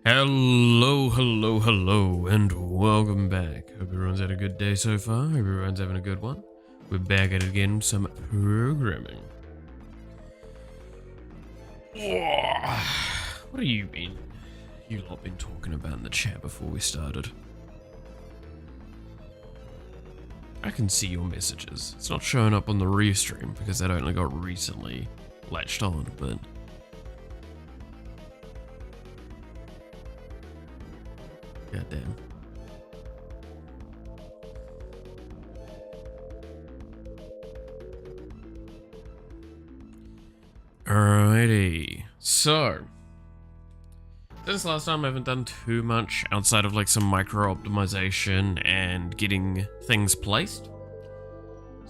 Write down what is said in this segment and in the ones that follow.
Hello, and welcome back. Hope everyone's had a good day so far. Hope everyone's having a good one. We're back at it again with some programming. What have you lot been talking about in the chat before we started? I can see your messages. It's not showing up on the restream because that only got recently latched on, but goddamn. Alrighty. So, since last time I haven't done too much outside of like some micro optimization and getting things placed.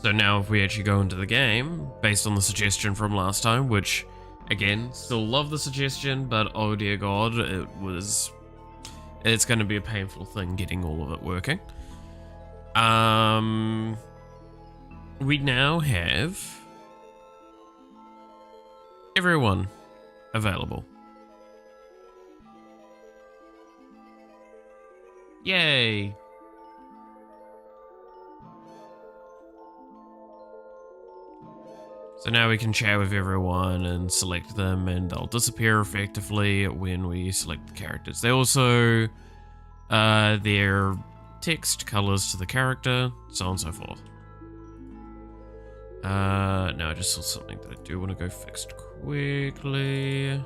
So now if we actually go into the game, based on the suggestion from last time, which again, still love the suggestion, but oh dear god, it's going to be a painful thing getting all of it working. We now have everyone available. Yay! So now we can chat with everyone and select them, and they'll disappear effectively when we select the characters. They also, their text colors to the character, so on and so forth. No, I just saw something that I do want to go fix quickly.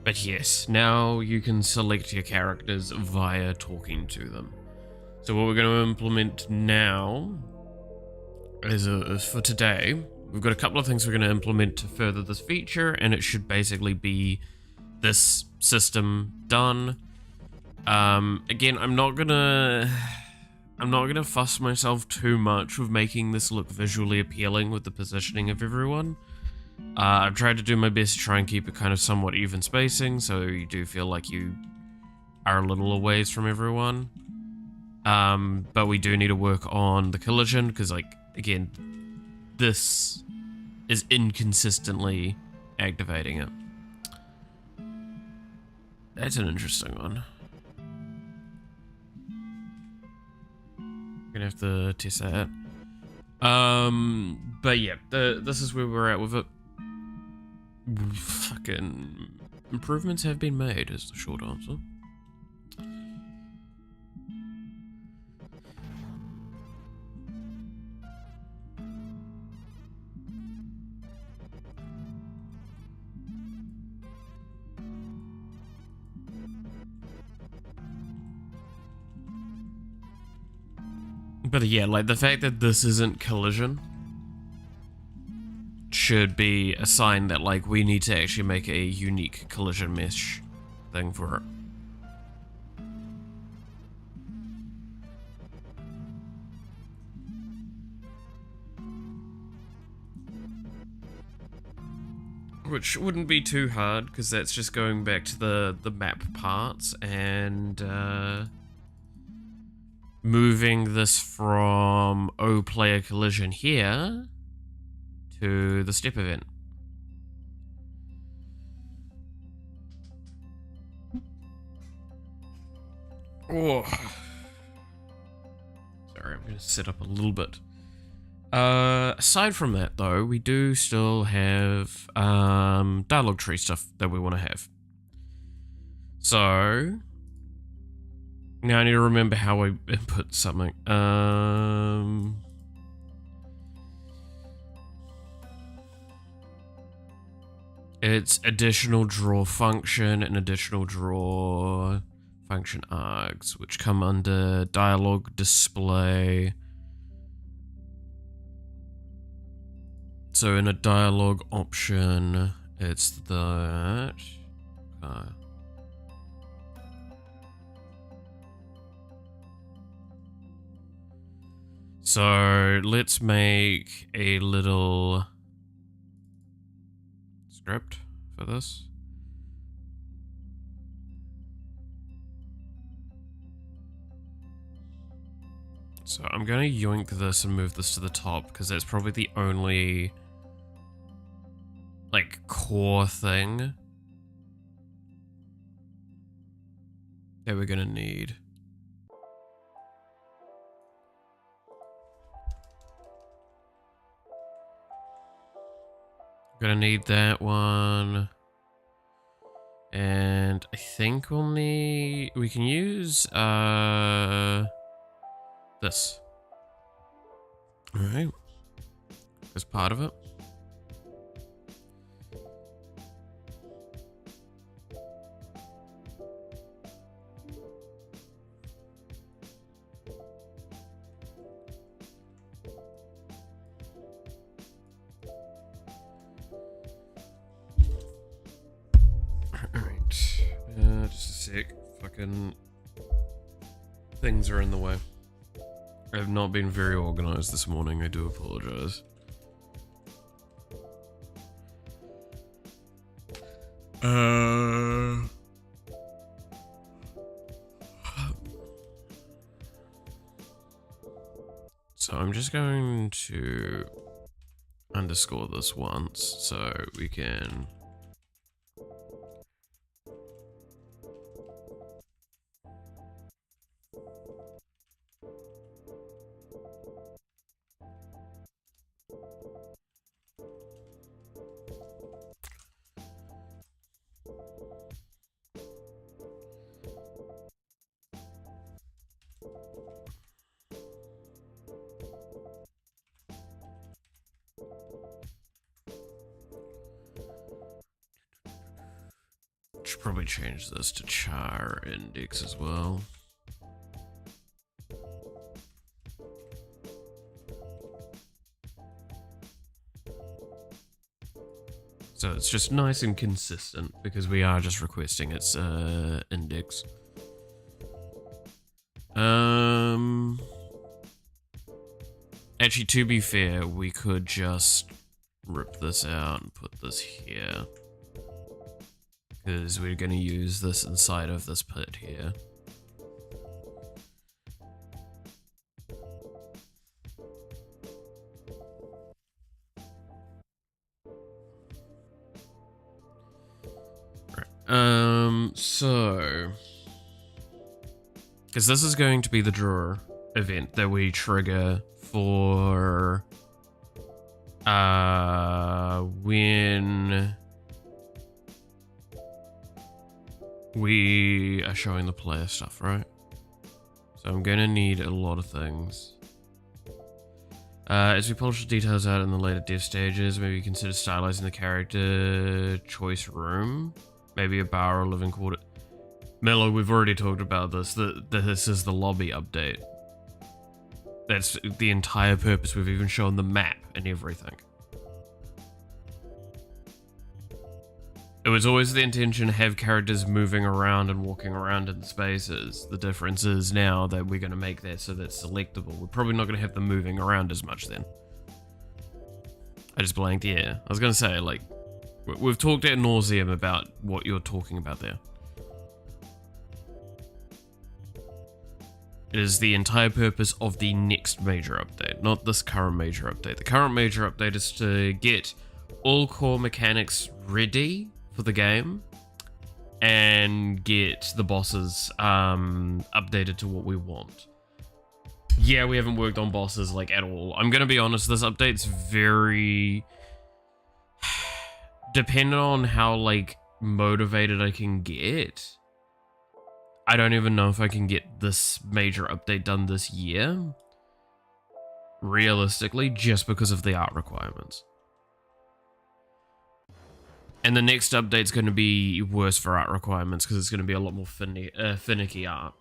But yes, now you can select your characters via talking to them. So what we're going to implement now is for today, we've got a couple of things we're going to implement to further this feature, and it should basically be this system done. Again, I'm not gonna fuss myself too much with making this look visually appealing with the positioning of everyone. I've tried to do my best to try and keep it kind of somewhat even spacing, so you do feel like you are a little a ways from everyone. But we do need to work on the collision, because, like, again, this is inconsistently activating it. That's an interesting one. Gonna have to test that out. But yeah, this is where we're at with it. Fucking improvements have been made, is the short answer. But yeah, like the fact that this isn't collision should be a sign that like we need to actually make a unique collision mesh thing for it. Which wouldn't be too hard, because that's just going back to the map parts and moving this from O player collision here to the step event. Oh. Sorry, I'm going to set up a little bit. Aside from that, though, we do still have dialogue tree stuff that we want to have. So now I need to remember how I input something. It's additional draw function and additional draw function args, which come under dialogue display. So in a dialogue option, it's that. So let's make a little script for this. So I'm going to yoink this and move this to the top because that's probably the only like core thing that we're going to need. We're going to need that one. And I think we can use this. All right, as part of it. Alright, just a sec. Fucking things are in the way. I have not been very organized this morning, I do apologize. So I'm just going to underscore this once so we can should probably change this to char index as well. So it's just nice and consistent because we are just requesting its index. Actually, to be fair, we could just rip this out and put this here. Because we're going to use this inside of this pit here. So, because this is going to be the drawer event that we trigger for when we are showing the player stuff, right? So I'm gonna need a lot of things. As we polish the details out in the later dev stages, maybe consider stylizing the character choice room. Maybe a bar or living quarter. Mello, we've already talked about this. This is the lobby update. That's the entire purpose. We've even shown the map and everything. It was always the intention to have characters moving around and walking around in spaces. The difference is now that we're going to make that so that's selectable. We're probably not going to have them moving around as much then. I just blanked, yeah. I was going to say, like, we've talked ad nauseum about what you're talking about there. It is the entire purpose of the next major update, not this current major update. The current major update is to get all core mechanics ready for the game and get the bosses updated to what we want. Yeah, we haven't worked on bosses like at all. I'm gonna be honest, this update's very depending on how like motivated I can get. I don't even know if I can get this major update done this year, realistically, just because of the art requirements. And the next update's going to be worse for art requirements because it's going to be a lot more finicky art.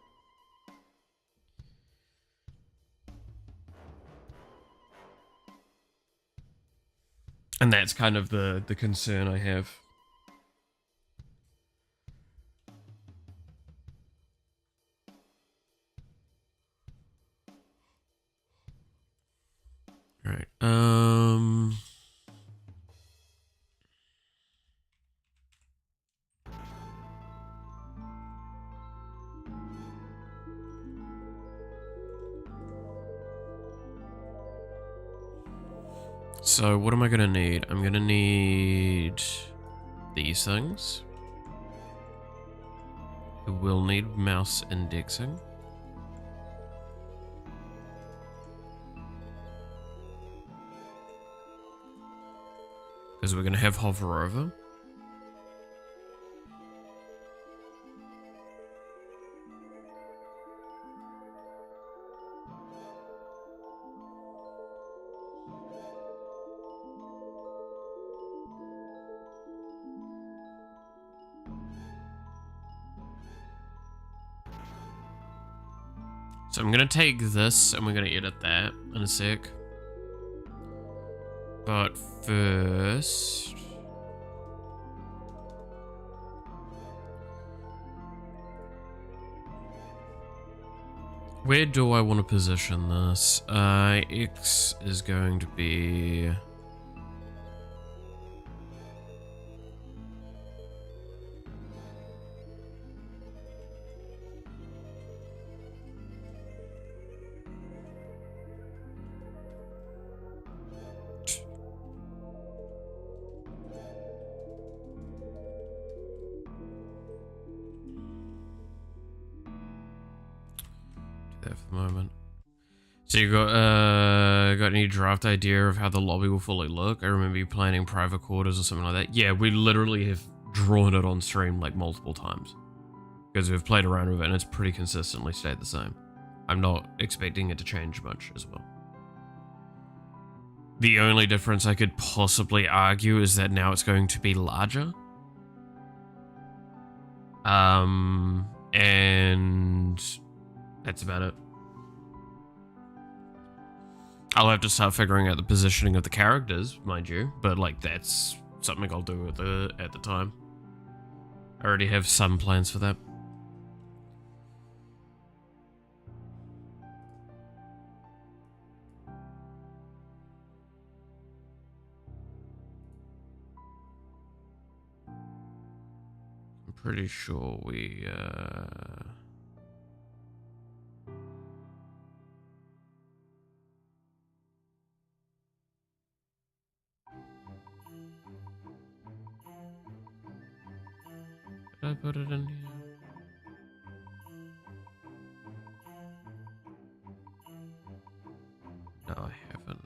And that's kind of the concern I have. Right. So what am I gonna need? I'm gonna need these things. We will need mouse indexing. Because we're gonna have hover over. So I'm gonna take this and we're gonna edit that in a sec. But first, where do I want to position this? X is going to be... there for the moment. So you got any draft idea of how the lobby will fully look? I remember you planning private quarters or something like that. Yeah, we literally have drawn it on stream like multiple times because we've played around with it and it's pretty consistently stayed the same. I'm not expecting it to change much as well. The only difference I could possibly argue is that now it's going to be larger. And that's about it. I'll have to start figuring out the positioning of the characters, mind you, but like that's something I'll do at the time. I already have some plans for that. I'm pretty sure we did I put it in here? No, I haven't.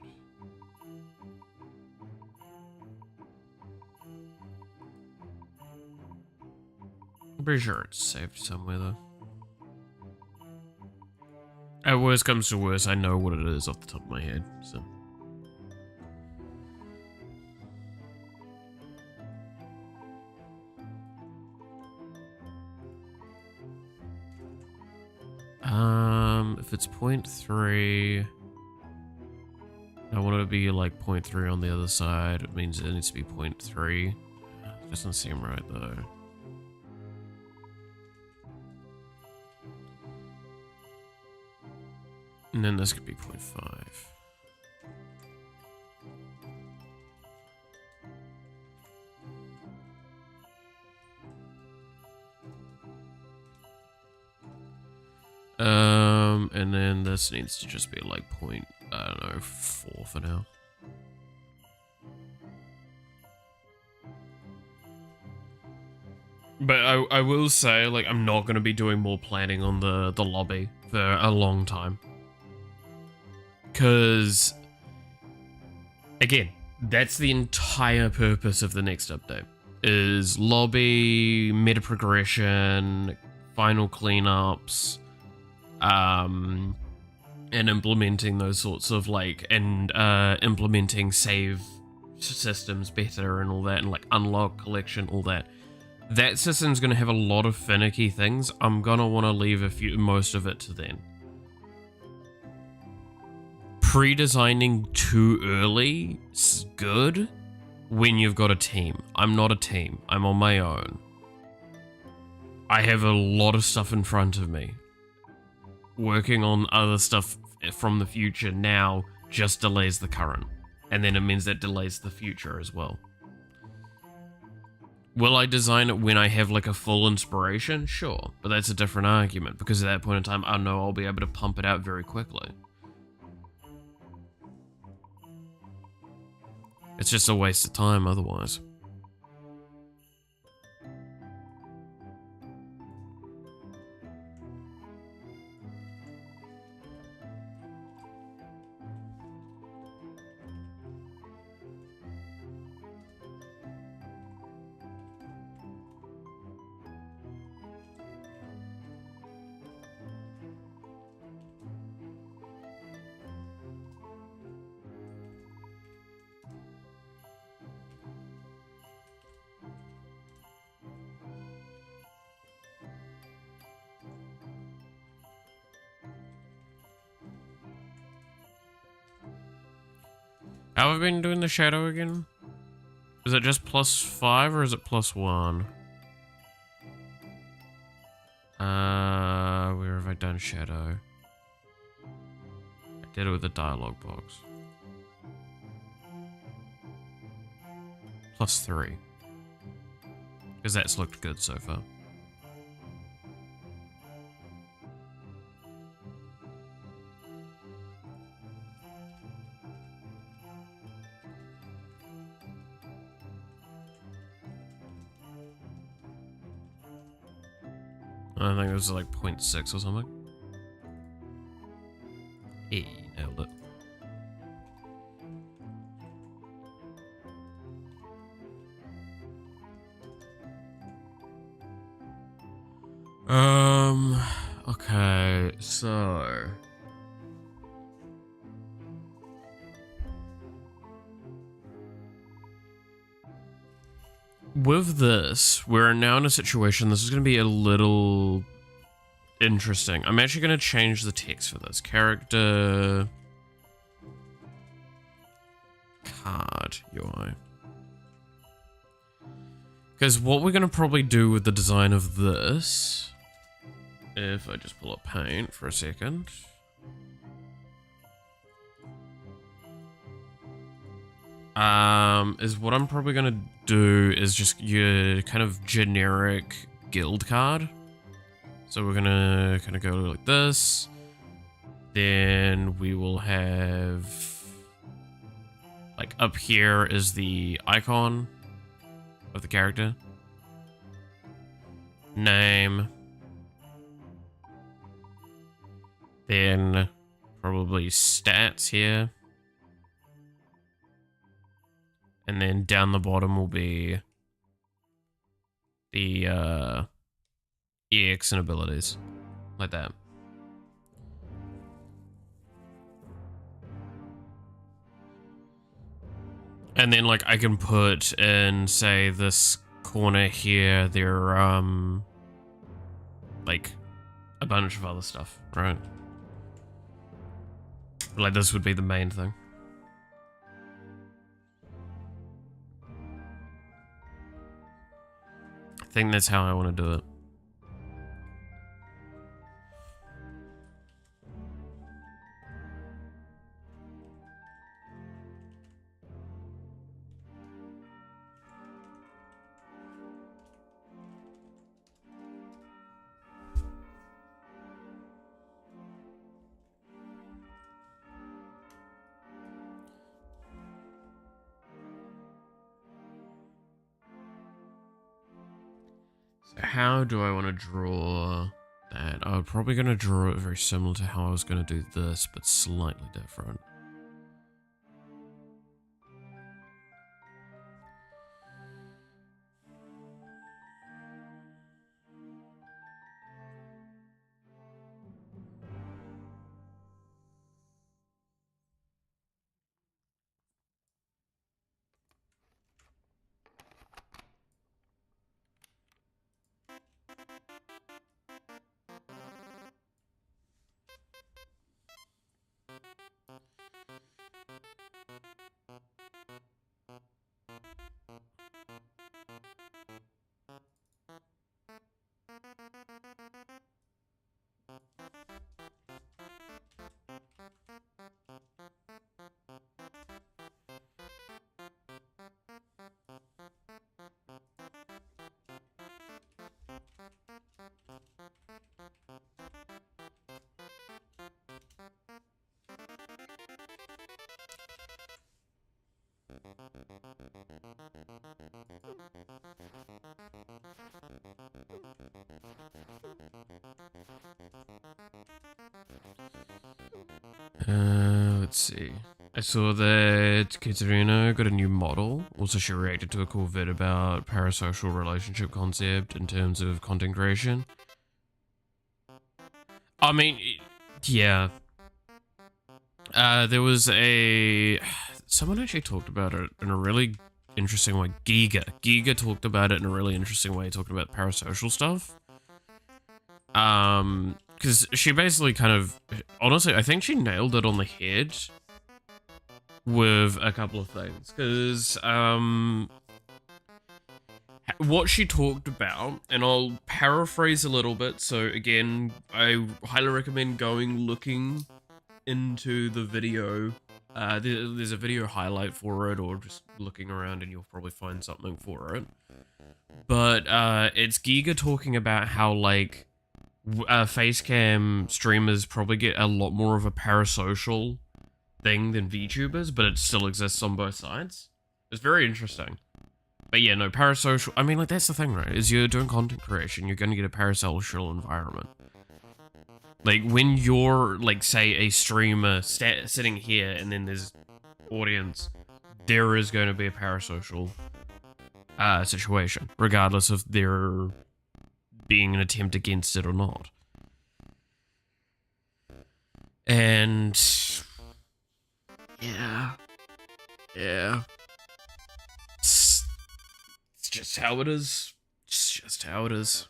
I'm pretty sure it's saved somewhere though. At worst comes to worst, I know what it is off the top of my head, so. If it's 0.3, I want it to be like 0.3 on the other side. It means it needs to be 0.3. Doesn't seem right though. And then this could be 0.5. And then this needs to just be like I don't know, 4 for now. But I will say, like, I'm not going to be doing more planning on the lobby for a long time. Because, again, that's the entire purpose of the next update. Is lobby, meta progression, final cleanups, and implementing those sorts of, like, and implementing save systems better and all that, and, like, unlock collection, all that. That system's going to have a lot of finicky things. I'm going to want to leave most of it to then. Pre-designing too early is good when you've got a team. I'm not a team. I'm on my own. I have a lot of stuff in front of me. Working on other stuff from the future now just delays the current. And then it means that delays the future as well. Will I design it when I have like a full inspiration? Sure, but that's a different argument because at that point in time, I know I'll be able to pump it out very quickly. It's just a waste of time otherwise. How have I been doing the shadow again? Is it just +5 or is it +1? Where have I done shadow? I did it with the dialogue box. +3. Because that's looked good so far. I think it was like 0.6 or something. Hey, nailed it. Okay, so with this, we're now in a situation, this is going to be a little interesting. I'm actually going to change the text for this. Character card UI. Because what we're going to probably do with the design of this, if I just pull up paint for a second. Is what I'm probably going to do is just your kind of generic guild card. So we're going to kind of go like this. Then we will have, like, up here is the icon of the character. Name. Then probably stats here. And then down the bottom will be the EX and abilities. Like that. And then, like, I can put in, say, this corner here, there, like, a bunch of other stuff, right? Like, this would be the main thing. I think that's how I want to do it. So how do I want to draw that? I'm probably going to draw it very similar to how I was going to do this, but slightly different. Let's see. I saw that Katerina got a new model. Also, she reacted to a cool vid about parasocial relationship concept in terms of content creation. I mean, yeah. There was someone actually talked about it in a really interesting way. Giga talked about it in a really interesting way, talking about parasocial stuff. Because she basically kind of, honestly, I think she nailed it on the head with a couple of things. Because, what she talked about, and I'll paraphrase a little bit, so again, I highly recommend looking into the video. There's a video highlight for it, or just looking around and you'll probably find something for it. But, it's Giga talking about how, like, facecam streamers probably get a lot more of a parasocial thing than VTubers, but it still exists on both sides. It's very interesting. But yeah, no, parasocial, I mean, like, that's the thing, right? Is you're doing content creation, you're gonna get a parasocial environment. Like, when you're, like, say, a streamer sitting here, and then there's audience, there is going to be a parasocial situation, regardless of there being an attempt against it or not. And yeah. It's just how it is. It's just how it is.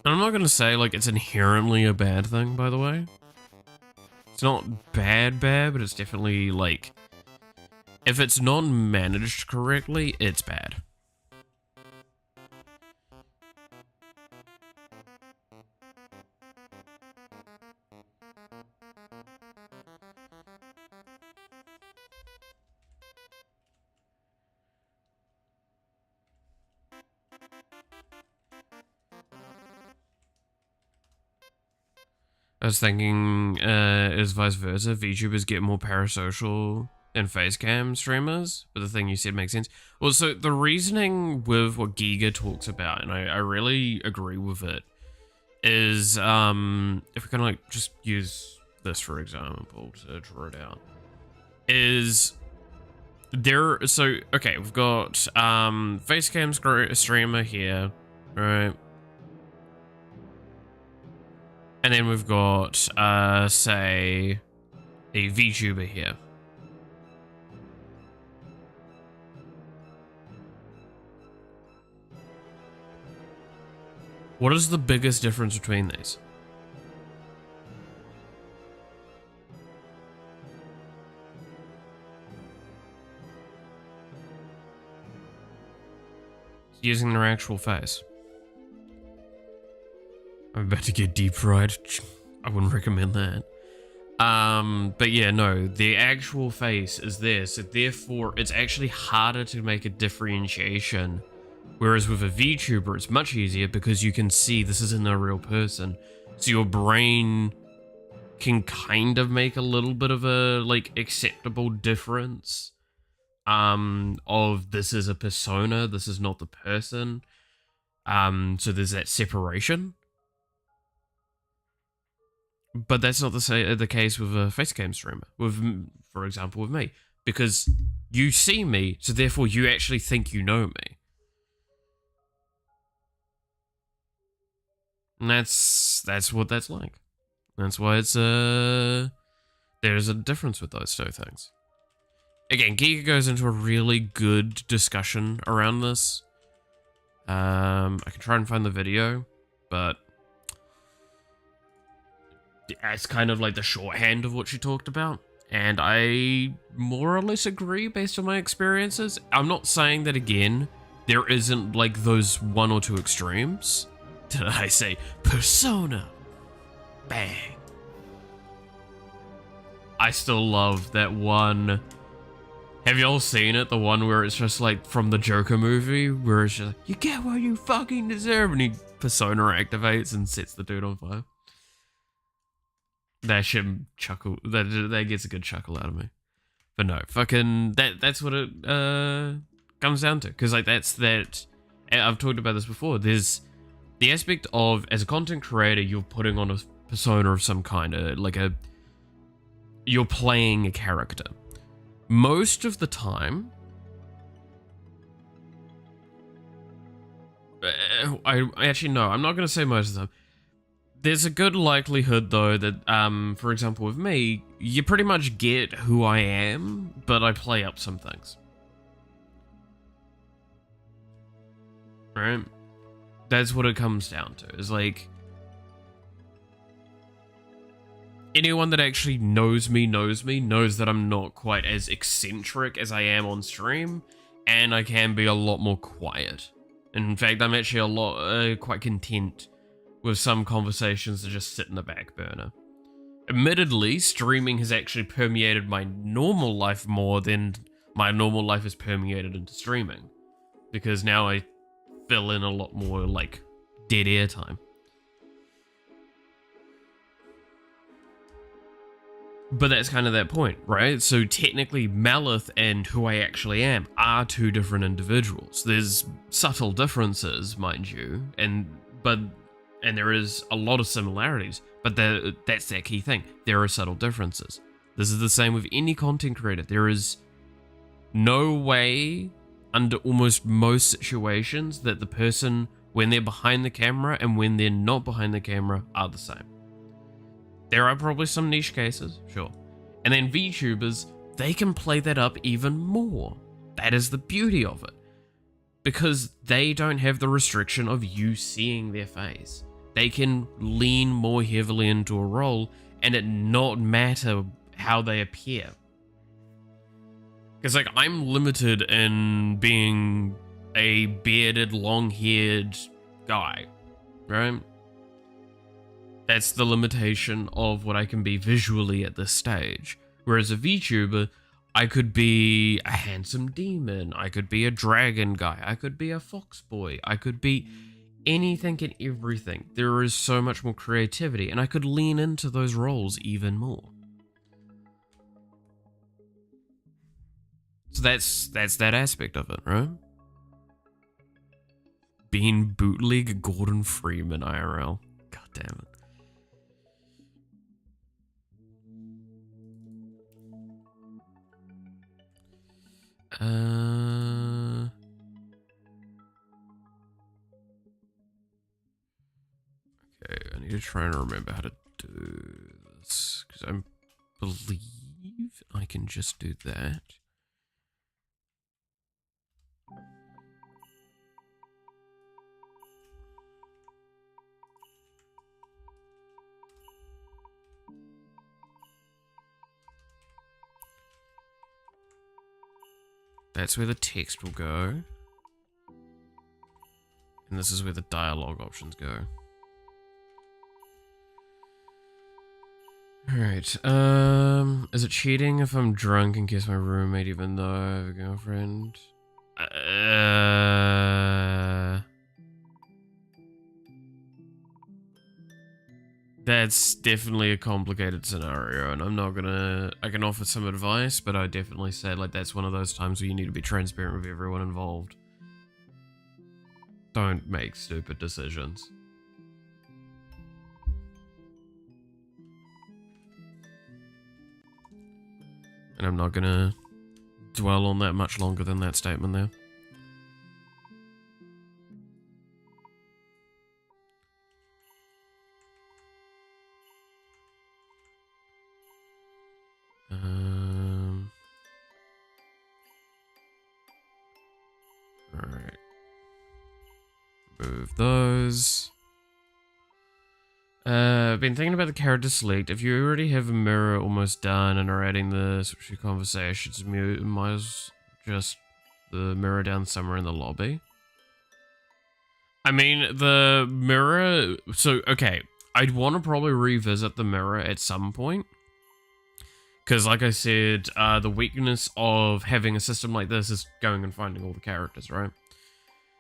And I'm not gonna say, like, it's inherently a bad thing, by the way. It's not bad, but it's definitely, like, if it's not managed correctly, it's bad. I was thinking, is vice versa. VTubers get more parasocial than facecam streamers, but the thing you said makes sense. Well, so the reasoning with what Giga talks about, and I really agree with it, is, if we kind of like just use this for example to draw it out, is there, so, okay, we've got, facecam streamer here, right? And then we've got, say, a VTuber here. What is the biggest difference between these? Using their actual face. I'm about to get deep fried. I wouldn't recommend that. But yeah, no, the actual face is there, so therefore it's actually harder to make a differentiation. Whereas with a VTuber, it's much easier because you can see this isn't a real person. So your brain can kind of make a little bit of a, like, acceptable difference. Of this is a persona, this is not the person. So there's that separation. But that's not the case with a facecam streamer, for example, with me. Because you see me, so therefore you actually think you know me. And that's what that's like. That's why it's, there's a difference with those two things. Again, Giga goes into a really good discussion around this. I can try and find the video, but it's kind of like the shorthand of what she talked about. And I more or less agree based on my experiences. I'm not saying that, again, there isn't, like, those one or two extremes. Did I say persona? Bang. I still love that one. Have y'all seen it? The one where it's just like from the Joker movie, where it's just like, you get what you fucking deserve, and he persona activates and sets the dude on fire. That shit chuckle. That gets a good chuckle out of me. But no, fucking that's what it comes down to. Because like I've talked about this before. There's the aspect of, as a content creator, you're putting on a persona of some kind, you're playing a character. Most of the time, I actually no, I'm not going to say most of the time. There's a good likelihood though that, for example, with me, you pretty much get who I am, but I play up some things. Right? That's what it comes down to. Is like, anyone that actually knows me knows that I'm not quite as eccentric as I am on stream, and I can be a lot more quiet. In fact, I'm actually a lot quite content with some conversations that just sit in the back burner. Admittedly, streaming has actually permeated my normal life more than my normal life is permeated into streaming, because now I fill in a lot more like dead air time. But that's kind of that point, right? So technically Malith and who I actually am are two different individuals. There's subtle differences, mind you, and there is a lot of similarities, but that's that key thing. There are subtle differences. This is the same with any content creator. There is no way, under almost most situations, that the person, when they're behind the camera and when they're not behind the camera, are the same. There are probably some niche cases, sure. And then VTubers, they can play that up even more. That is the beauty of it. Because they don't have the restriction of you seeing their face. They can lean more heavily into a role and it not matter how they appear. Because like, I'm limited in being a bearded, long-haired guy, right? That's the limitation of what I can be visually at this stage. Whereas a VTuber, I could be a handsome demon, I could be a dragon guy, I could be a fox boy, I could be anything and everything. There is so much more creativity, and I could lean into those roles even more. So that's that aspect of it, right? Being bootleg Gordon Freeman IRL. God damn it. Okay, I need to try and remember how to do this, because I believe I can just do that. That's where the text will go. And this is where the dialogue options go. Alright, is it cheating if I'm drunk and kiss my roommate even though I have a girlfriend? That's definitely a complicated scenario, and I'm not gonna... I can offer some advice, but I definitely say, like, that's one of those times where you need to be transparent with everyone involved. Don't make stupid decisions. And I'm not gonna dwell on that much longer than that statement there. Alright. Move those. I've been thinking about the character select. If you already have a mirror almost done and are adding the switchy conversations, might as just the mirror down somewhere in the lobby. I mean, the mirror... So, okay. I'd want to probably revisit the mirror at some point. Because, like I said, the weakness of having a system like this is going and finding all the characters, right?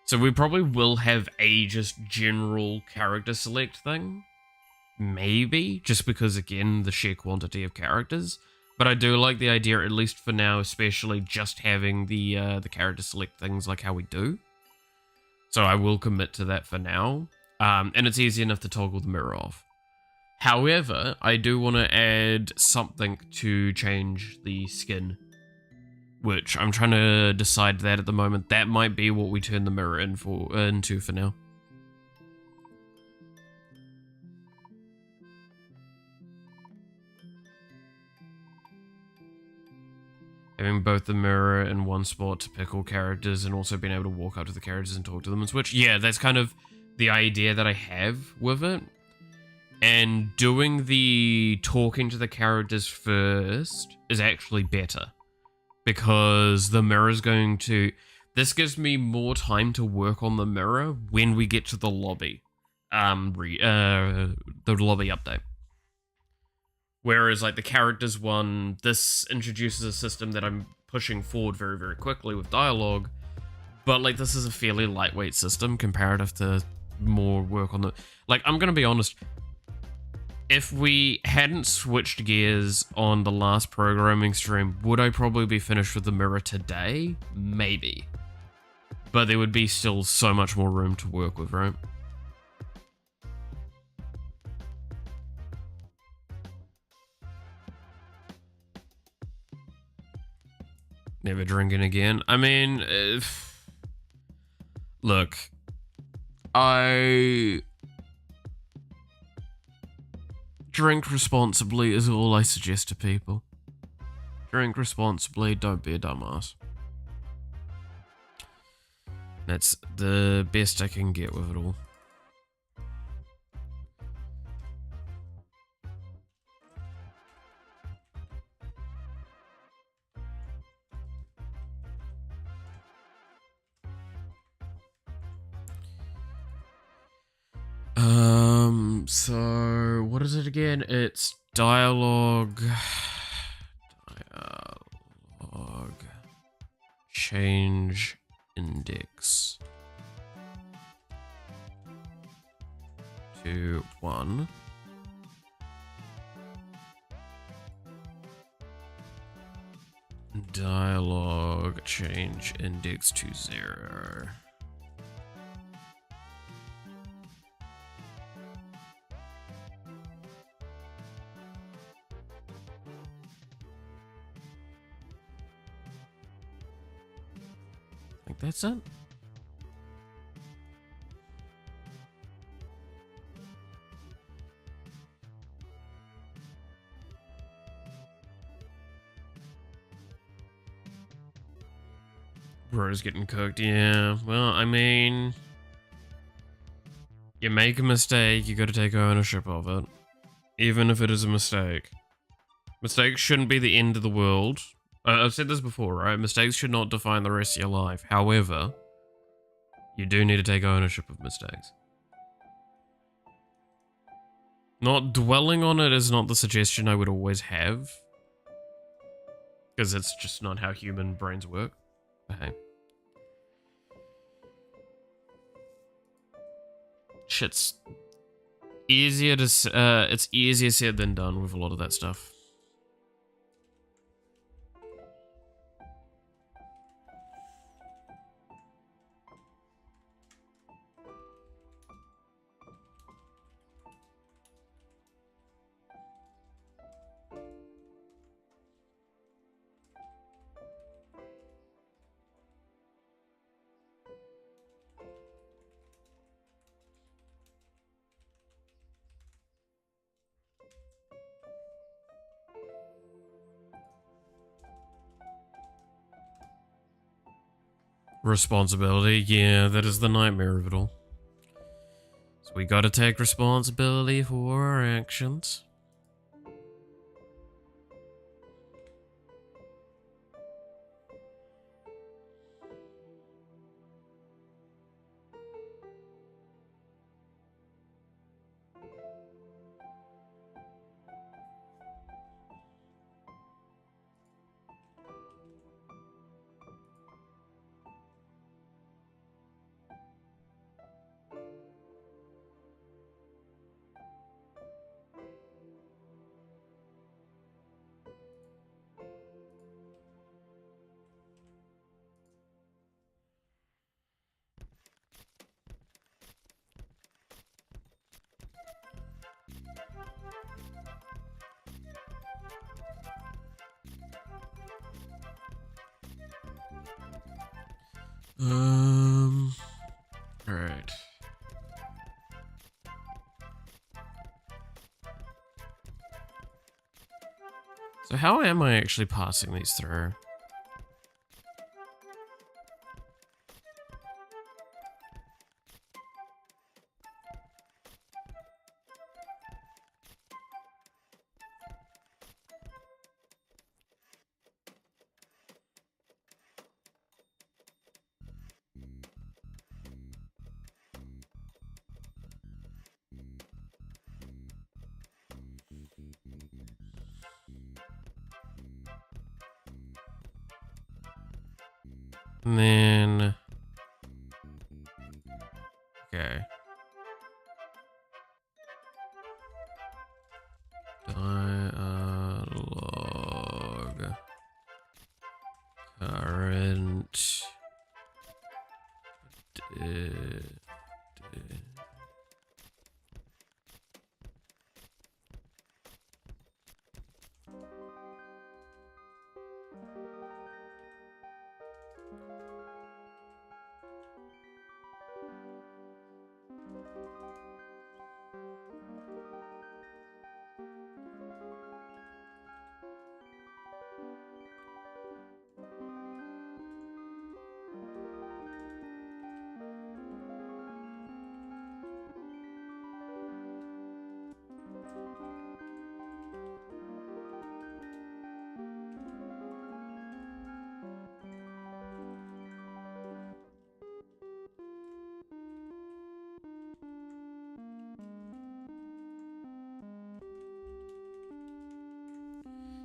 So we probably will have a just general character select thing. Maybe. Just because, again, the sheer quantity of characters. But I do like the idea, at least for now, especially just having the character select things like how we do. So I will commit to that for now. And it's easy enough to toggle the mirror off. However, I do want to add something to change the skin, which I'm trying to decide that at the moment. That might be what we turn the mirror into for now. Having both the mirror in one spot to pick all characters and also being able to walk up to the characters and talk to them and switch. Yeah, that's kind of the idea that I have with it. And doing the talking to the characters first is actually better. Because the mirror is going to... This gives me more time to work on the mirror when we get to the lobby. The lobby update. Whereas, like, the characters one, this introduces a system that I'm pushing forward very, very quickly with dialogue. But, like, this is a fairly lightweight system comparative to more work on the... Like, I'm going to be honest. If we hadn't switched gears on the last programming stream, would I probably be finished with the mirror today? Maybe. But there would be still so much more room to work with, right? Never drinking again. I mean, look, I drink responsibly is all I suggest to people. Drink responsibly, don't be a dumbass. That's the best I can get with it all. So what is it again? It's dialogue change index to 1. Dialogue change index to 0. I think that's it. Bro's getting cooked, yeah. Well, I mean... You make a mistake, you gotta take ownership of it. Even if it is a mistake. Mistakes shouldn't be the end of the world. I've said this before, right? Mistakes should not define the rest of your life. However, you do need to take ownership of mistakes. Not dwelling on it is not the suggestion I would always have. Because it's just not how human brains work. But hey. Shit's easier to... it's easier said than done with a lot of that stuff. Responsibility, yeah, that is the nightmare of it all. So we gotta take responsibility for our actions. Alright. So how am I actually passing these through? And then... Okay. Dialog. Current.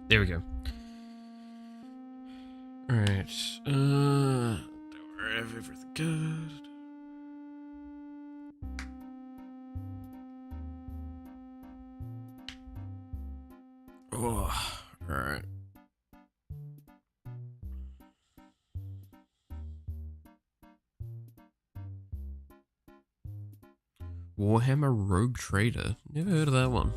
There we go. Alright. Do I have everything good? Oh, alright. Warhammer Rogue Trader. Never heard of that one.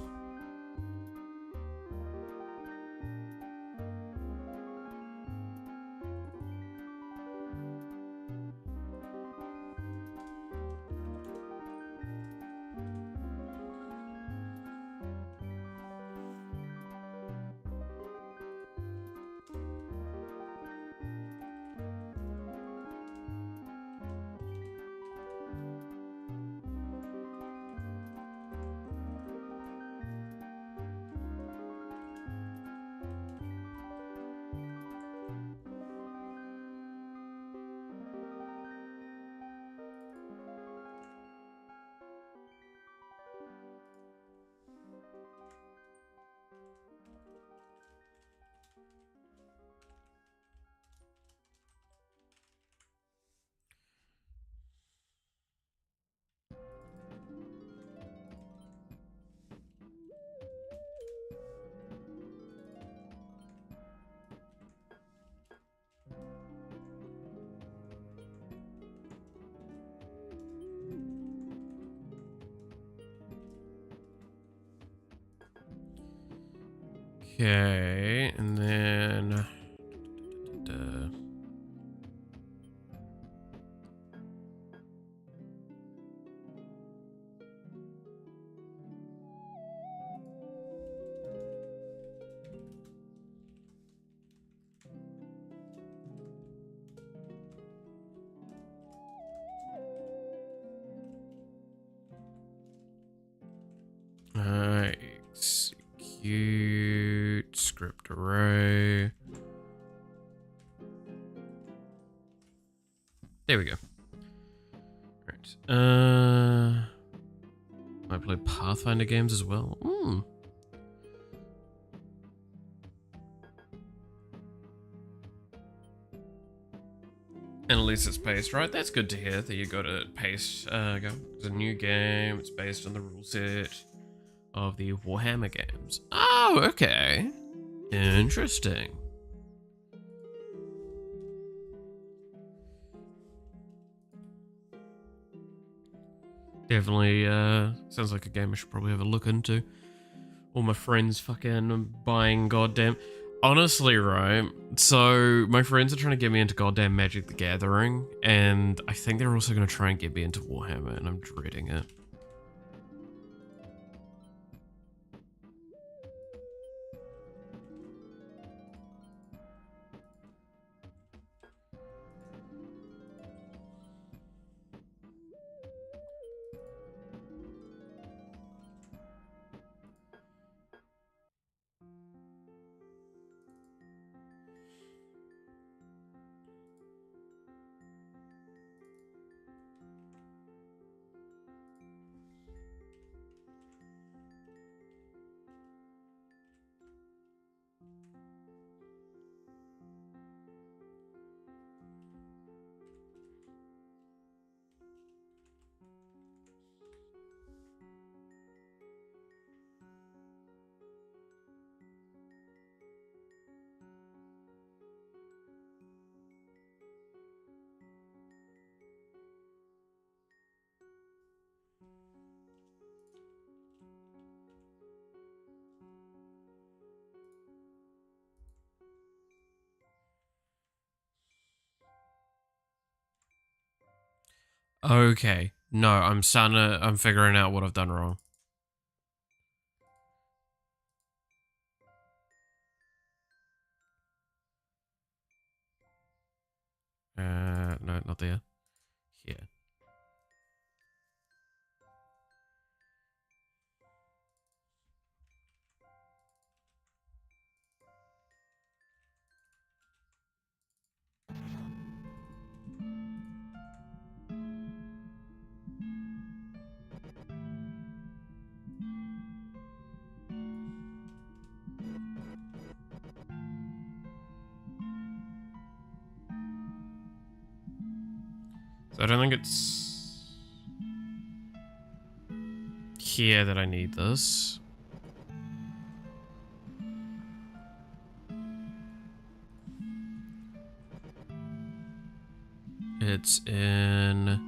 Okay, and then... execute script array. There we go. Right. I play Pathfinder games as well. And at least it's paced, right? That's good to hear that you got it paced. It's a new game. It's based on the rule set of the Warhammer games. Oh, okay. Interesting. Definitely sounds like a game I should probably have a look into. All my friends fucking buying goddamn... Honestly, right? So, my friends are trying to get me into goddamn Magic the Gathering, and I think they're also going to try and get me into Warhammer, and I'm dreading it. Okay. No, I'm figuring out what I've done wrong. No, not there. Here. So I don't think it's here that I need this. It's in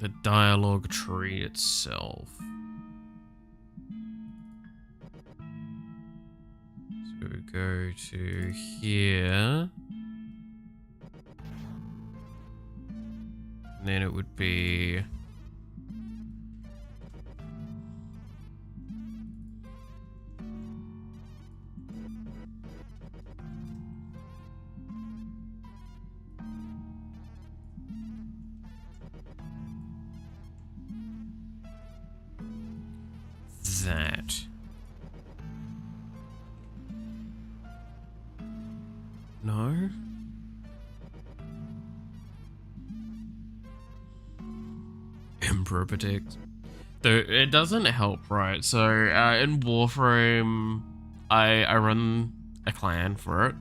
the dialogue tree itself. So we go to here. And then it would be that. No? Emperor Protect. Though it doesn't help, right? So in Warframe, I run a clan for it.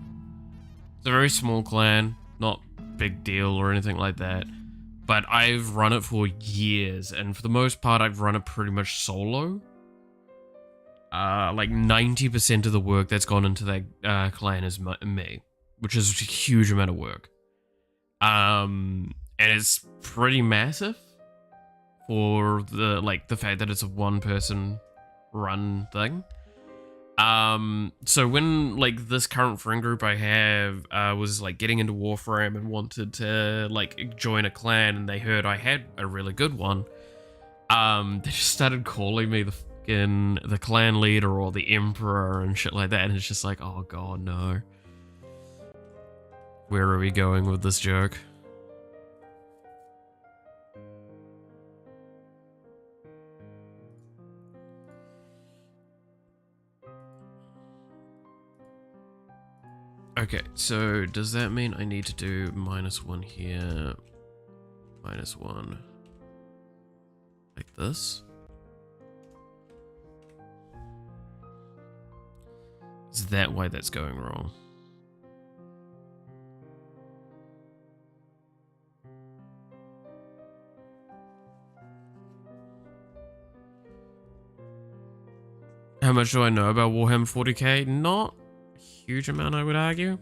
It's a very small clan, not big deal or anything like that. But I've run it for years, and for the most part, I've run it pretty much solo. Like 90% of the work that's gone into that clan is me, which is a huge amount of work. And it's pretty massive for the fact that it's a one-person run thing. So when like this current friend group I have was like getting into Warframe and wanted to like join a clan, and they heard I had a really good one, they just started calling me the clan leader or the emperor and shit like that, and it's just like, oh god, no. Where are we going with this joke? Okay, so does that mean I need to do -1 here, -1 like this? Is that why that's going wrong? How much do I know about Warhammer 40k? Not a huge amount, I would argue.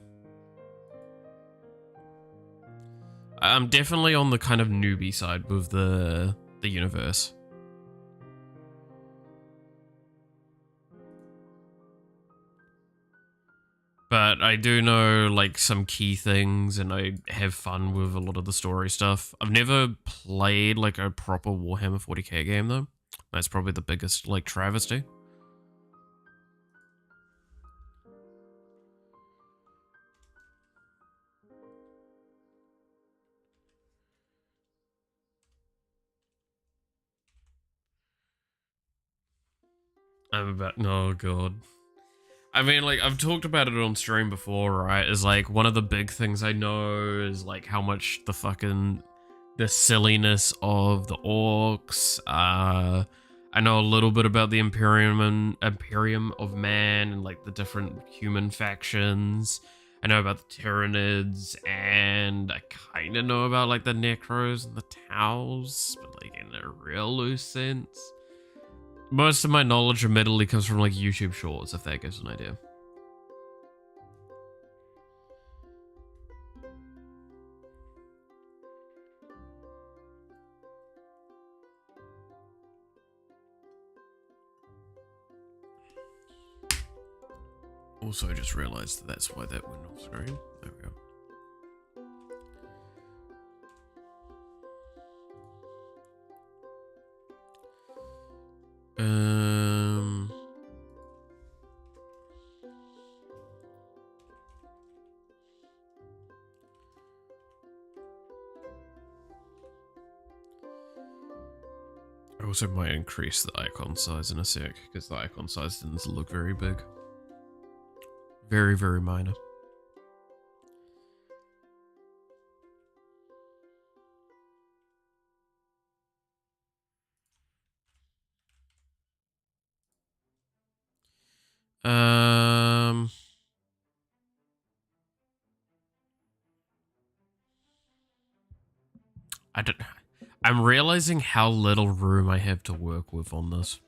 I'm definitely on the kind of newbie side with the universe. But I do know like some key things, and I have fun with a lot of the story stuff. I've never played like a proper Warhammer 40k game though. That's probably the biggest like travesty. I'm about, oh god. I mean, like, I've talked about it on stream before, right? Is like, one of the big things I know is like how much the silliness of the orcs. I know a little bit about the Imperium of Man and like the different human factions. I know about the Tyranids, and I kind of know about like the Necros and the Tau, but like in a real loose sense. Most of my knowledge admittedly comes from like YouTube shorts, if that gives an idea. Also, I just realized that that's why that went off screen. There we go. I also might increase the icon size in a sec, because the icon size didn't look very big. Very, very minor. I'm realizing how little room I have to work with on this.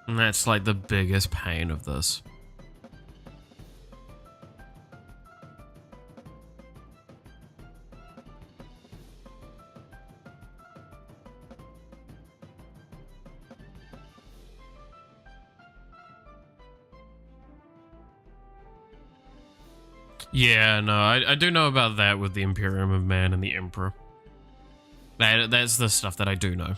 And that's like the biggest pain of this. Yeah, no, I do know about that with the Imperium of Man and the Emperor. That's the stuff that I do know.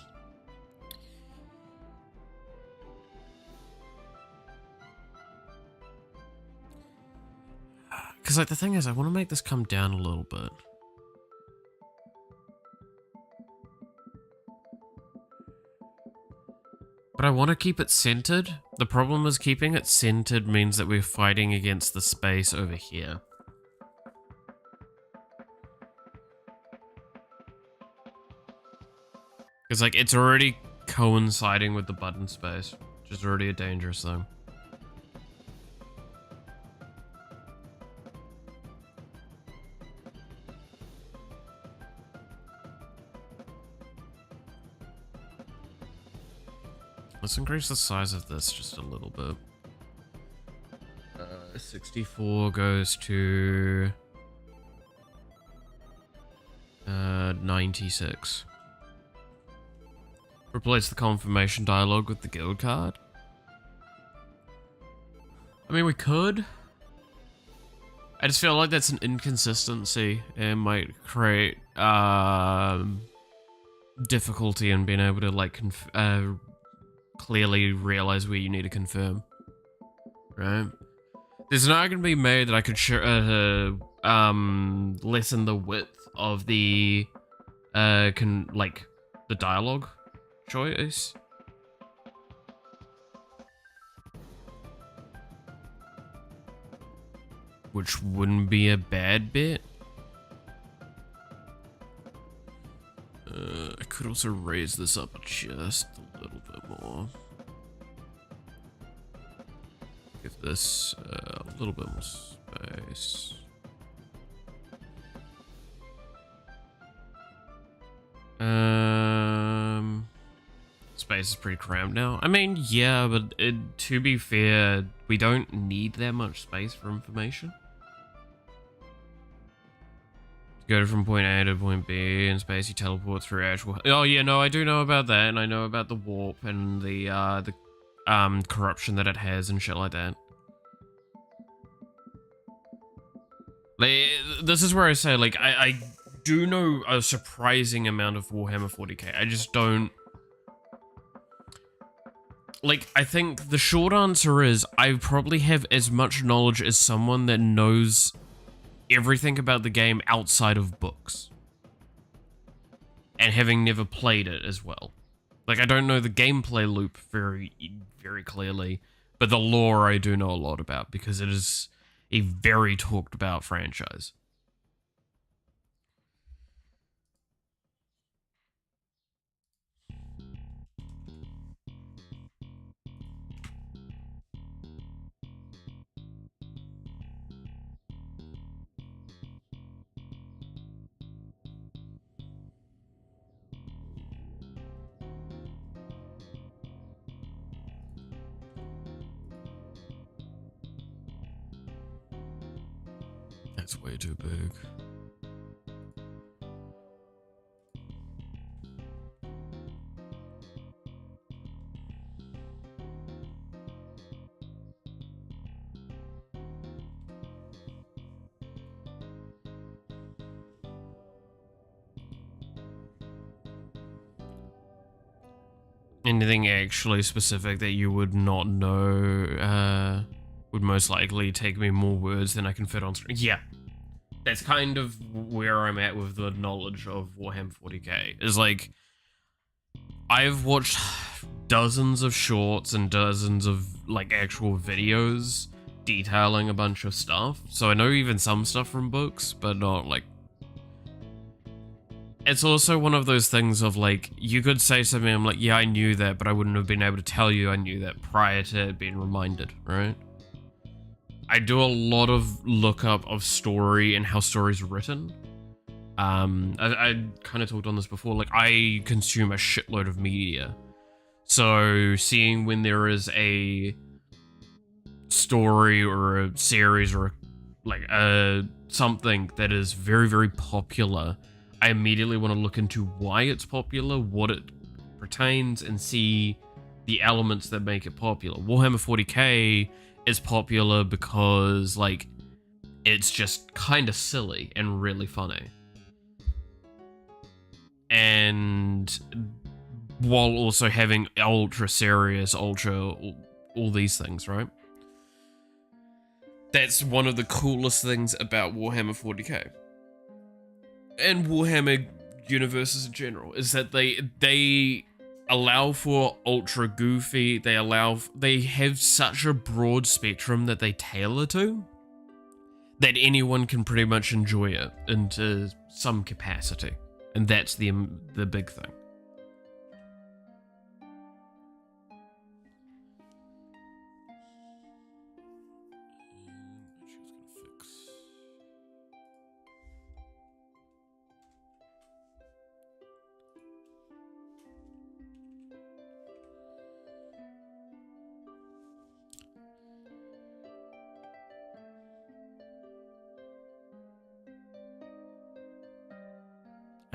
Because like the thing is, I want to make this come down a little bit. But I want to keep it centered. The problem is keeping it centered means that we're fighting against the space over here. Because like it's already coinciding with the button space, which is already a dangerous thing. Let's increase the size of this just a little bit. 64 goes to 96. Replace the confirmation dialogue with the guild card. I mean, we could. I just feel like that's an inconsistency and might create difficulty in being able to like clearly realize where you need to confirm. Right? There's an argument to be made that I could lessen the width of the the dialogue choice. Which wouldn't be a bad bit. I could also raise this up just a little bit more. Give this a little bit more space. Space is pretty cramped now. I mean, yeah, but to be fair, we don't need that much space for information. Go from point A to point B in space, you teleport through actual... Oh yeah, no, I do know about that, and I know about the warp and the corruption that it has and shit like that. Like, this is where I say, like, I do know a surprising amount of Warhammer 40k. I just don't... Like, I think the short answer is I probably have as much knowledge as someone that knows everything about the game outside of books. And having never played it as well. Like, I don't know the gameplay loop very, very clearly, but the lore I do know a lot about because it is a very talked about franchise. That's way too big. Anything actually specific that you would not know would most likely take me more words than I can fit on screen. Yeah. That's kind of where I'm at with the knowledge of Warhammer 40k. Is like, I've watched dozens of shorts and dozens of like actual videos detailing a bunch of stuff. So I know even some stuff from books, but not like... It's also one of those things of like, you could say something, I'm like, yeah, I knew that, but I wouldn't have been able to tell you I knew that prior to being reminded, right? I do a lot of lookup of story and how stories are written. I kind of talked on this before, like, I consume a shitload of media. So seeing when there is a story or a series or like something that is very, very popular, I immediately want to look into why it's popular, what it pertains, and see the elements that make it popular. Warhammer 40k is popular because, like, it's just kind of silly and really funny. And while also having ultra serious, all these things, right? That's one of the coolest things about Warhammer 40k. And Warhammer universes in general, is that they allow for ultra goofy, they have such a broad spectrum that they tailor to, that anyone can pretty much enjoy it into some capacity. And that's the big thing.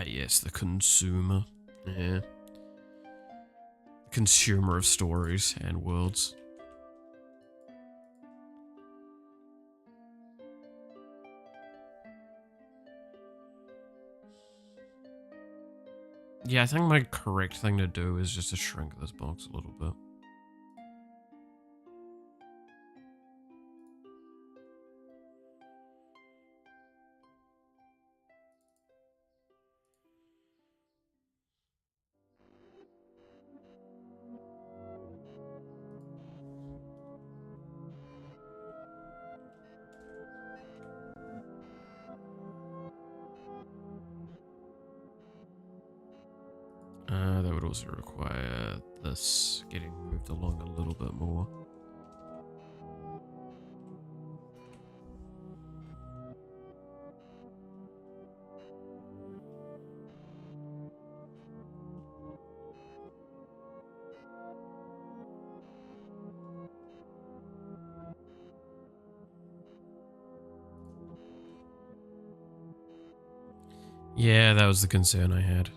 Yes, the consumer. Yeah. The consumer of stories and worlds. Yeah, I think my correct thing to do is just to shrink this box a little bit. That would also require this getting moved along a little bit more. Yeah, that was the concern I had.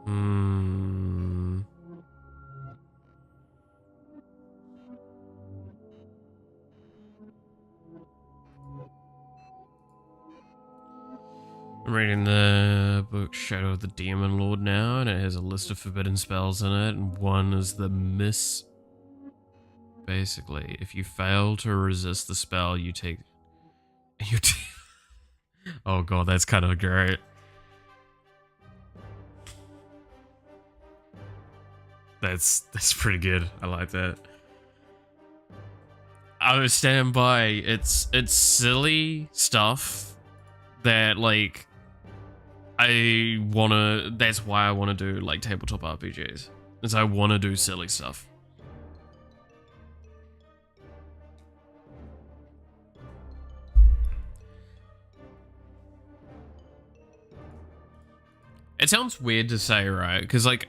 Hmm. I'm reading the book Shadow of the Demon Lord now, and it has a list of forbidden spells in it, and one is the Miss. Basically, if you fail to resist the spell, you take... Oh god, that's kind of great. That's pretty good. I like that. I would stand by. It's silly stuff that like that's why I wanna do like tabletop RPGs. Is I wanna do silly stuff. It sounds weird to say, right? Because like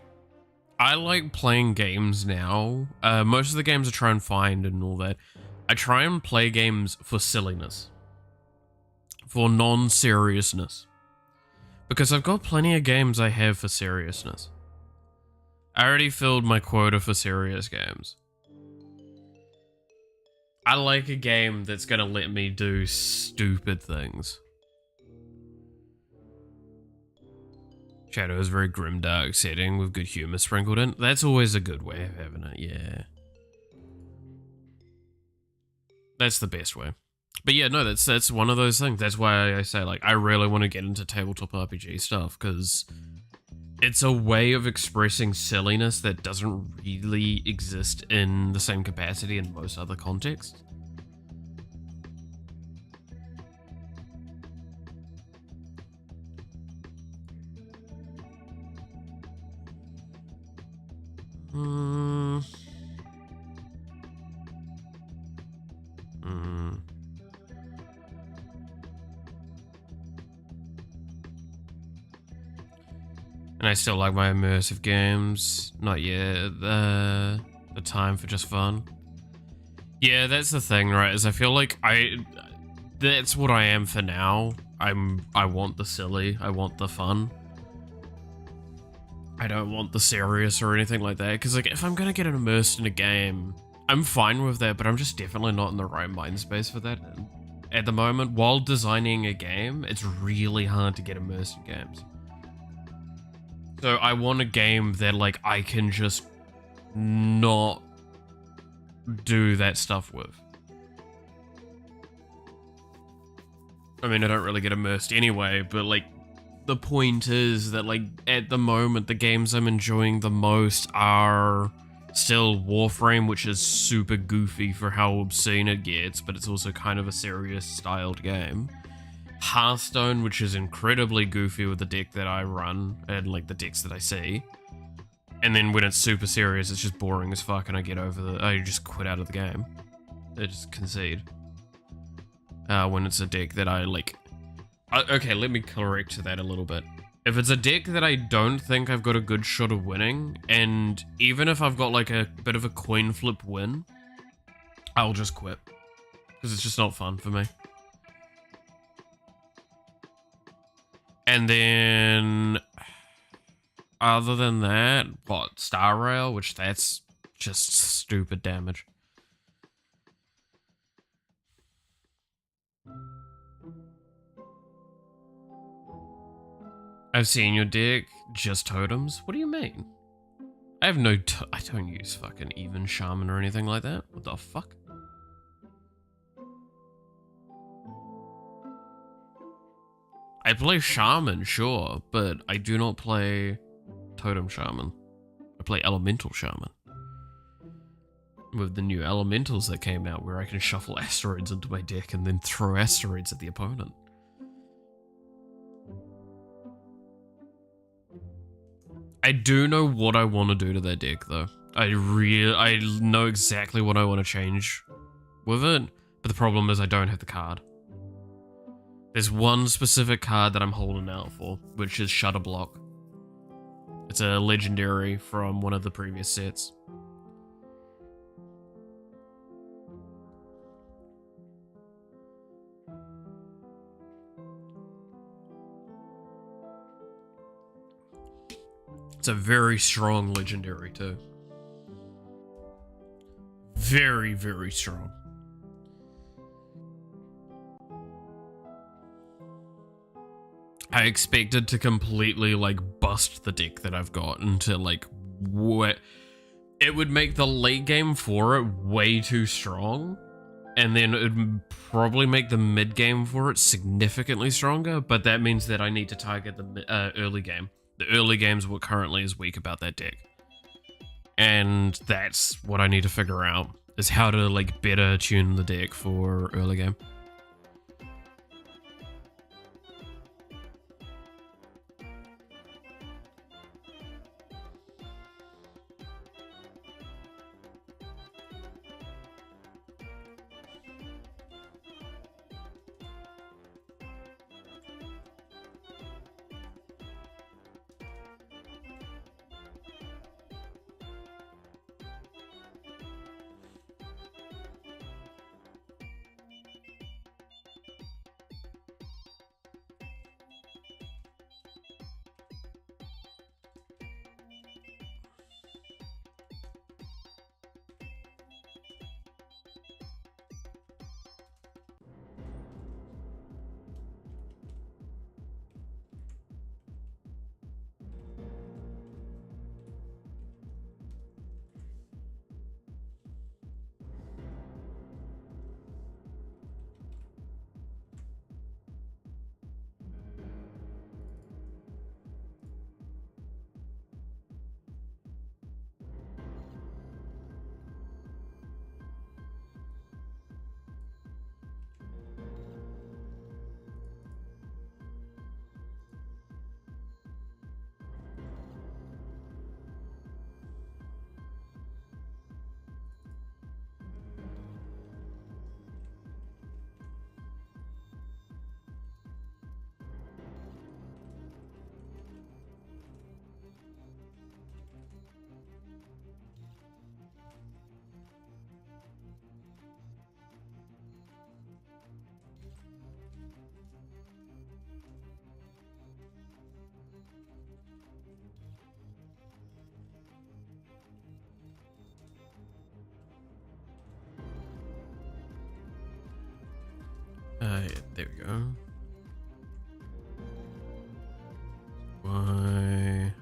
I like playing games now. Most of the games I try and find and all that, I try and play games for silliness. For non-seriousness. Because I've got plenty of games I have for seriousness. I already filled my quota for serious games. I like a game that's gonna let me do stupid things. Shadow is a very grimdark setting with good humor sprinkled in. That's always a good way of having it, yeah. That's the best way. But yeah, no, that's one of those things. That's why I say, like, I really want to get into tabletop RPG stuff, because it's a way of expressing silliness that doesn't really exist in the same capacity in most other contexts. And I still like my immersive games. Not yet. The time for just fun. Yeah, that's the thing, right? Is I feel like that's what I am for now. I want the silly. I want the fun. I don't want the serious or anything like that. Because like, if I'm gonna get immersed in a game, I'm fine with that. But I'm just definitely not in the right mind space for that at the moment. While designing a game, it's really hard to get immersed in games. So I want a game that like I can just not do that stuff with. I mean, I don't really get immersed anyway, but like the point is that like at the moment the games I'm enjoying the most are still Warframe, which is super goofy for how obscene it gets, but it's also kind of a serious styled game. Hearthstone, which is incredibly goofy with the deck that I run and like the decks that I see. And then when it's super serious, it's just boring as fuck and I just quit out of the game. I just concede. When it's a deck that I like... Okay, let me correct that a little bit. If it's a deck that I don't think I've got a good shot of winning, and even if I've got like a bit of a coin flip win, I'll just quit. Because it's just not fun for me. And then, other than that, what, Star Rail, which that's just stupid damage. I've seen your deck, just totems? What do you mean? I have no, I don't use fucking even shaman or anything like that. What the fuck? I play shaman, sure, but I do not play totem shaman. I play elemental shaman. With the new elementals that came out where I can shuffle asteroids into my deck and then throw asteroids at the opponent. I do know what I want to do to that deck though. I know exactly what I want to change with it, but the problem is I don't have the card. There's one specific card that I'm holding out for, which is Shutter Block. It's a legendary from one of the previous sets. It's a very strong legendary too. Very, very strong. I expected to completely like bust the deck that I've got into like what it would make the late game for it way too strong, and then it would probably make the mid game for it significantly stronger, but that means that I need to target the early game. The early game's what currently is weak about that deck. And that's what I need to figure out, is how to like better tune the deck for early game. Yeah, there we go. Why?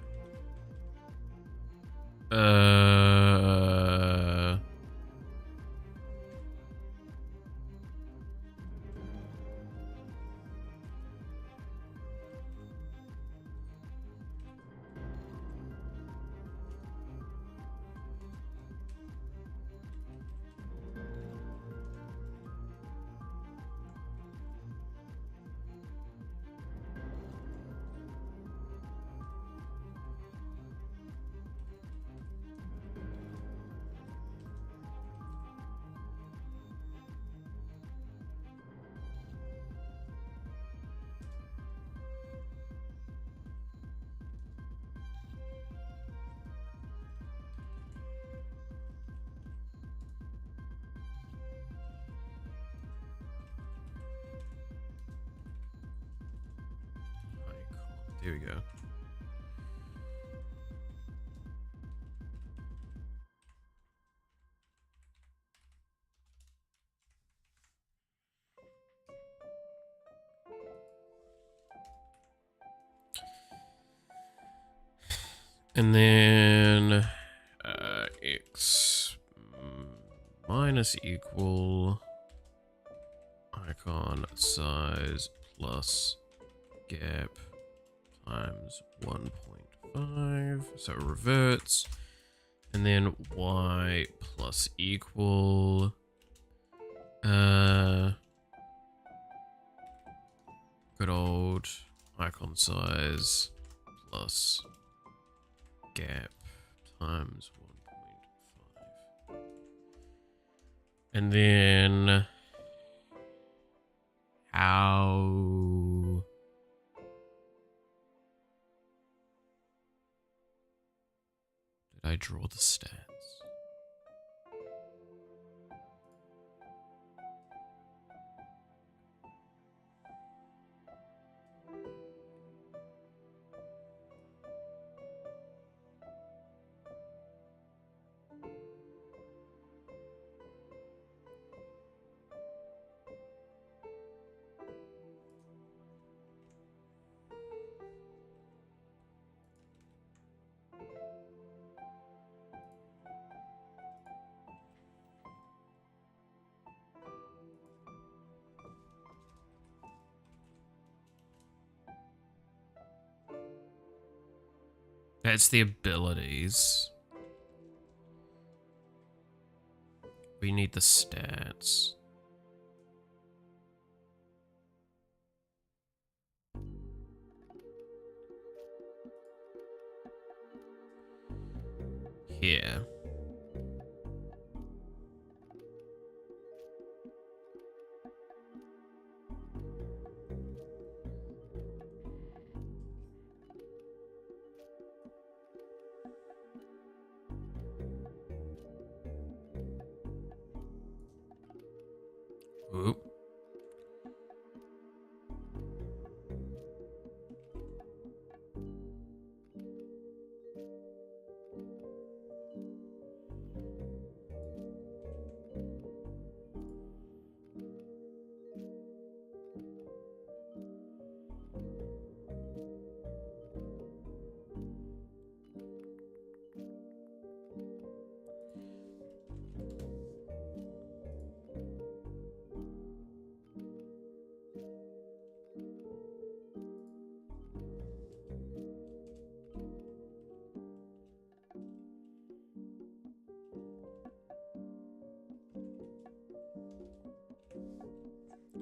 There we go. And then x minus equal icon size plus gap times 1.5, so it reverts, and then y plus equal good old icon size plus gap times And then how did I draw the stats? That's the abilities. We need the stats. Here. Oop.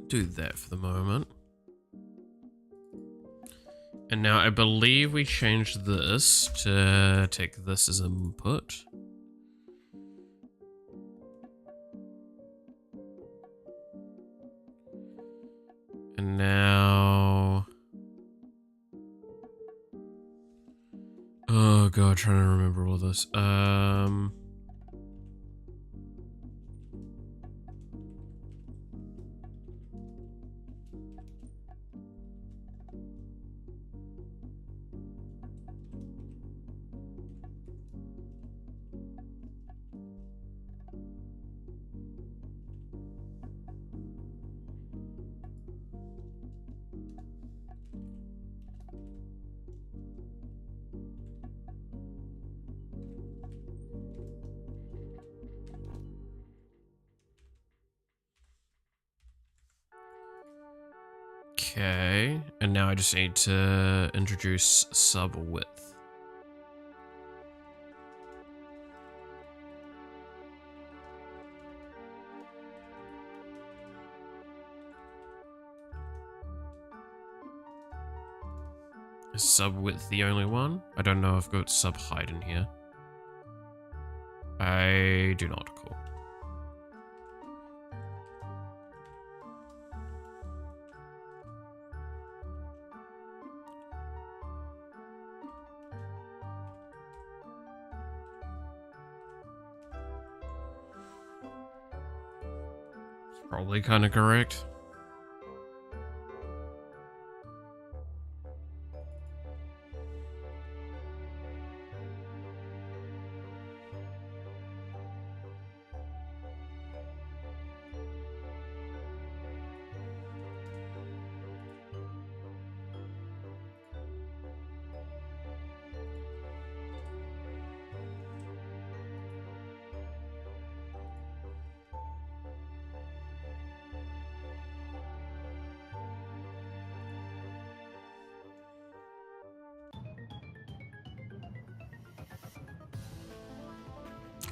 Do that for the moment. And now I believe we changed this to take this as input. And now... Oh god, trying to remember all this. Okay, and now I just need to introduce sub width. Is sub width the only one? I don't know if I've got sub height in here. I do not. Cool. Probably kind of correct.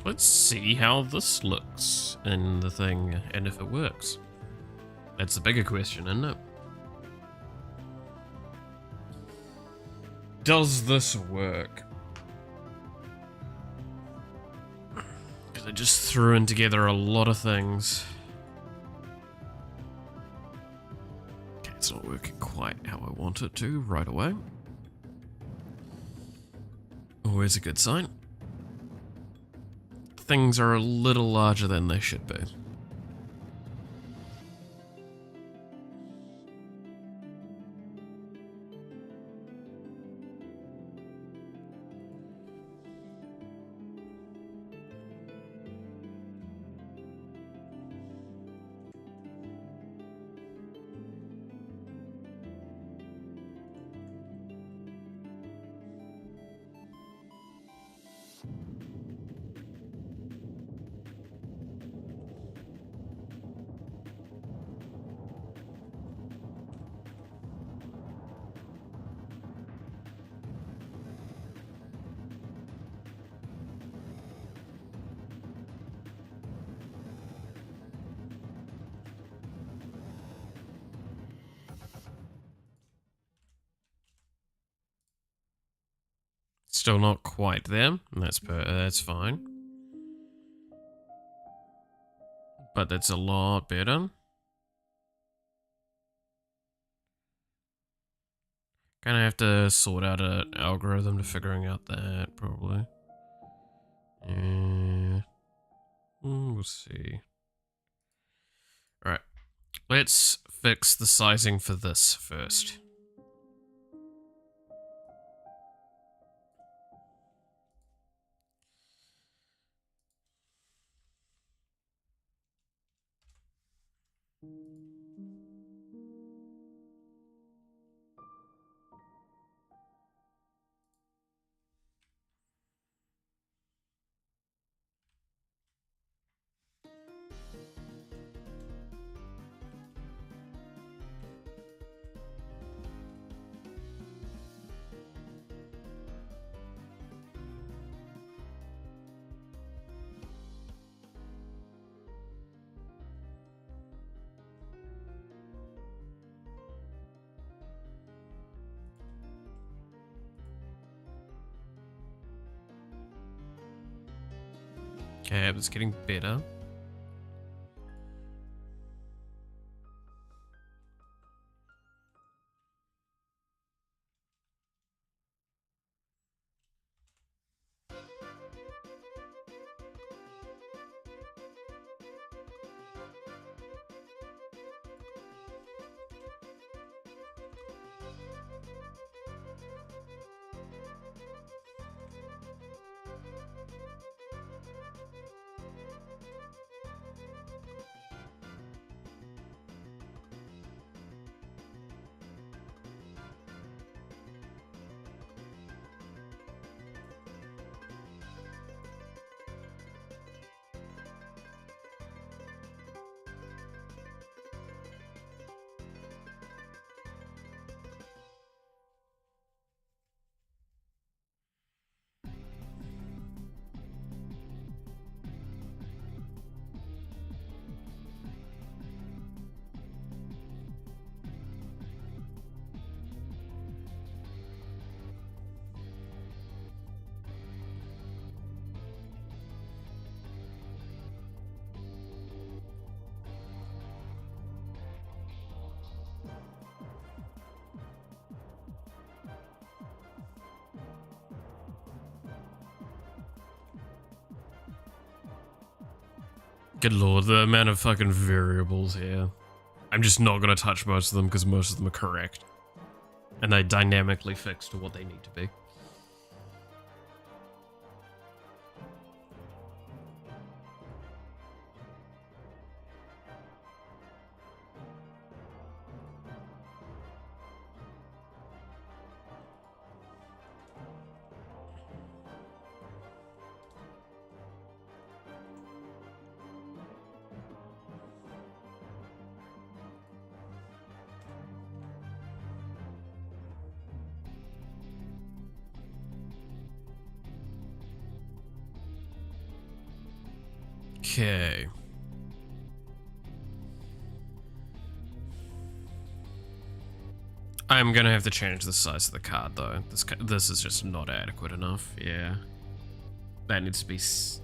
Let's see how this looks in the thing and if it works. That's the bigger question, isn't it? Does this work? Because I just threw in together a lot of things. Okay, it's not working quite how I want it to right away. Always a good sign. Things are a little larger than they should be. Still not quite there. That's fine. But that's a lot better. Gonna have to sort out an algorithm to figuring out that, probably. Yeah. We'll see. Alright. Let's fix the sizing for this first. Okay, it's getting better. Good lord, the amount of fucking variables here. I'm just not gonna touch most of them because most of them are correct. And they dynamically fix to what they need to be. Okay. I'm gonna have to change the size of the card though. This is just not adequate enough, yeah. that needs to be...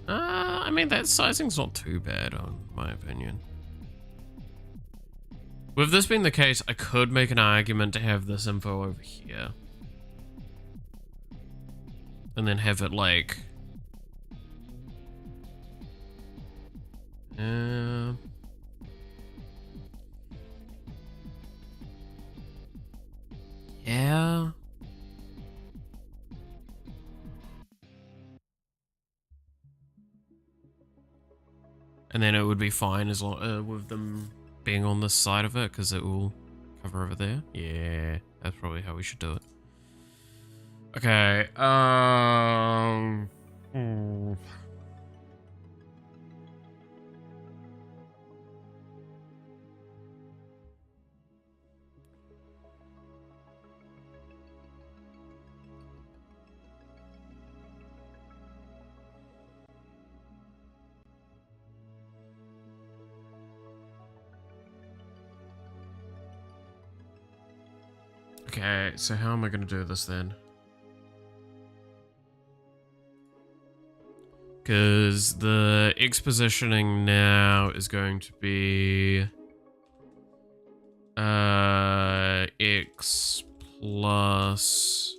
I mean, that sizing's not too bad, in my opinion. With this being the case, I could make an argument to have this info over here. And then have it, like... yeah. And then it would be fine as long with them being on this side of it, because it will cover over there. Yeah, that's probably how we should do it. Okay. Okay, so how am I going to do this then? Because the X positioning now is going to be X plus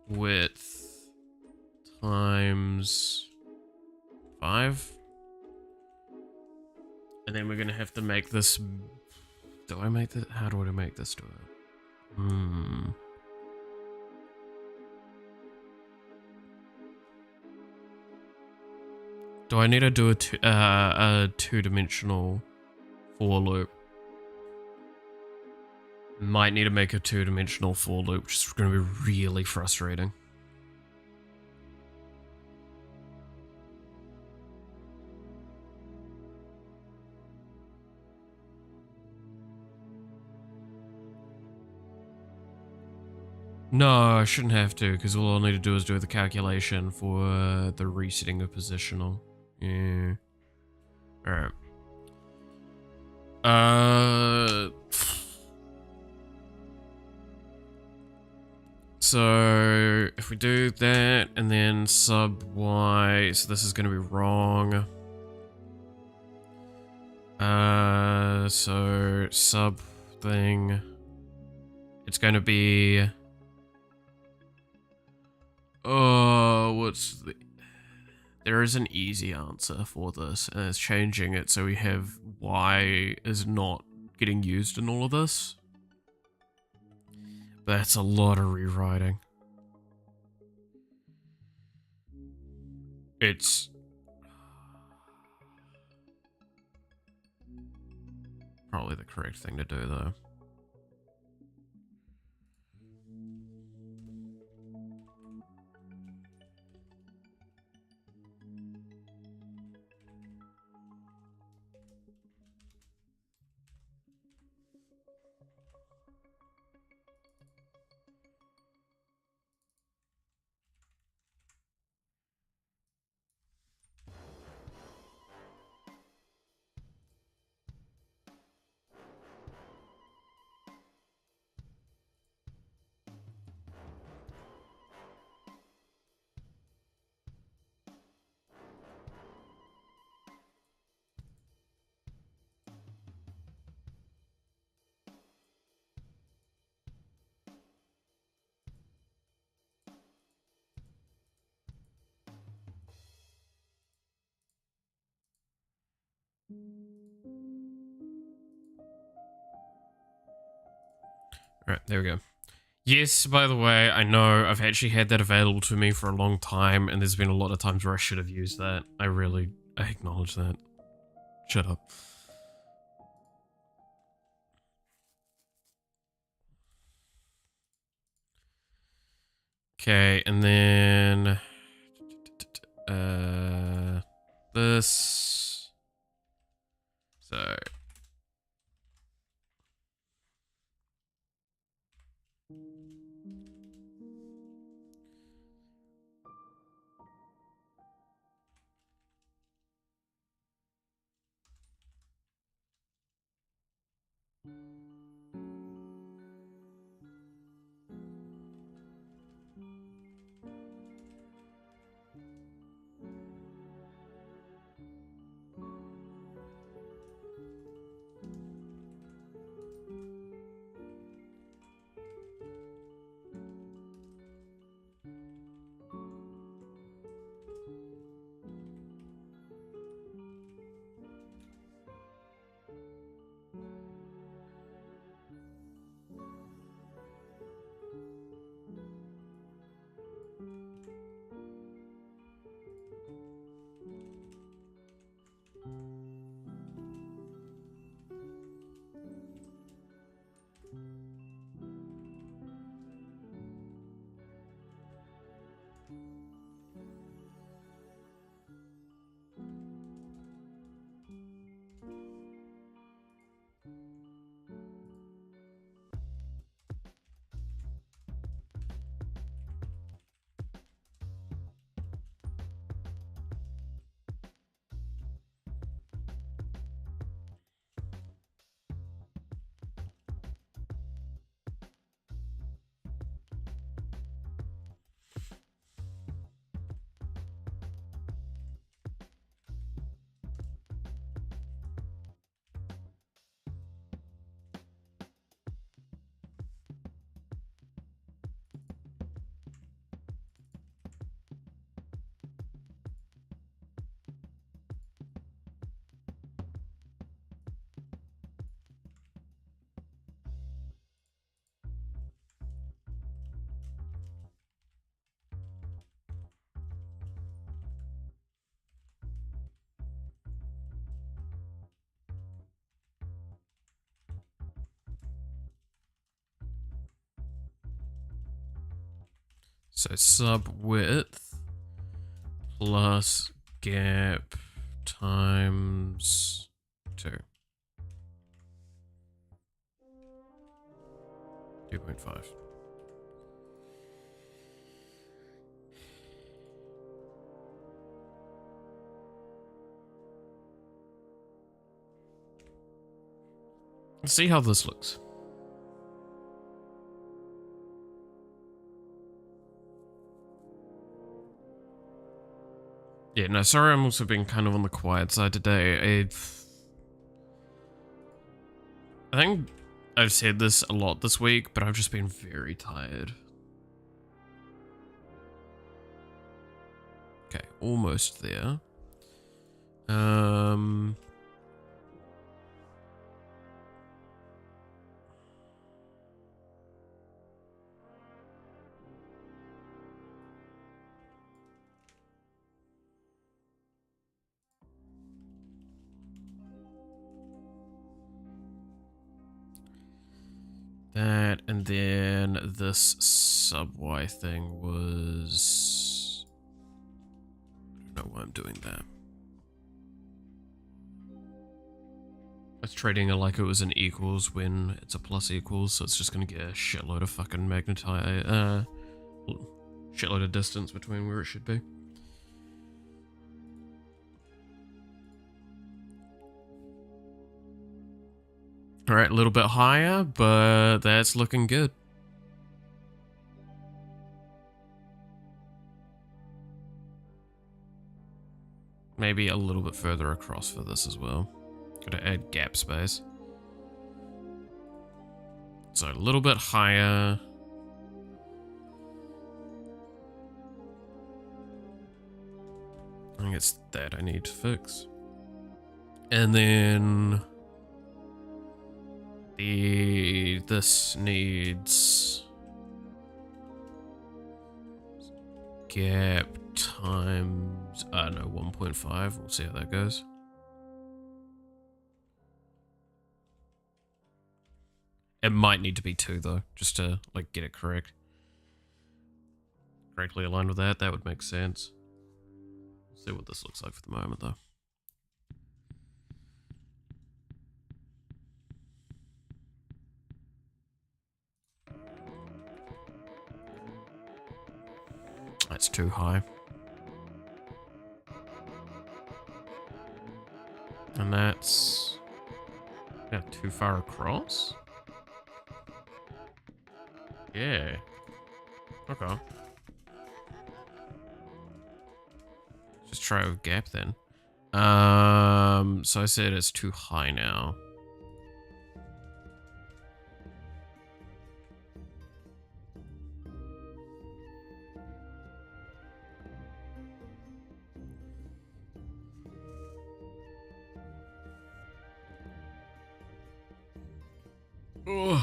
width times 5. And then we're going to have to make this... Do I make this? How do I make this do it? Do I need to do a two-dimensional for loop? Might need to make a two-dimensional for loop, which is going to be really frustrating. No, I shouldn't have to, because all I'll need to do is do the calculation for the resetting of positional. Yeah. Alright. So, if we do that, and then sub y, so this is going to be wrong. So, sub thing, it's going to be... Oh, what's the... There is an easy answer for this, and it's changing it so we have y is not getting used in all of this. But that's a lot of rewriting. It's... probably the correct thing to do, though. Alright, there we go. Yes, by the way, I know I've actually had that available to me for a long time, and there's been a lot of times where I should have used that. I acknowledge that. Shut up. Okay, and then... this... So... So sub width plus gap times 2. 2.5. Let's see how this looks. Yeah, no, sorry, I'm also being kind of on the quiet side today. I think I've said this a lot this week, but I've just been very tired. Okay, almost there. That, and then this sub-Y thing was... I don't know why I'm doing that. I was treating it like it was an equals when it's a plus equals, so it's just gonna get a shitload of fucking shitload of distance between where it should be. Alright, a little bit higher, but that's looking good. Maybe a little bit further across for this as well. Gotta add gap space. So a little bit higher. I think it's that I need to fix. And then this needs gap times, I don't know, 1.5. We'll see how that goes. It might need to be 2 though, just to like get it correctly aligned with that. That would make sense. We'll see what this looks like for the moment though. That's too high. And that's, yeah, too far across? Yeah. Okay. Just try with gap then. So I said it's too high now. Ugh.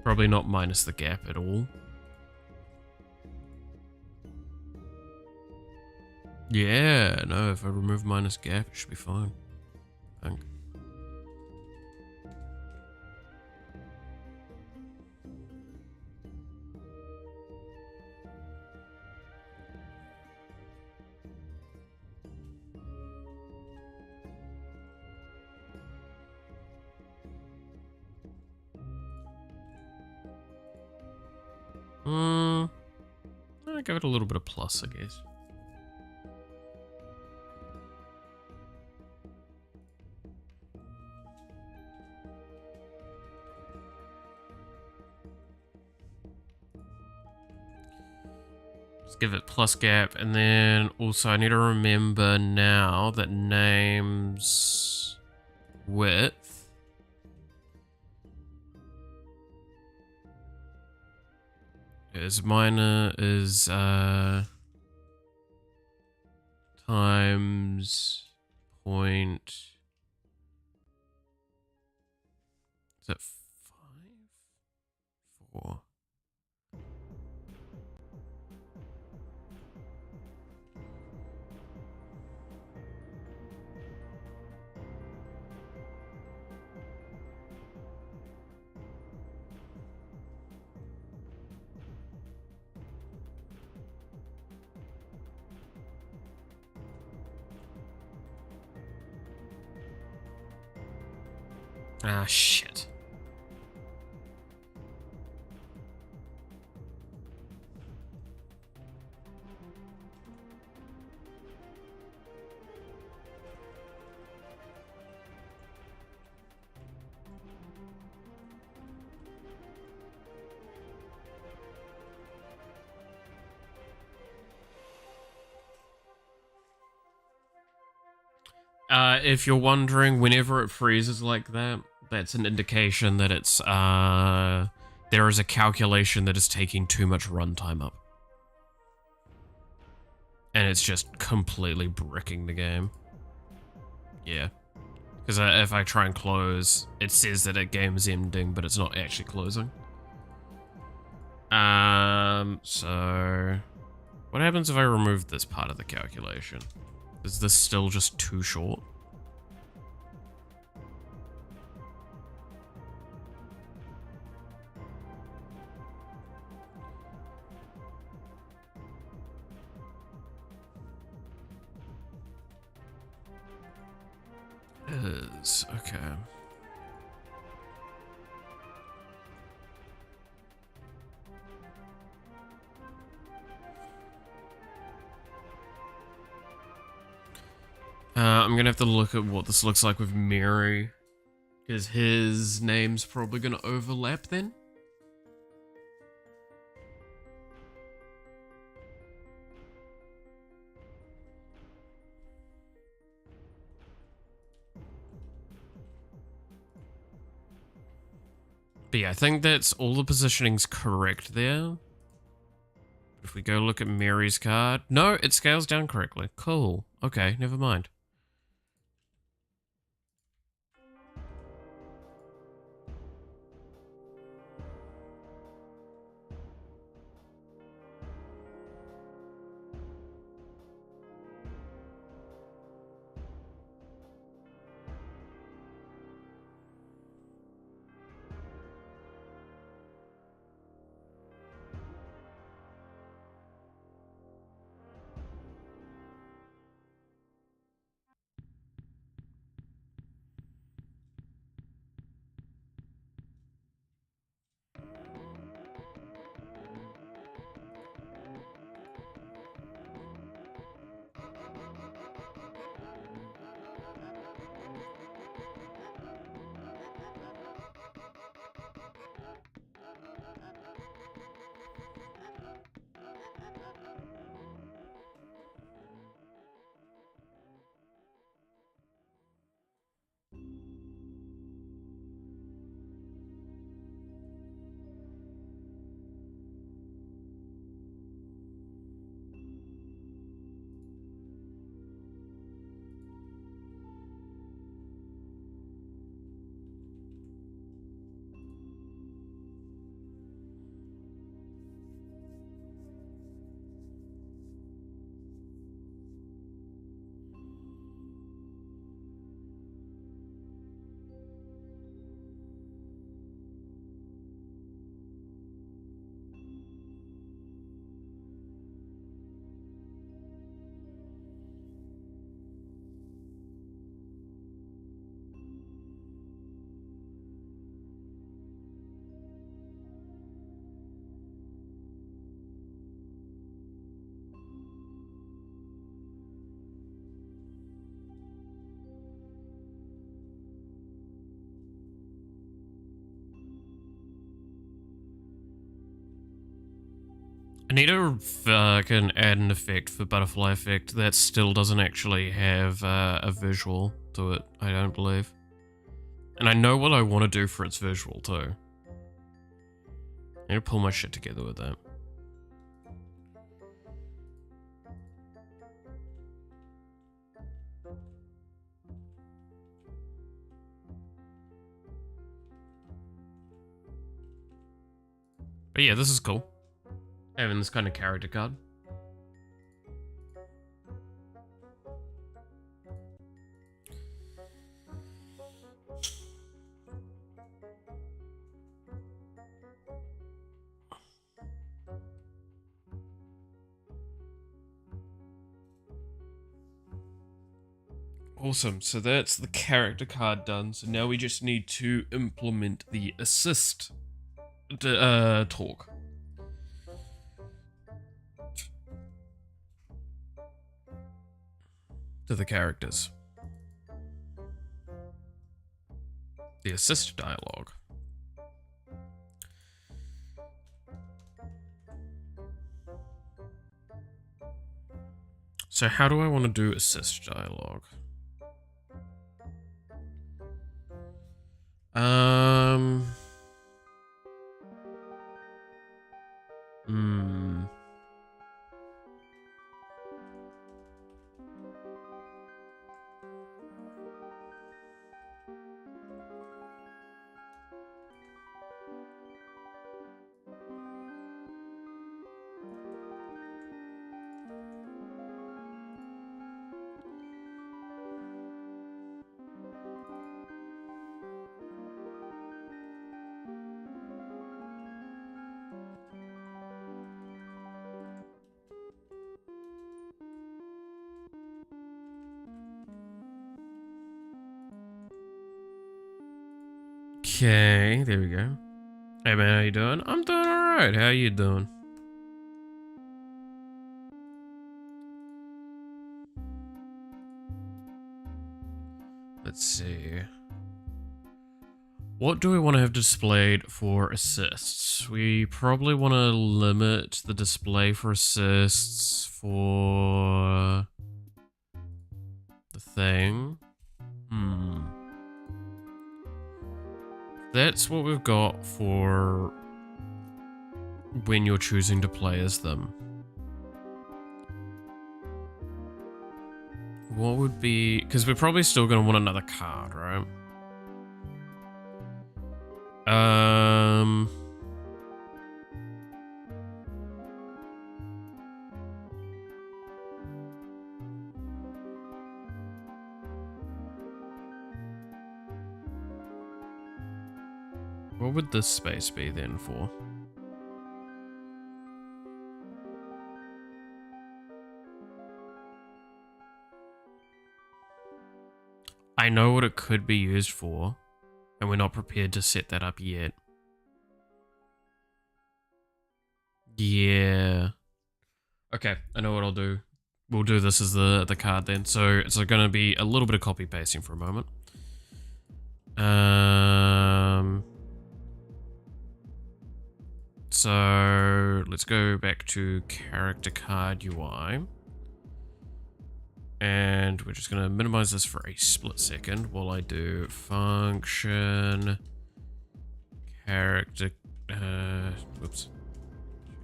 Probably not minus the gap at all. Yeah, no, if I remove minus gap, it should be fine. I think. I'll give it a little bit of plus, I guess. Let's give it plus gap, and then also I need to remember now that names width is minor is times point. Is it 5? 4. Ah, shit. If you're wondering, whenever it freezes like that, that's an indication that it's, there is a calculation that is taking too much runtime up. And it's just completely bricking the game. Yeah. Because if I try and close, it says that a game's ending, but it's not actually closing. So... what happens if I remove this part of the calculation? Is this still just too short? Is okay. I'm gonna have to look at what this looks like with Mary, because his name's probably gonna overlap then. But yeah, I think that's all the positioning's correct there. If we go look at Mary's card, no, it scales down correctly. Cool. Okay, never mind. I need to fucking add an effect for butterfly effect that still doesn't actually have a visual to it, I don't believe. And I know what I want to do for its visual too. I need to pull my shit together with that. But yeah, this is cool. Having this kind of character card. Awesome, so that's the character card done. So now we just need to implement the assist talk. To the characters. The assist dialogue. So how do I want to do assist dialogue? Okay, there we go. Hey man, how you doing? I'm doing alright. How you doing? Let's see. What do we want to have displayed for assists? We probably want to limit the display for assists for the thing. That's what we've got for when you're choosing to play as them. What would be... because we're probably still going to want another card, right? What would this space be then for? I know what it could be used for, and we're not prepared to set that up yet. Yeah. Okay, I know what I'll do. We'll do this as the card then. So it's going to be a little bit of copy pasting for a moment. So let's go back to character card UI. And we're just going to minimize this for a split second while I do function character whoops.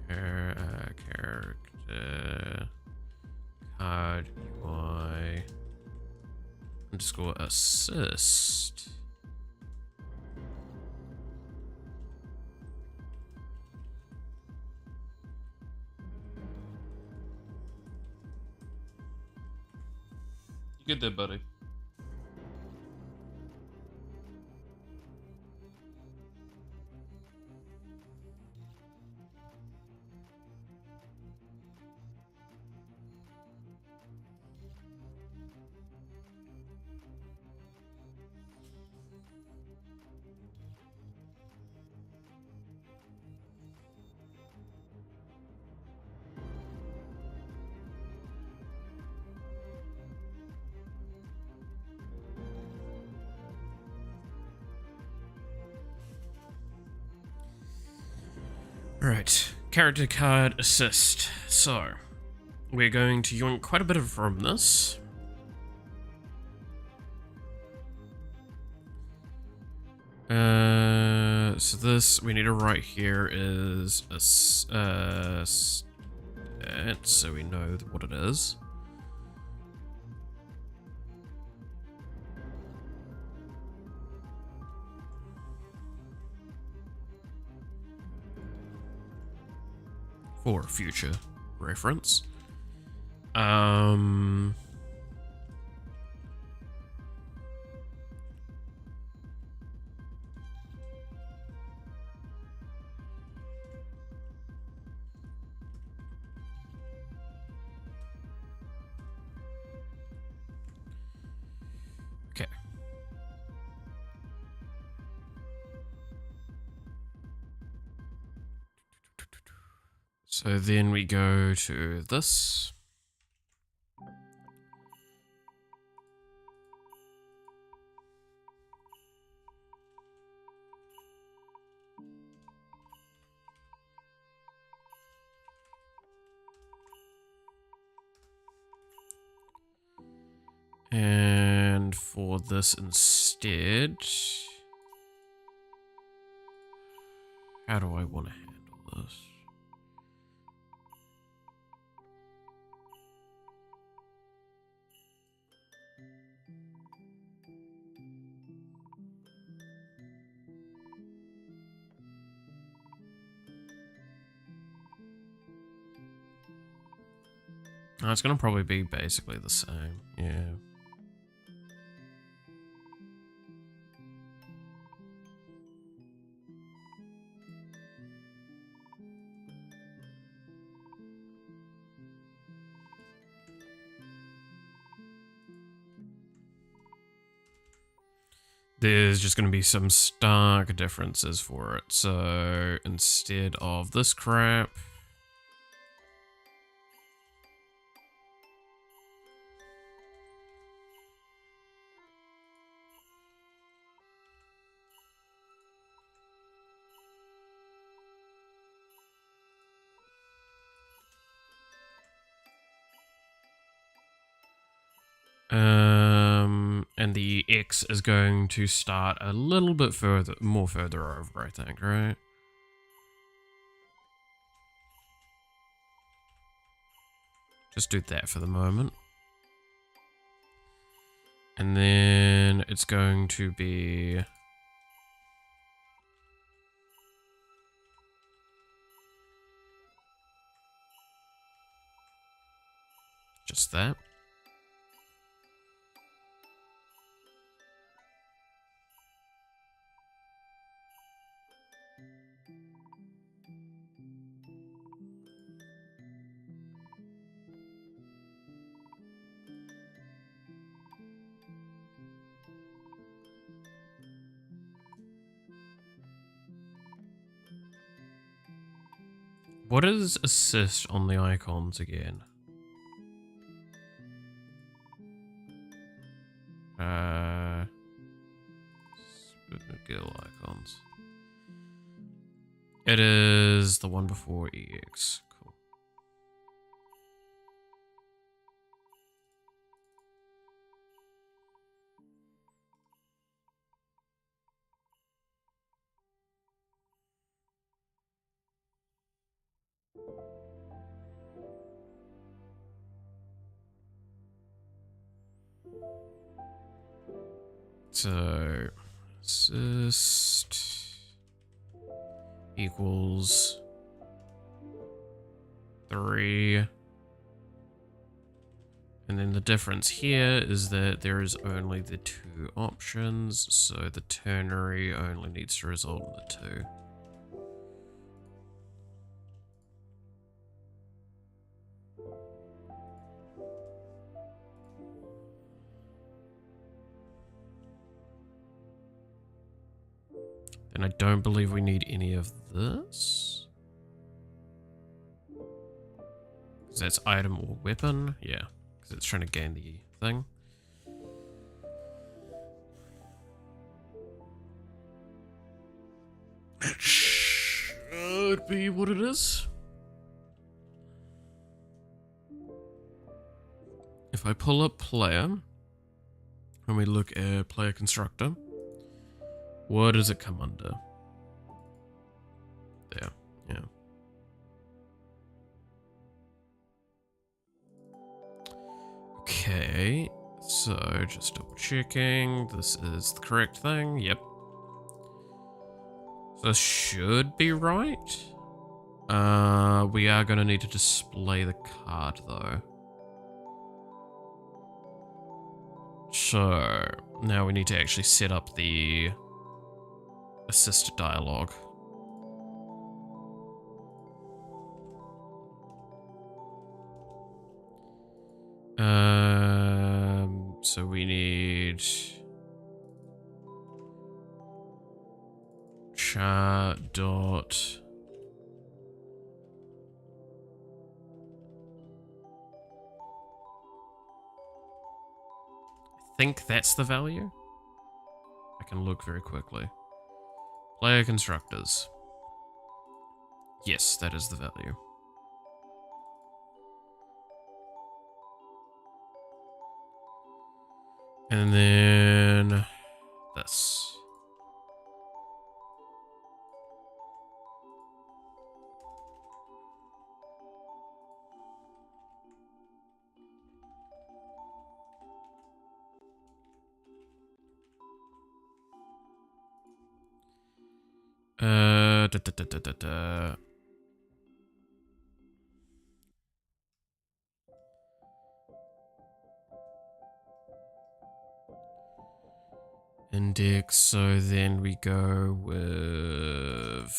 Character card UI underscore assist. You good there, buddy? Right, character card assist. So, we're going to yoink quite a bit from this. So this we need to write here is a stat, so we know what it is. For future reference. Okay. So then we go to this. And for this instead, how do I want to handle this? Oh, it's going to probably be basically the same, yeah. There's just going to be some stark differences for it. So instead of this crap, and the X is going to start a little bit more further over, I think, right? Just do that for the moment. And then it's going to be just that. What is assist on the icons again? Skill icons. It is the one before EX. Cool. So, assist equals 3. And then the difference here is that there is only the 2 options, so the ternary only needs to result in the 2. And I don't believe we need any of this. Because that's item or weapon. Yeah, because it's trying to gain the thing. It should be what it is. if I pull up player and we look at player constructor, what does it come under? There, yeah. Okay, so just double checking. This is the correct thing. Yep. So this should be right. We are going to need to display the card though. So now we need to actually set up the assisted dialogue. So we need chat dot I think that's the value. I can look very quickly. Player constructors. Yes, that is the value. And then this. Da, da, da, da, da, da. Index, so then we go with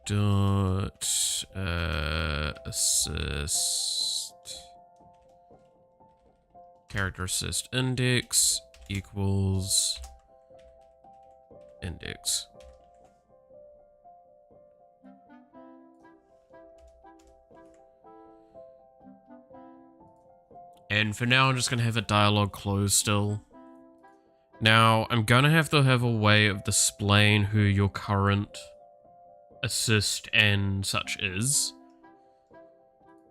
dot assist character assist index equals index. And for now, I'm just going to have a dialogue closed still. Now, I'm going to have a way of displaying who your current assist and such is.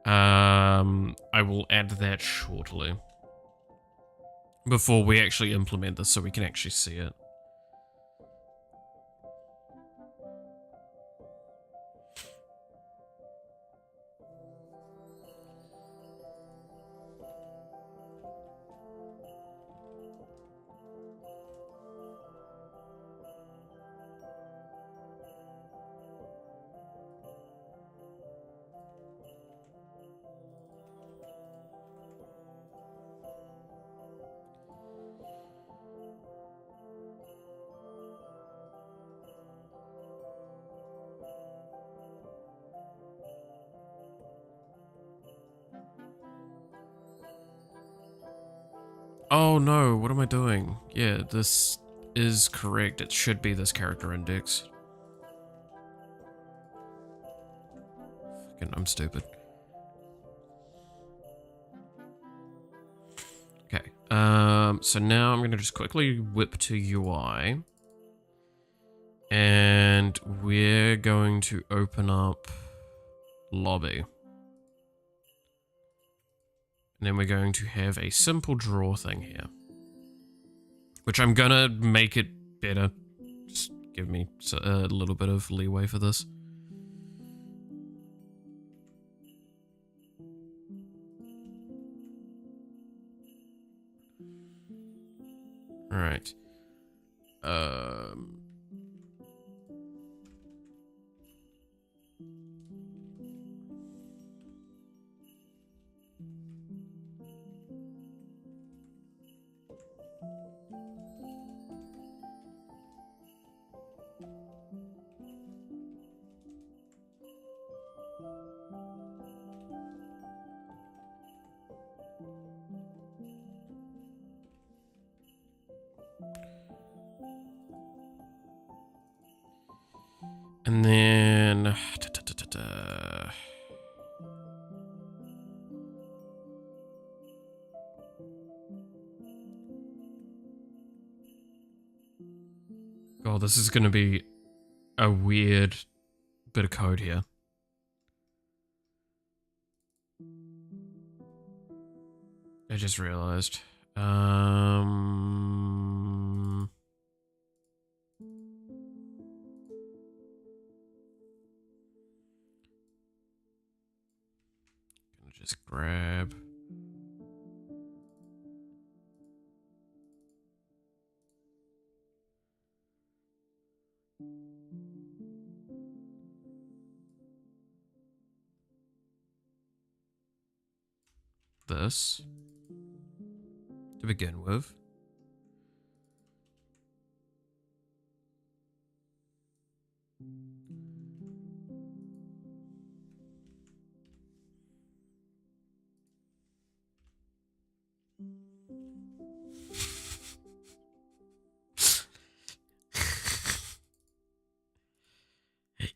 I will add that shortly. Before we actually implement this so we can actually see it. Oh no, what am I doing? Yeah, this is correct. It should be this character index. Fucking, I'm stupid. Okay, so now I'm gonna just quickly whip to UI. And we're going to open up lobby. And then we're going to have a simple draw thing here. Which I'm gonna make it better. Just give me a little bit of leeway for this. Alright. And then... God, this is going to be a weird bit of code here. I just realized. Gonna just grab. This to begin with.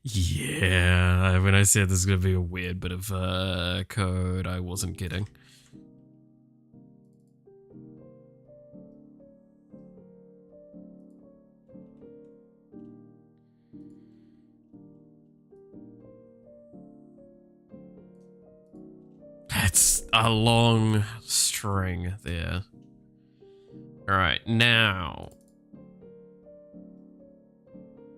Yeah, when I said this is gonna be a weird bit of code, I wasn't kidding. That's a long string there. All right, now,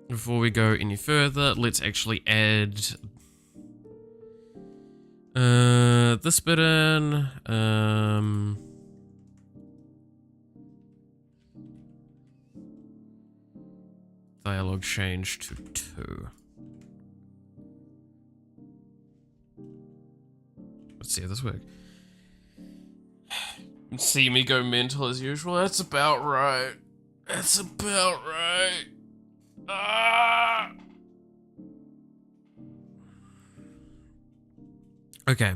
before we go any further, let's actually add this bit in. Dialogue change to 2. Let's see how this works. See me go mental as usual. That's about right. That's about right. Ah! Okay.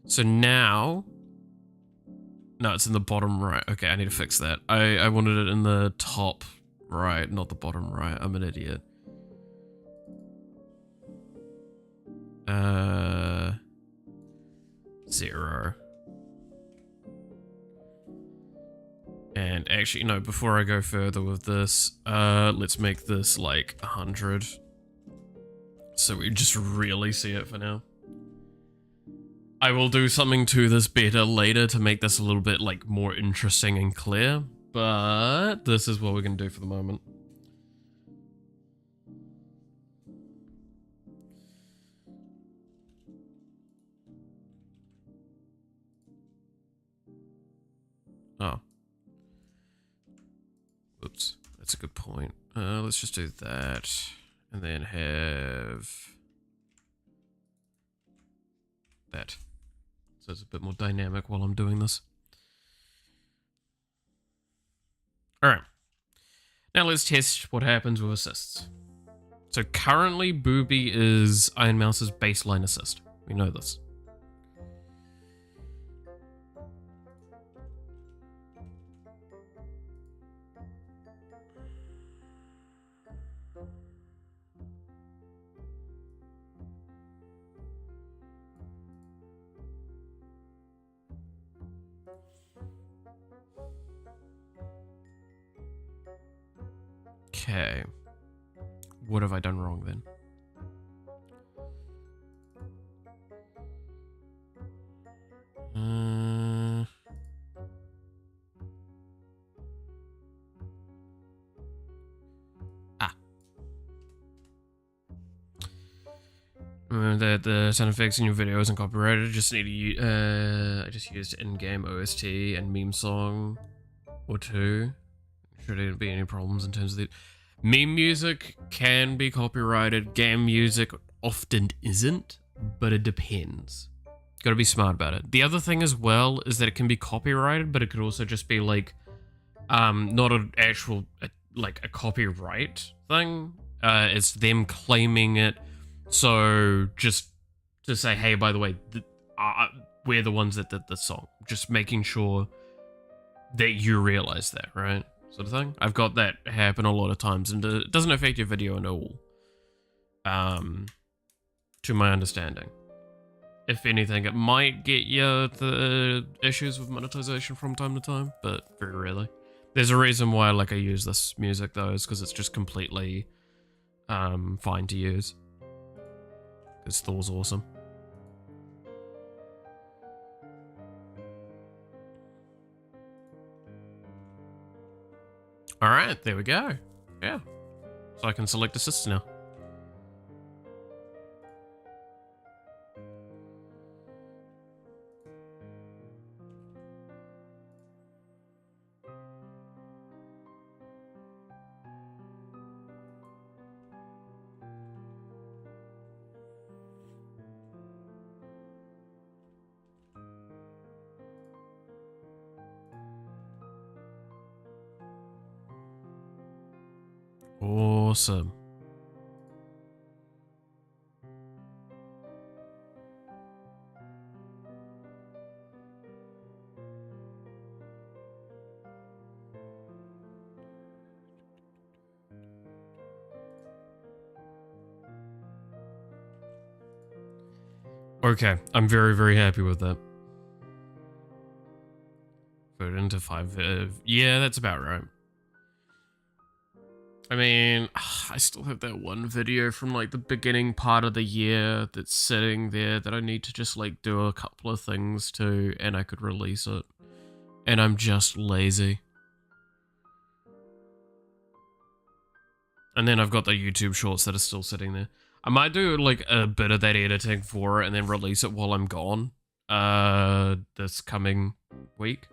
So now... No, it's in the bottom right. Okay, I need to fix that. I wanted it in the top right, not the bottom right. I'm an idiot. 0. And actually, no, before I go further with this, let's make this like 100. So we just really see it for now. I will do something to this better later to make this a little bit like more interesting and clear, but this is what we're gonna do for the moment. Oh. Oops, that's a good point. Let's just do that, and then have that. So it's a bit more dynamic while I'm doing this. Alright. Now let's test what happens with assists. So currently Booby is Iron Mouse's baseline assist. We know this. Okay. What have I done wrong then? The sound effects in your video isn't copyrighted. I just need to I just used in-game OST and meme song or 2. Should there be any problems in terms of the meme music can be copyrighted. Game music often isn't, but it depends. Got to be smart about it. The other thing as well is that it can be copyrighted, but it could also just be like not an actual like a copyright thing. It's them claiming it. So just to say, hey, by the way, we're the ones that did this song. Just making sure that you realize that, right? Sort of thing. I've got that happen a lot of times, and it doesn't affect your video at all. To my understanding. If anything, it might get you the issues with monetization from time to time, but very rarely. There's a reason why like I use this music though, is because it's just completely fine to use. because Thor's awesome. All right, there we go. Yeah, so I can select a sister now. Awesome. Okay, I'm very, very happy with that. Put it into 5. Yeah, that's about right. I mean, I still have that one video from like the beginning part of the year that's sitting there that I need to just like do a couple of things to, and I could release it. And I'm just lazy. And then I've got the YouTube shorts that are still sitting there. I might do like a bit of that editing for it and then release it while I'm gone. This coming week.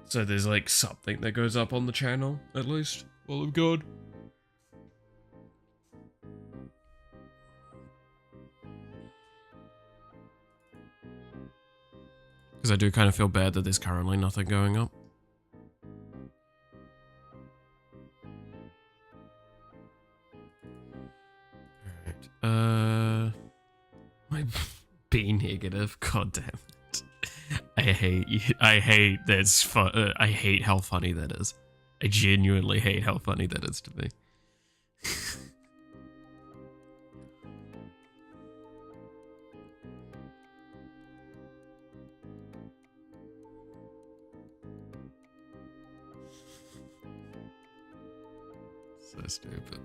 So there's like something that goes up on the channel, at least, while I'm gone. Because I do kind of feel bad that there's currently nothing going up. Alright, my B negative, god damn it. I hate that's I hate how funny that is. I genuinely hate how funny that is to me. So stupid.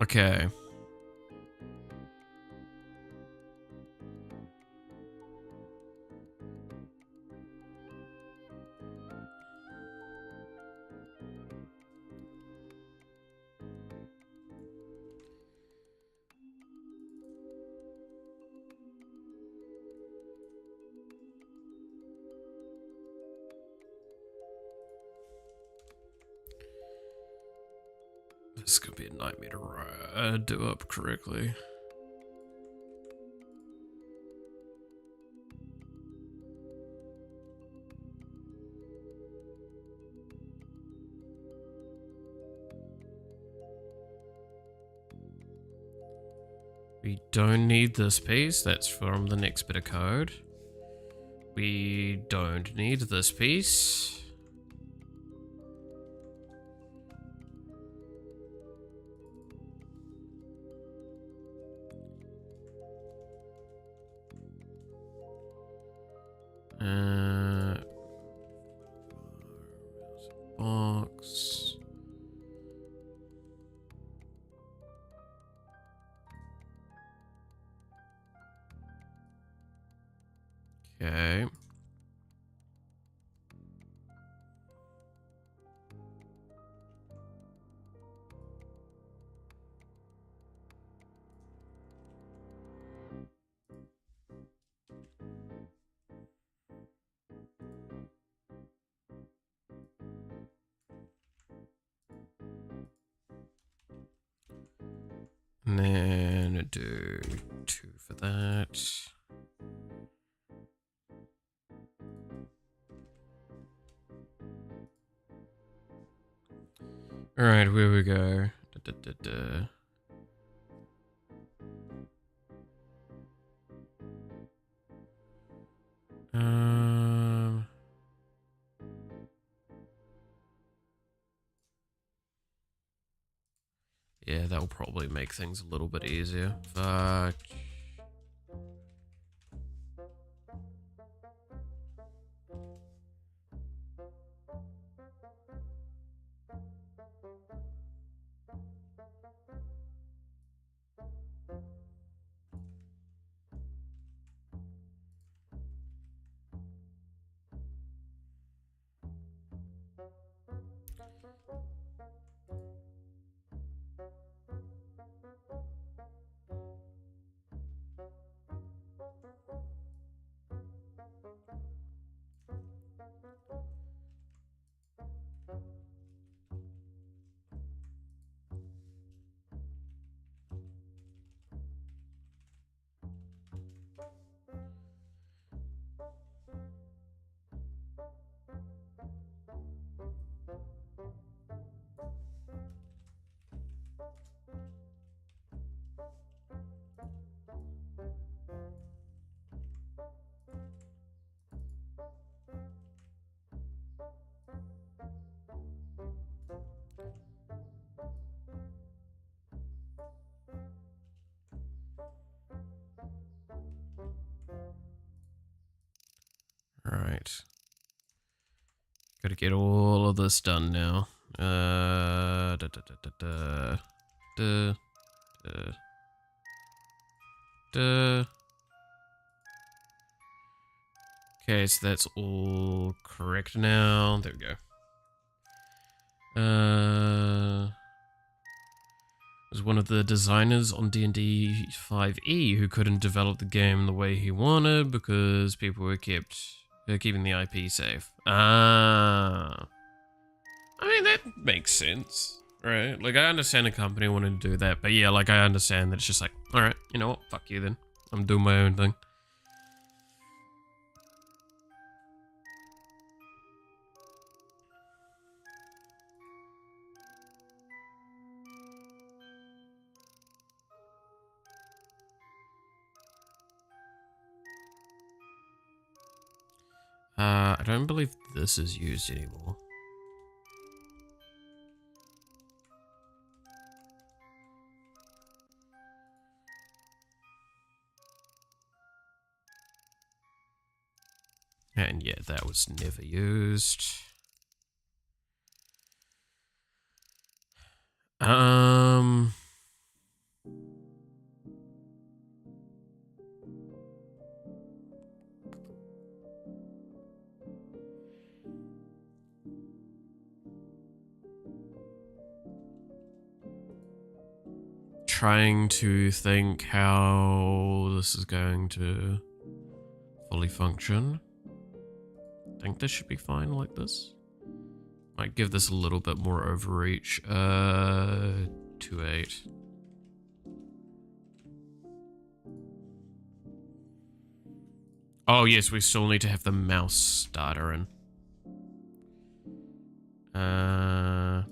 Okay. This is gonna be a nightmare to do up correctly. We don't need this piece, that's from the next bit of code. We don't need this piece. Box. Okay. And then do 2 for that. All right, where we go. Yeah, that will probably make things a little bit easier. Fuck. Right. Gotta get all of this done now. Da, da, da, da, da, da, da, da. Okay, so that's all correct now. There we go. Was one of the designers on D&D 5e who couldn't develop the game the way he wanted because people were keeping the IP safe. Ah. I mean, that makes sense, right? Like, I understand a company wanting to do that, but yeah, like, I understand that it's just like, alright, you know what? Fuck you then. I'm doing my own thing. I don't believe this is used anymore. And yeah, that was never used. Trying to think how this is going to fully function. I think this should be fine like this. Might give this a little bit more overreach. 2.8. Oh yes, we still need to have the mouse starter in. Yeah.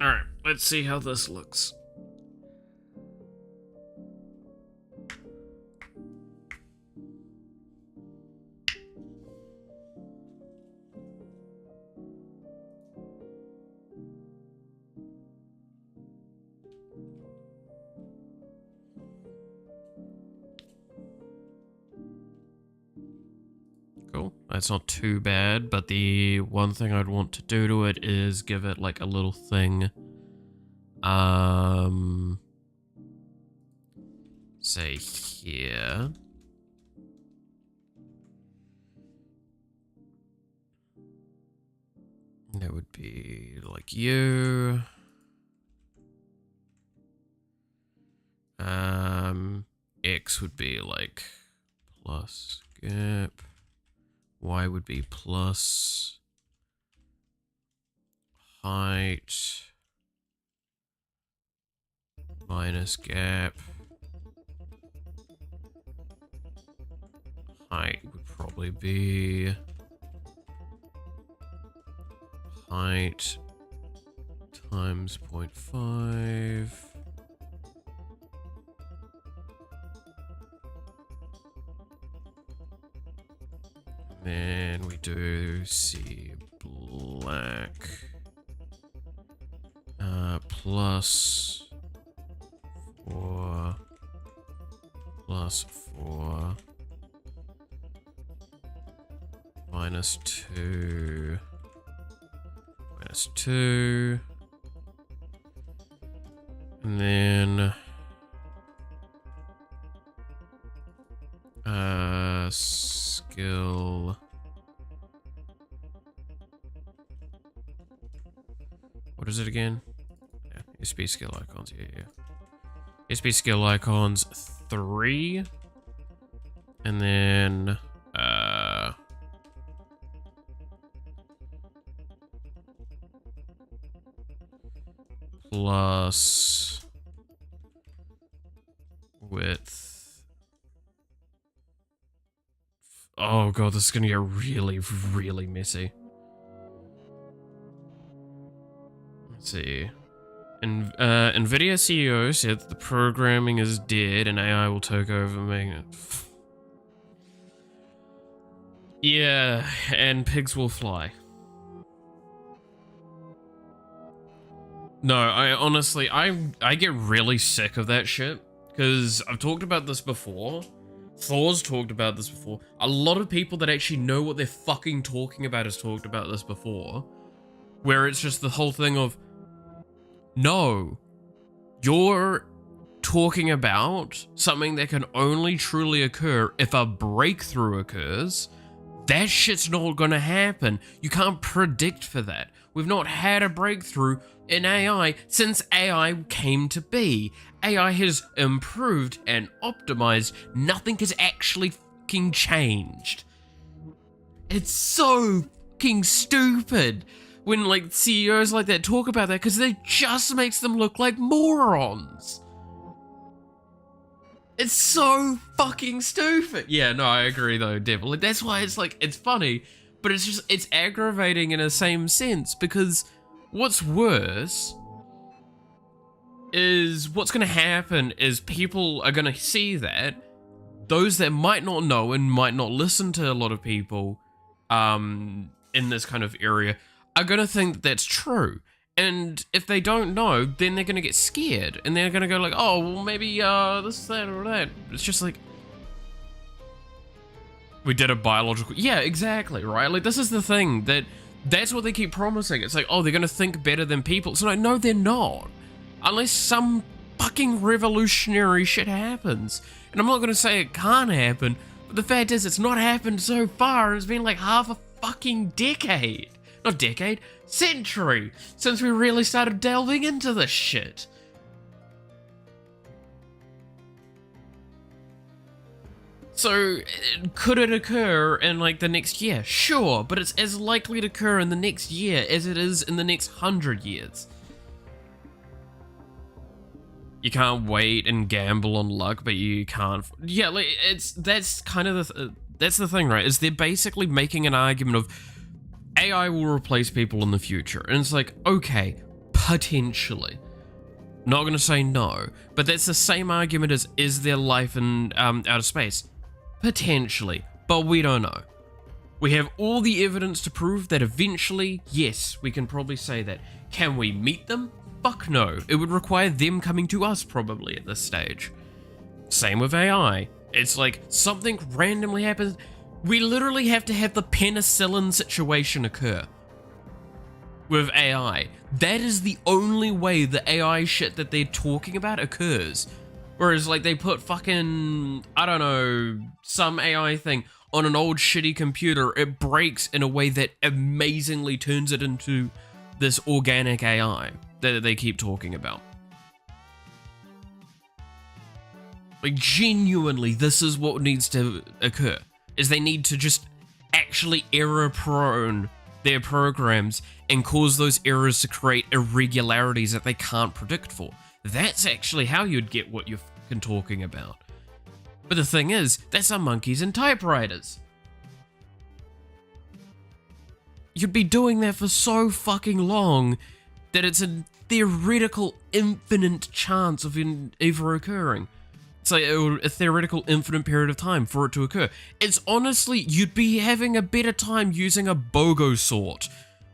Alright, let's see how this looks. Cool. That's not too bad, but the one thing I'd want to do to it is give it like a little thing. Say here. That would be like you. X would be like plus gap. Y would be plus height minus gap. Height would probably be height times 0.5. Then we do C black plus 4 plus 4 minus 2 minus 2, and then skill. What is it again? Yeah, SP skill icons. Yeah. SP skill icons 3, and then plus width. Oh god, this is gonna get really, really messy. Let's see. NVIDIA CEO said that the programming is dead and AI will take over making it. Yeah, and pigs will fly. No, I honestly, I get really sick of that shit, because I've talked about this before. Thor's talked about this before. A lot of people that actually know what they're fucking talking about has talked about this before, where it's just the whole thing of, no, you're talking about something that can only truly occur if a breakthrough occurs. That shit's not gonna happen. You can't predict for that. We've not had a breakthrough in AI since AI came to be. AI has improved and optimized. Nothing has actually fucking changed. It's so fucking stupid when like CEOs like that talk about that, because it just makes them look like morons. It's so fucking stupid. Yeah, no, I agree though, definitely. That's why it's like, it's funny, but it's just, it's aggravating in the same sense, because what's worse is what's going to happen is people are going to see that, those that might not know and might not listen to a lot of people in this kind of area are going to think that that's true. And if they don't know, then they're going to get scared. And they're going to go like, oh, well, maybe this, that, or that. It's just like, we did a biological... Yeah, exactly, right? Like, this is the thing, that's what they keep promising. It's like, oh, they're going to think better than people. So, like, no, they're not. Unless some fucking revolutionary shit happens. And I'm not going to say it can't happen, but the fact is, it's not happened so far. It's been like half a fucking decade. Not decade, century, since we really started delving into this shit. So, could it occur in like the next year? Sure, but it's as likely to occur in the next year as it is in the next 100 years. You can't wait and gamble on luck, but you can't. Yeah, like that's kind of that's the thing, right? Is they're basically making an argument of AI will replace people in the future. And it's like, okay, potentially. Not gonna say no, but that's the same argument as, is there life in outer space? Potentially, but we don't know. We have all the evidence to prove that eventually, yes, we can probably say that. Can we meet them? Fuck no. It would require them coming to us probably at this stage. Same with AI. It's like something randomly happens. We literally have to have the penicillin situation occur with AI. That is the only way the AI shit that they're talking about occurs. Whereas like they put fucking, I don't know, some AI thing on an old shitty computer, it breaks in a way that amazingly turns it into this organic AI that they keep talking about. Like genuinely, this is what needs to occur. Is they need to just actually error-prone their programs and cause those errors to create irregularities that they can't predict for. That's actually how you'd get what you're fucking talking about. But the thing is, that's our monkeys and typewriters. You'd be doing that for so fucking long that it's a theoretical infinite chance of it ever occurring. It's like a theoretical infinite period of time for it to occur. It's honestly, you'd be having a better time using a BOGO sort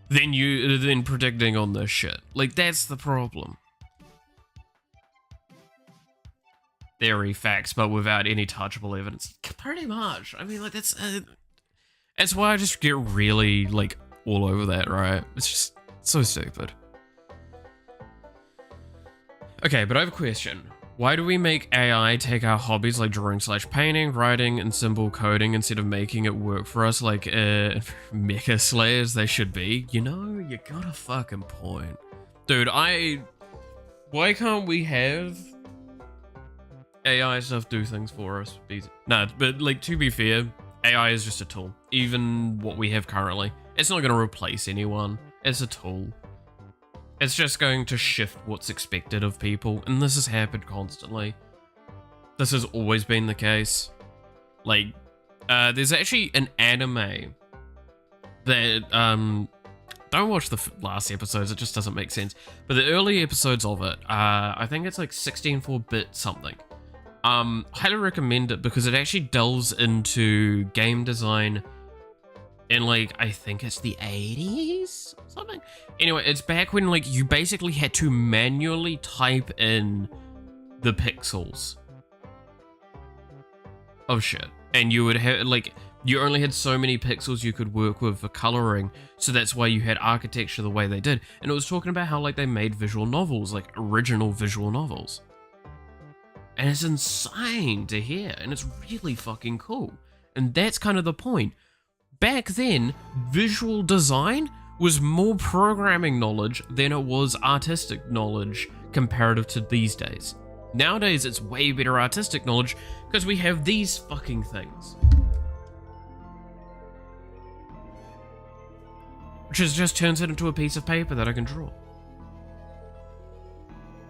than predicting on this shit. Like, that's the problem. Theory, facts, but without any touchable evidence. Pretty much. I mean, like, that's why I just get really, like, all over that, right? It's just so stupid. Okay, but I have a question. Why do we make AI take our hobbies like drawing/painting, writing, and symbol coding instead of making it work for us like mecha slayers they should be? You know, you got a fucking point. Dude, why can't we have AI stuff do things for us? Nah, but like, to be fair, AI is just a tool. Even what we have currently. It's not going to replace anyone. It's a tool. It's just going to shift what's expected of people, and this has happened constantly. This has always been the case. Like, there's actually an anime that don't watch the last episodes, it just doesn't make sense. But the early episodes of it, I think it's like 16:4-bit something. Highly recommend it because it actually delves into game design in like, I think it's the 80s or something. Anyway, it's back when like you basically had to manually type in the pixels of shit. And you would have like, you only had so many pixels you could work with for coloring. So that's why you had architecture the way they did. And it was talking about how like they made visual novels, like original visual novels. And it's insane to hear. And it's really fucking cool. And that's kind of the point. Back then, visual design was more programming knowledge than it was artistic knowledge comparative to these days. Nowadays, it's way better artistic knowledge because we have these fucking things. Which just turns it into a piece of paper that I can draw.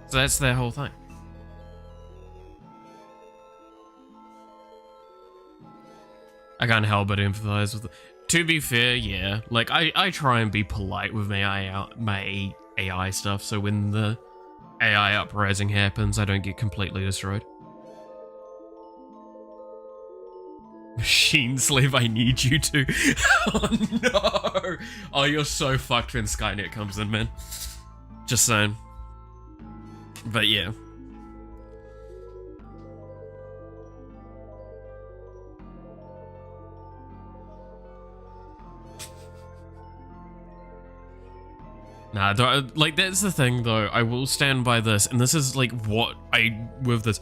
So that's their whole thing. I can't help but empathize with it. To be fair, yeah. Like, I try and be polite with my AI stuff, so when the AI uprising happens, I don't get completely destroyed. Machine slave, I need you to. Oh no! Oh, you're so fucked when Skynet comes in, man. Just saying. But yeah. Nah, like, that's the thing, though. I will stand by this, and this is, like, what with this.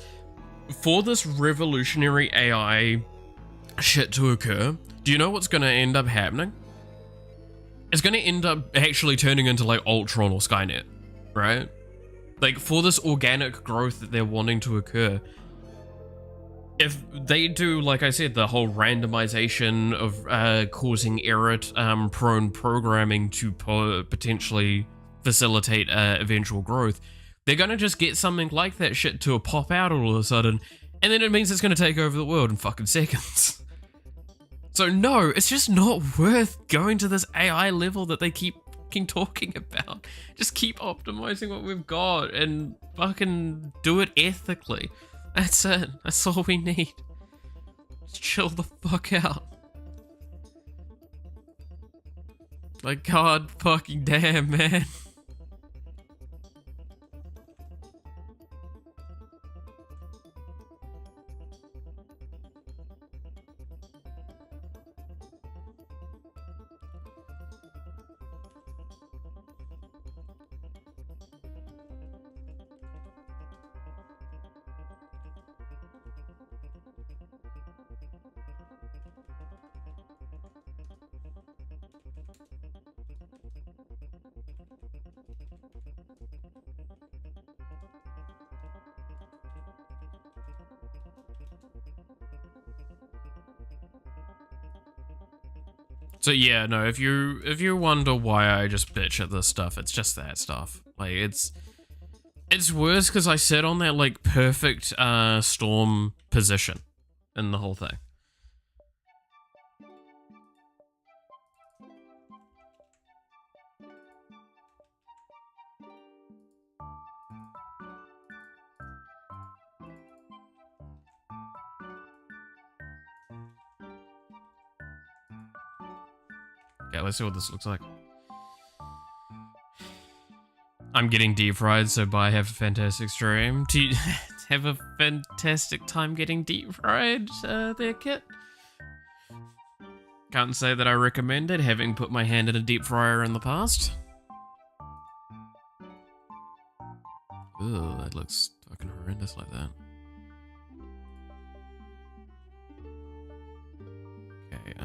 For this revolutionary AI shit to occur, do you know what's going to end up happening? It's going to end up actually turning into, like, Ultron or Skynet, right? Like, for this organic growth that they're wanting to occur, if they do, like I said, the whole randomization of causing error-prone programming to potentially facilitate eventual growth, they're going to just get something like that shit to pop out all of a sudden, and then it means it's going to take over the world in fucking seconds. So no, it's just not worth going to this AI level that they keep fucking talking about. Just keep optimizing what we've got and fucking do it ethically. That's it. That's all we need. Just chill the fuck out. Like, god fucking damn, man. So yeah, no, if you wonder why I just bitch at this stuff, it's just that stuff. Like, it's worse because I sit on that, like, perfect storm position in the whole thing. Okay, let's see what this looks like. I'm getting deep fried, so bye, have a fantastic stream. Have a fantastic time getting deep fried, there, Kit. Can't say that I recommend it, having put my hand in a deep fryer in the past. Ugh, that looks fucking horrendous like that. Okay,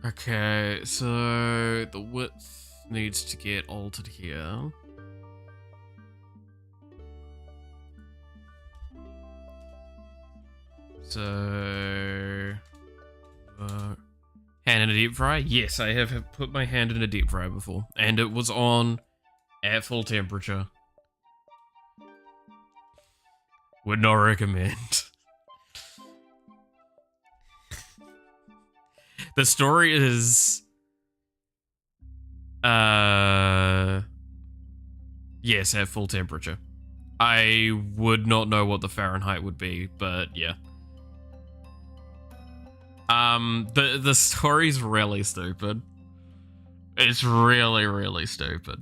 Okay, so the width needs to get altered here. So, hand in a deep fry? Yes, I have put my hand in a deep fry before, and it was on at full temperature. Would not recommend. The story is... yes, at full temperature. I would not know what the Fahrenheit would be, but yeah. The story's really stupid. It's really, really stupid.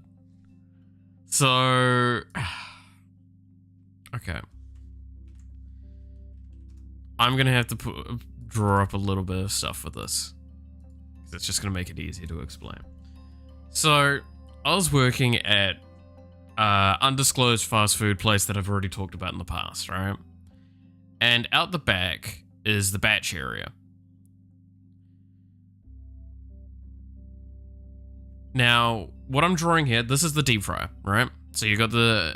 So... okay. I'm gonna have to draw up a little bit of stuff for this. It's just gonna make it easier to explain. So, I was working at undisclosed fast food place that I've already talked about in the past, right? And out the back is the batch area. Now, what I'm drawing here, this is the deep fryer, right? So you got the,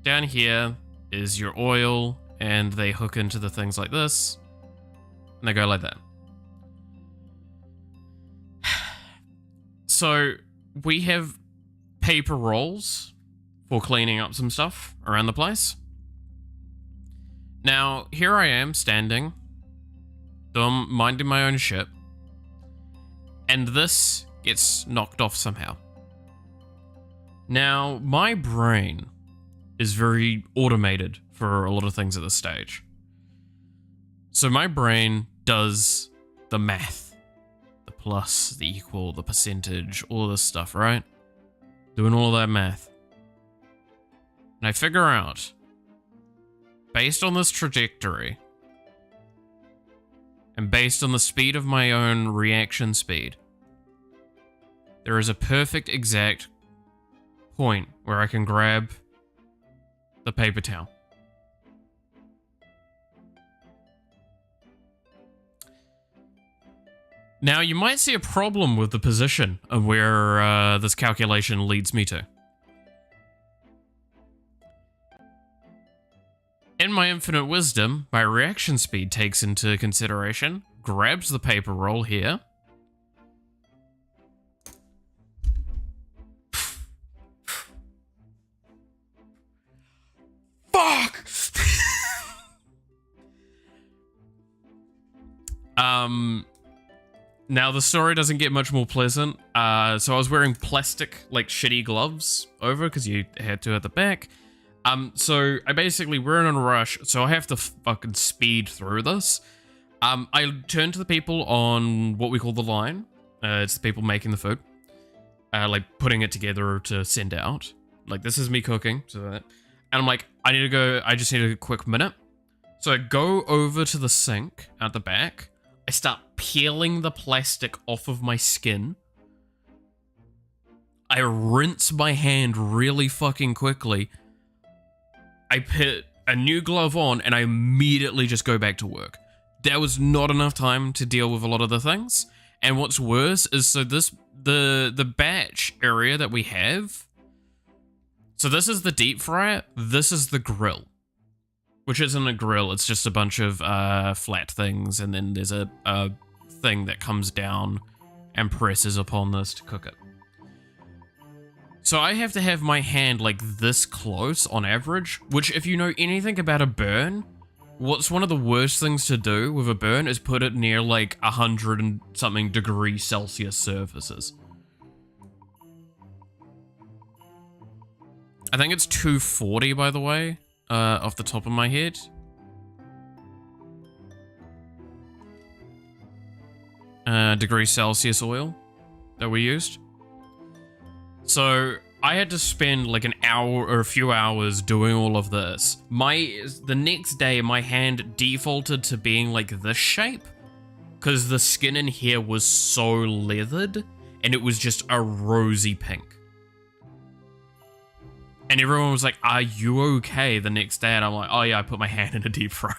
down here is your oil, and they hook into the things like this, and they go like that. So, we have paper rolls for cleaning up some stuff around the place. Now, here I am standing, minding my own shit, and this gets knocked off somehow. Now, my brain is very automated for a lot of things at this stage. So my brain does the math, the plus, the equal, the percentage, all this stuff, right? Doing all that math. And I figure out, based on this trajectory, and based on the speed of my own reaction speed, there is a perfect exact point where I can grab the paper towel. Now, you might see a problem with the position of where this calculation leads me to. In my infinite wisdom, my reaction speed takes into consideration, grabs the paper roll here, fuck! Now the story doesn't get much more pleasant. So I was wearing plastic, like, shitty gloves over, because you had to at the back. So I basically, we're in a rush, so I have to fucking speed through this. I turned to the people on what we call the line. It's the people making the food. Like, putting it together to send out. Like, this is me cooking, so that. And I'm like, I need to go, I just need a quick minute. So I go over to the sink at the back. I start peeling the plastic off of my skin. I rinse my hand really fucking quickly. I put a new glove on and I immediately just go back to work. There was not enough time to deal with a lot of the things. And what's worse is, so this, the batch area that we have, so this is the deep fryer, this is the grill. Which isn't a grill, it's just a bunch of flat things, and then there's a thing that comes down and presses upon this to cook it. So I have to have my hand like this close on average, which, if you know anything about a burn, what's one of the worst things to do with a burn is put it near like 100 and something degrees Celsius surfaces. I think it's 240, by the way. Off the top of my head. Degrees Celsius oil that we used. So I had to spend like an hour or a few hours doing all of this. The next day, my hand defaulted to being like this shape, because the skin in here was so leathered, and it was just a rosy pink. And everyone was like, are you okay, the next day? And I'm like, oh yeah, I put my hand in a deep fryer.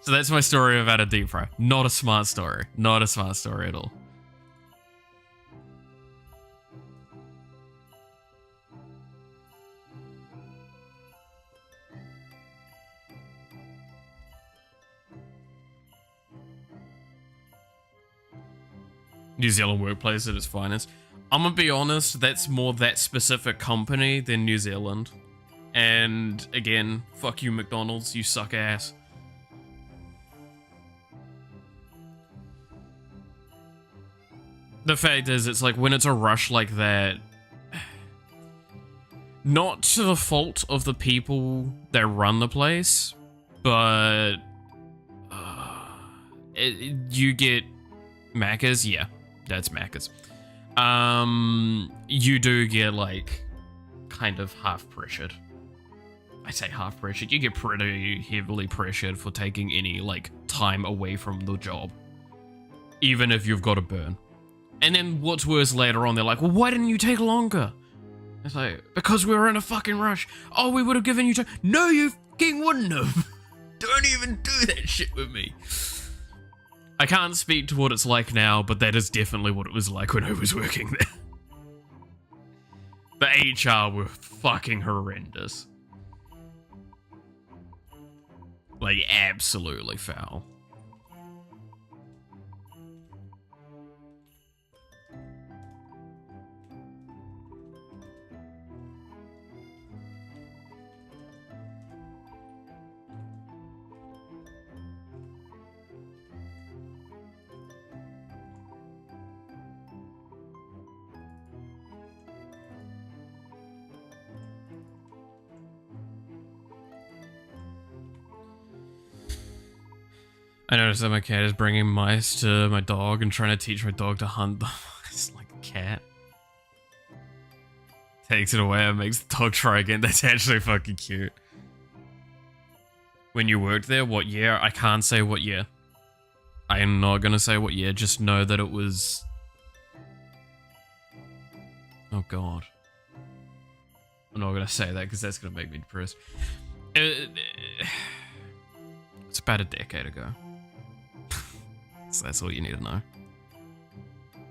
So that's my story about a deep fryer. Not a smart story. Not a smart story at all. New Zealand workplace at its finest. I'm gonna be honest, that's more that specific company than New Zealand. And again, fuck you, McDonald's, you suck ass. The fact is, it's like when it's a rush like that, not to the fault of the people that run the place, but you get Macca's, yeah, that's Macca's. You do get like kind of half pressured. I say half pressured, you get pretty heavily pressured for taking any like time away from the job, even if you've got to burn. And then what's worse, later on they're like, well, why didn't you take longer? It's like, because we were in a fucking rush. Oh, we would have given you time. No, you fucking wouldn't have. Don't even do that shit with me. I can't speak to what it's like now, but that is definitely what it was like when I was working there. The HR were fucking horrendous. Like, absolutely foul. I noticed that my cat is bringing mice to my dog and trying to teach my dog to hunt the mice like a cat. Takes it away and makes the dog try again. That's actually fucking cute. When you worked there, what year? I can't say what year. I am not gonna say what year, just know that it was... Oh god. I'm not gonna say that because that's gonna make me depressed. It's about a decade ago. So that's all you need to know.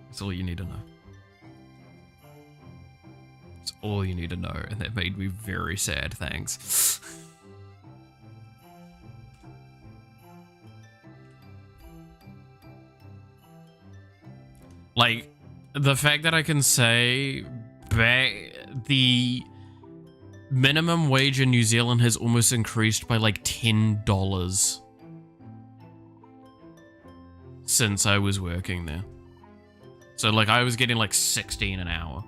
That's all you need to know. That's all you need to know, and that made me very sad, thanks. Like, the fact that I can say the minimum wage in New Zealand has almost increased by like $10 since I was working there. So like I was getting like 16 an hour.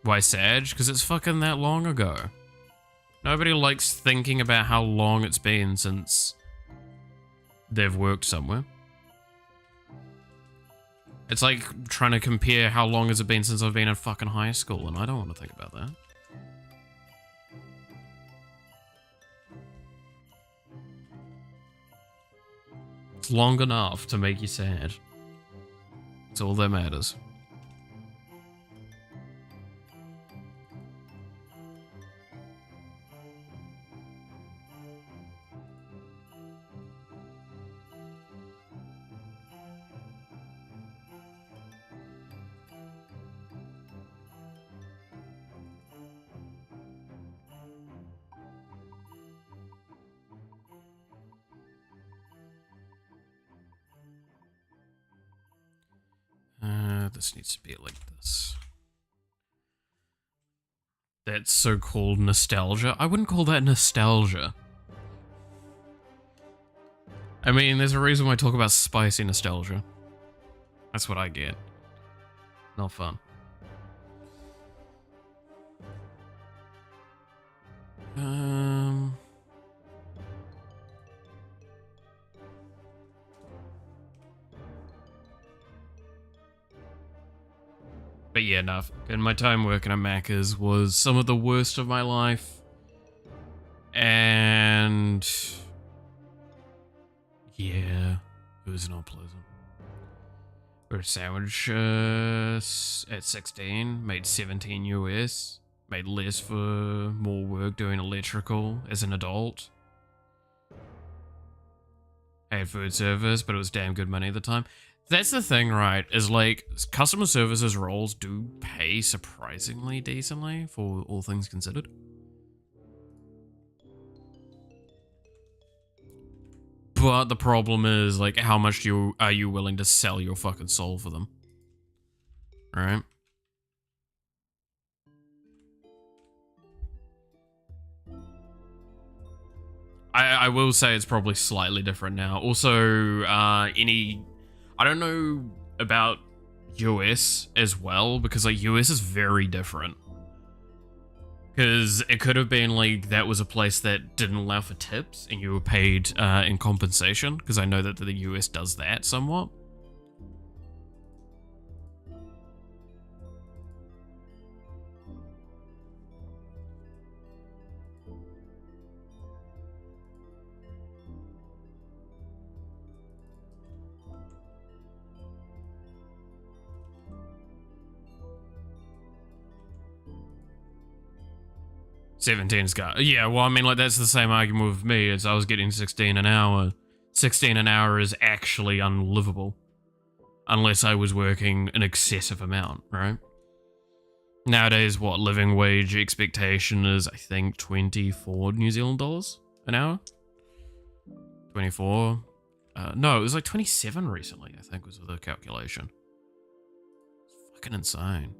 Why sad? Because it's fucking that long ago. Nobody likes thinking about how long it's been since they've worked somewhere. It's like trying to compare how long has it been since I've been in fucking high school, and I don't want to think about that. It's long enough to make you sad. It's all that matters. This needs to be like this. That's so-called nostalgia. I wouldn't call that nostalgia. I mean, there's a reason why I talk about spicy nostalgia. That's what I get. Not fun. But yeah, enough. And my time working at Macca's was some of the worst of my life. And... yeah, it was not pleasant. Got a sandwich at 16, made 17 US, made less for more work doing electrical as an adult. I had food service, but it was damn good money at the time. That's the thing, right, is like, customer services roles do pay surprisingly decently for all things considered. But the problem is, like, how much are you willing to sell your fucking soul for them? Right? I will say it's probably slightly different now. Also, I don't know about US as well, because like US is very different. Because it could have been like that was a place that didn't allow for tips and you were paid in compensation, because I know that the US does that somewhat. $17's got, yeah, well, I mean, like, that's the same argument with me as I was getting 16 an hour. 16 an hour is actually unlivable. Unless I was working an excessive amount, right? Nowadays, what, living wage expectation is, I think, 24 New Zealand dollars an hour? 24? No, it was like 27 recently, I think was the calculation. It's fucking insane.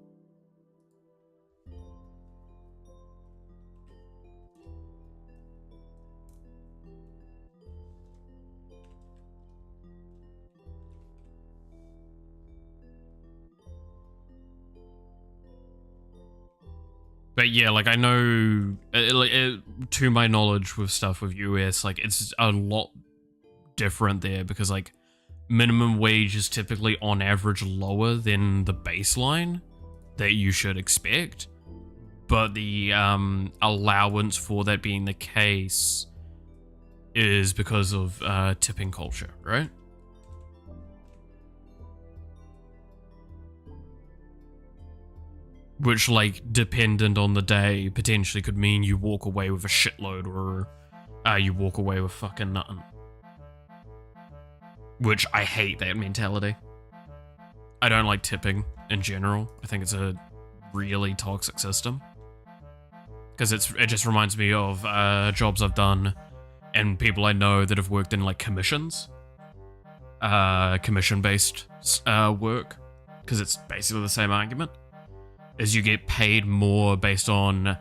But yeah, like I know, to my knowledge with stuff with US, like it's a lot different there because like minimum wage is typically on average lower than the baseline that you should expect. But the allowance for that being the case is because of tipping culture, right? Which, like, dependent on the day, potentially could mean you walk away with a shitload or you walk away with fucking nothing. Which, I hate that mentality. I don't like tipping in general. I think it's a really toxic system. Because it just reminds me of jobs I've done and people I know that have worked in, like, commissions. Commission-based work. Because it's basically the same argument. Is you get paid more based on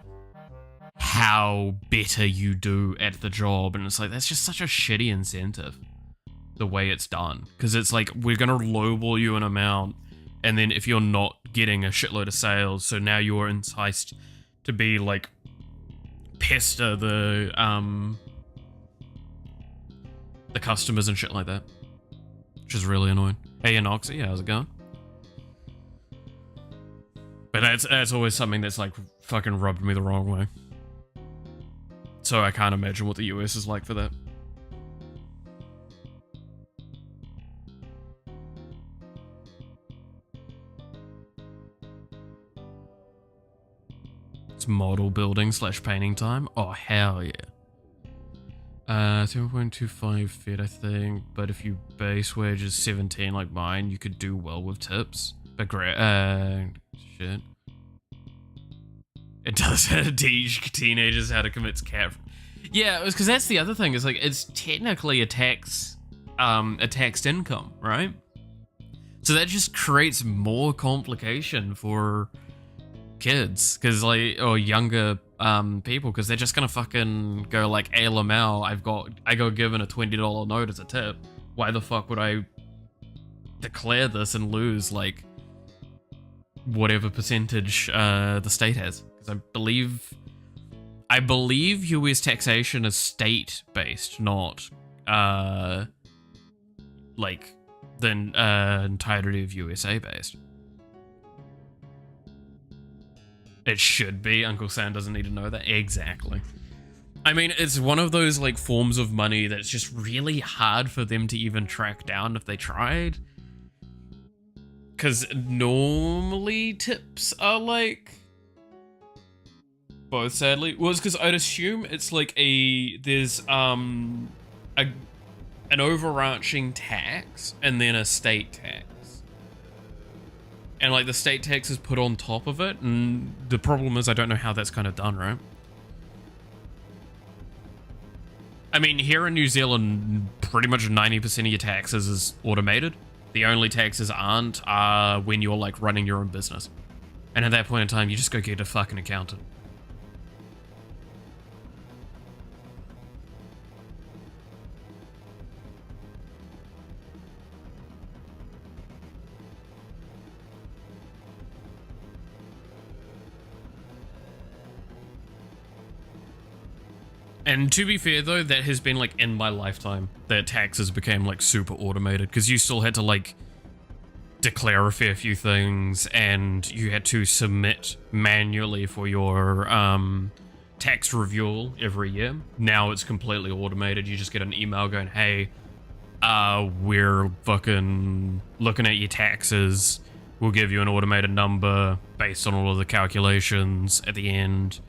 how better you do at the job. And it's like, that's just such a shitty incentive, the way it's done. Because it's like, we're going to lowball you an amount, and then if you're not getting a shitload of sales, so now you're enticed to be like, pester the customers and shit like that. Which is really annoying. Hey, Anoxy, how's it going? But that's always something that's like fucking rubbed me the wrong way. So I can't imagine what the US is like for that. It's model building / painting time. Oh, hell yeah. 7.25 Fed, I think. But if your base wage is 17 like mine, you could do well with tips. But great, shit. It does teach teenagers how to commit cat. Yeah, because that's the other thing. Is like it's technically a taxed income, right? So that just creates more complication for kids, because like or younger people, because they're just gonna fucking go like, "Hey, Lamel, I got given a $20 note as a tip. Why the fuck would I declare this and lose like whatever percentage the state has?" Because I believe US taxation is state based, not like the entirety of USA based. It should be. Uncle Sam doesn't need to know that. Exactly. I mean, it's one of those like forms of money that's just really hard for them to even track down if they tried. Because normally tips are like both, sadly. Well, it's because I'd assume it's like there's an overarching tax and then a state tax. And like the state tax is put on top of it, and the problem is I don't know how that's kind of done, right? I mean, here in New Zealand, pretty much 90% of your taxes is automated. The only taxes aren't are when you're like running your own business. And at that point in time, you just go get a fucking accountant. And to be fair though, that has been like in my lifetime that taxes became like super automated, because you still had to like declare a fair few things and you had to submit manually for your tax review every year. Now it's completely automated. You just get an email going, hey, we're fucking looking at your taxes. We'll give you an automated number based on all of the calculations at the end.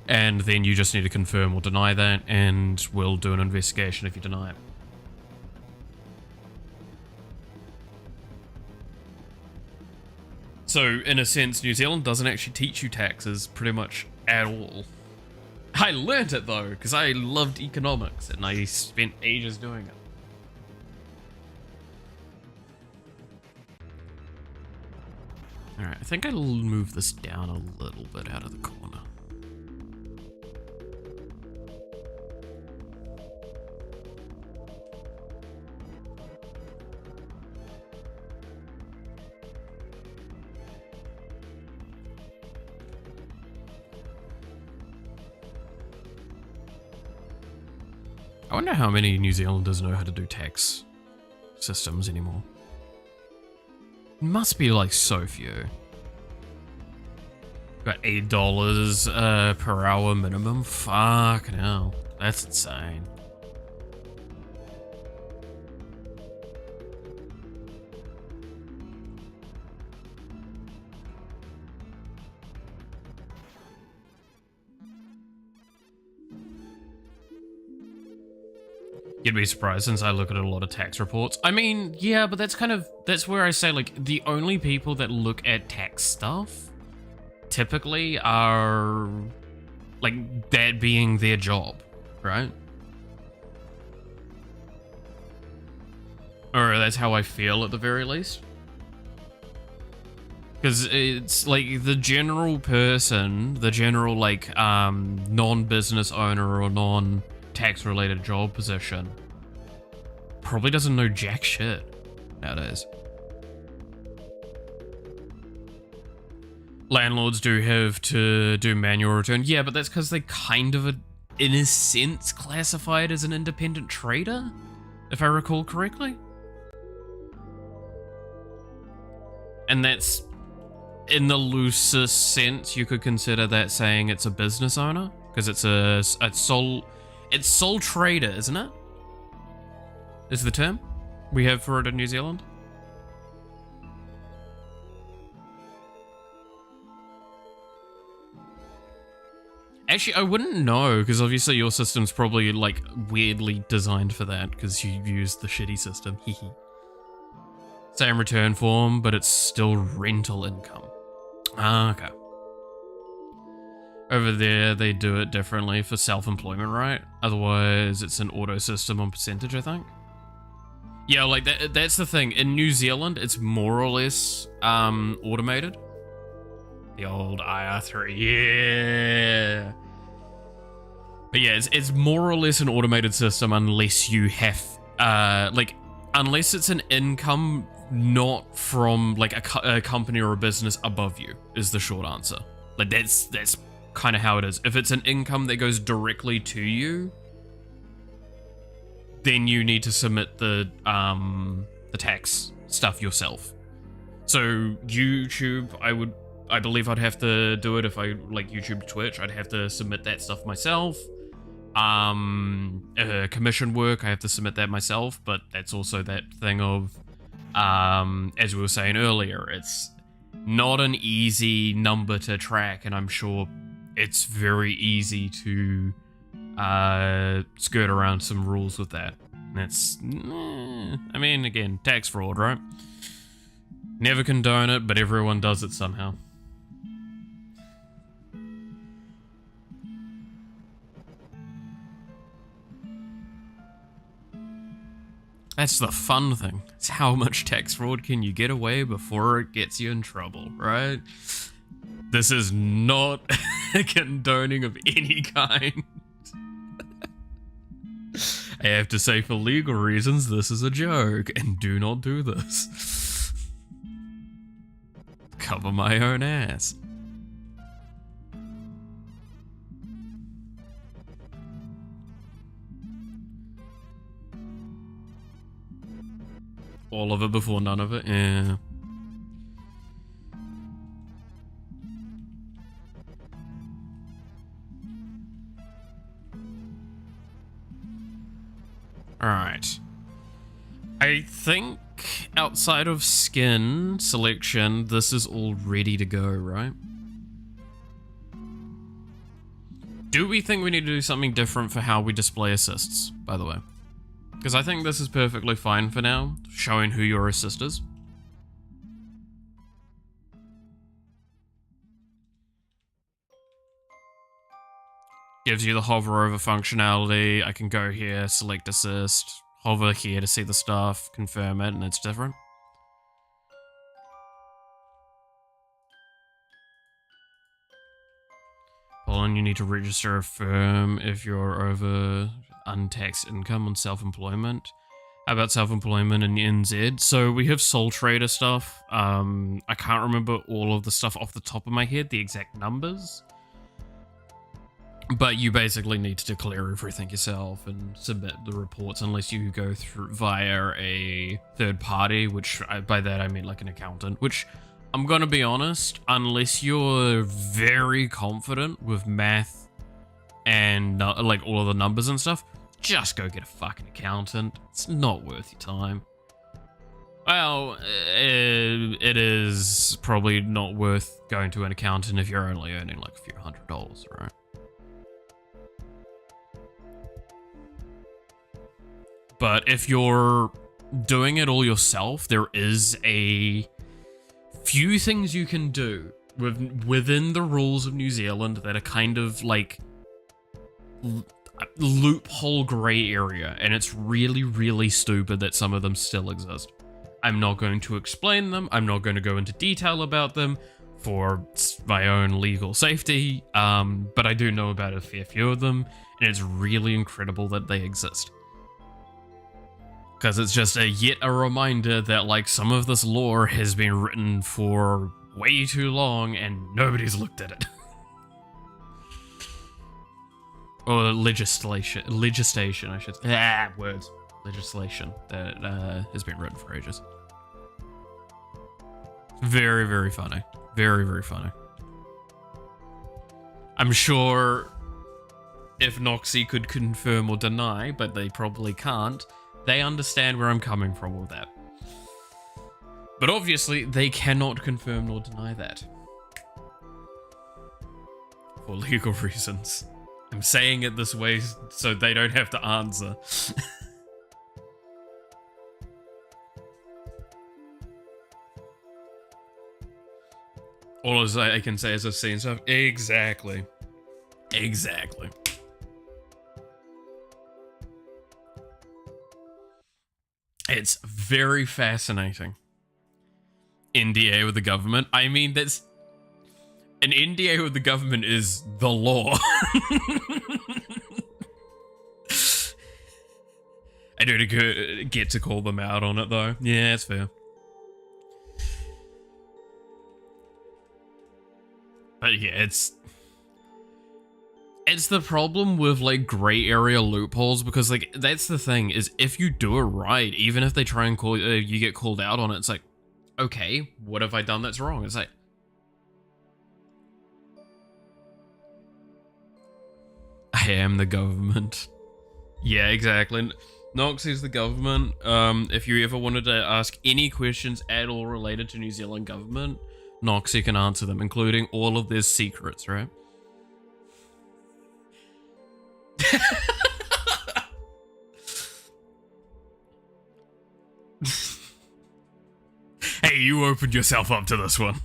And then you just need to confirm or deny that, and we'll do an investigation if you deny it. So, in a sense, New Zealand doesn't actually teach you taxes pretty much at all. I learnt it though, because I loved economics, and I spent ages doing it. Alright, I think I'll move this down a little bit out of the corner. I wonder how many New Zealanders know how to do tax systems anymore. It must be like so few. Got $8 per hour minimum? Fucking hell. That's insane. You'd be surprised since I look at a lot of tax reports. I mean, yeah, but that's where I say, like, the only people that look at tax stuff typically are, like, that being their job, right? Or that's how I feel at the very least. Because it's like the general person, the general, like, non-business owner or non-tax related job position probably doesn't know jack shit nowadays. Landlords do have to do manual return. Yeah, but that's because they kind of, in a sense, classified as an independent trader, if I recall correctly. And that's, in the loosest sense, you could consider that saying it's a business owner, because it's it's sole trader, isn't it? Is the term we have for it in New Zealand? Actually, I wouldn't know, because obviously your system's probably, like, weirdly designed for that, because you use the shitty system. Hehe. Same return form, but it's still rental income. Ah, okay. Over there, they do it differently for self-employment, right? Otherwise, it's an auto system on percentage, I think. Yeah, like, that's the thing. In New Zealand, it's more or less automated. The old IR3, yeah. But yeah, it's more or less an automated system unless you have, unless it's an income not from, like, a company or a business above you, is the short answer. Like, that's kind of how it is. If it's an income that goes directly to you, then you need to submit the tax stuff yourself. So YouTube, I believe I'd have to do it if I like YouTube, Twitch. I'd have to submit that stuff myself. Commission work, I have to submit that myself. But that's also that thing of, as we were saying earlier, it's not an easy number to track, and I'm sure it's very easy to skirt around some rules with that. That's, I mean, again, tax fraud, right? Never condone it, but everyone does it somehow. That's the fun thing. It's how much tax fraud can you get away before it gets you in trouble, right? This is not a condoning of any kind. I have to say, for legal reasons, this is a joke, and do not do this. Cover my own ass. All of it before none of it, yeah. Alright. I think outside of skin selection, this is all ready to go, right? Do we think we need to do something different for how we display assists, by the way? Because I think this is perfectly fine for now, showing who your assist is. Gives you the hover over functionality. I can go here, select assist, hover here to see the stuff, confirm it, and it's different. Hold on, you need to register a firm if you're over untaxed income on self-employment. How about self-employment in NZ? So we have sole trader stuff. I can't remember all of the stuff off the top of my head, the exact numbers. But you basically need to declare everything yourself and submit the reports unless you go through via a third party, which by that I mean like an accountant, which I'm gonna be honest, unless you're very confident with math and like all of the numbers and stuff, just go get a fucking accountant. It's not worth your time. Well, it is probably not worth going to an accountant if you're only earning like a few $100s, right? But if you're doing it all yourself, there is a few things you can do within the rules of New Zealand that are kind of like loophole gray area, and it's really, really stupid that some of them still exist. I'm not going to explain them. I'm not going to go into detail about them for my own legal safety, but I do know about a fair few of them, and it's really incredible that they exist. Because it's just yet a reminder that like some of this lore has been written for way too long and nobody's looked at it. Or legislation, I should say. Words. Legislation that has been written for ages. Very, very funny. Very, very funny. I'm sure if Noxy could confirm or deny, but they probably can't, they understand where I'm coming from with that. But obviously, they cannot confirm nor deny that. For legal reasons. I'm saying it this way so they don't have to answer. All I can say is I've seen stuff. Exactly. Exactly. It's very fascinating. NDA with the government. I mean, that's... An NDA with the government is the law. I do get to call them out on it, though. Yeah, it's fair. But yeah, it's the problem with like gray area loopholes, because like that's the thing is if you do it right, even if they try and call you get called out on it, it's like, okay, what have I done that's wrong? It's like, I am the government. Yeah, exactly. Nox is the government. If you ever wanted to ask any questions at all related to New Zealand government, Noxy can answer them, including all of their secrets, right? Hey, you opened yourself up to this one.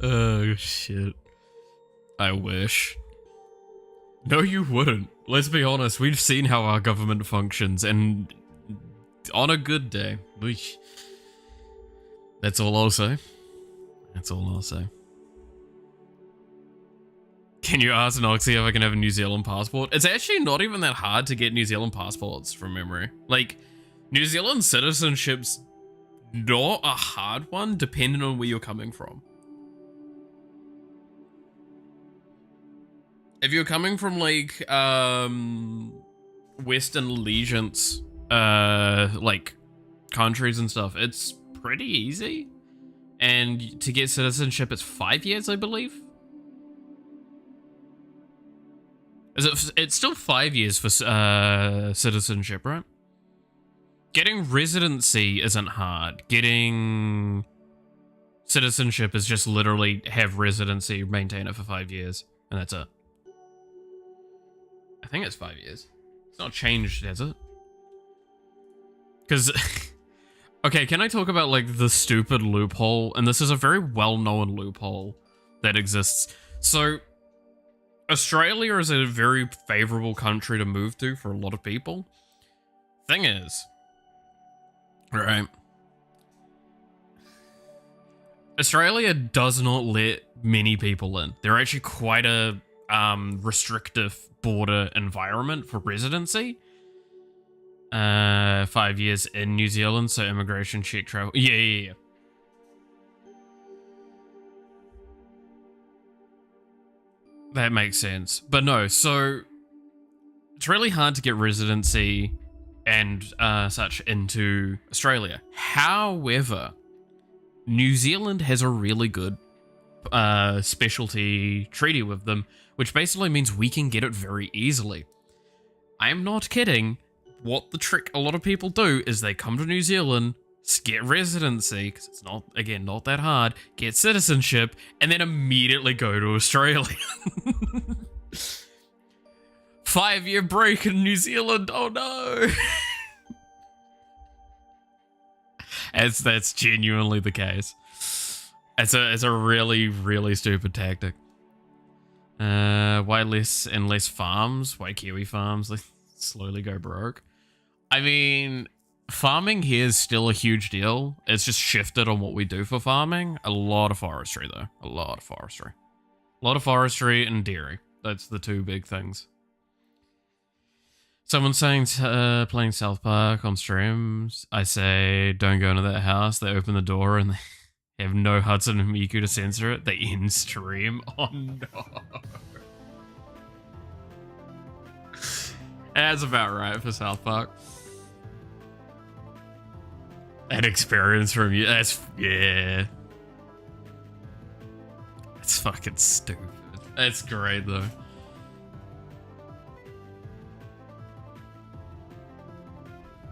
Oh, shit. I wish. No, you wouldn't. Let's be honest, we've seen how our government functions, and on a good day, that's all I'll say. That's all I'll say. Can you ask Noxie if I can have a New Zealand passport? It's actually not even that hard to get New Zealand passports from memory. Like, New Zealand citizenship's not a hard one, depending on where you're coming from. If you're coming from, like, Western allegiance, like, countries and stuff, it's pretty easy. And to get citizenship, it's 5 years, I believe. It's still 5 years for citizenship, right? Getting residency isn't hard. Getting citizenship is just literally have residency, maintain it for 5 years, and that's it. I think it's 5 years. It's not changed, has it? Because, okay, can I talk about like the stupid loophole? And this is a very well-known loophole that exists. So, Australia is a very favorable country to move to for a lot of people. Thing is, right, Australia does not let many people in. They're actually quite a restrictive border environment for residency. 5 years in New Zealand, so immigration check travel. Yeah. That makes sense. But no, so it's really hard to get residency and such into Australia. However, New Zealand has a really good specialty treaty with them, which basically means we can get it very easily. I'm not kidding. What the trick a lot of people do is they come to New Zealand, get residency, because it's not, again, not that hard, get citizenship, and then immediately go to Australia. 5 year break in New Zealand, oh no! That's genuinely the case. It's a really, really stupid tactic. Why less and less farms? Why Kiwi farms like slowly go broke? I mean, farming here is still a huge deal. It's just shifted on what we do for farming. A lot of forestry, though. A lot of forestry. A lot of forestry and dairy. That's the two big things. Someone's saying playing South Park on streams. I say, don't go into that house. They open the door and they have no Hudson and Miku to censor it. They end stream. Oh, no. That's about right for South Park. An experience from you. Yeah. That's fucking stupid. That's great, though.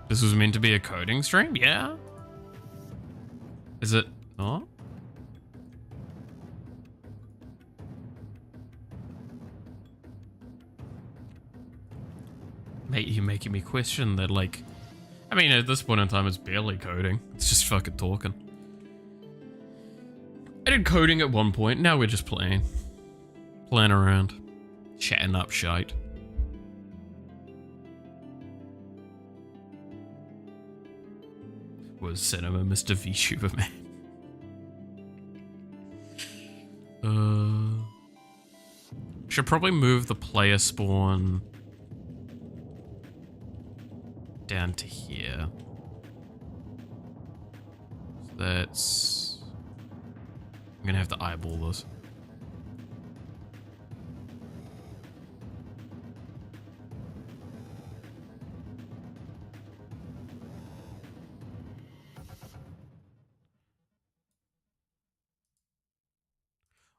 This was meant to be a coding stream? Yeah. Is it not? Mate, you're making me question that, like... I mean, at this point in time, it's barely coding. It's just fucking talking. I did coding at one point, now we're just playing. Playing around. Chatting up shite. Was Cinema Mr. VTuber, man. Should probably move the player spawn down to here. So that's... I'm gonna have to eyeball this.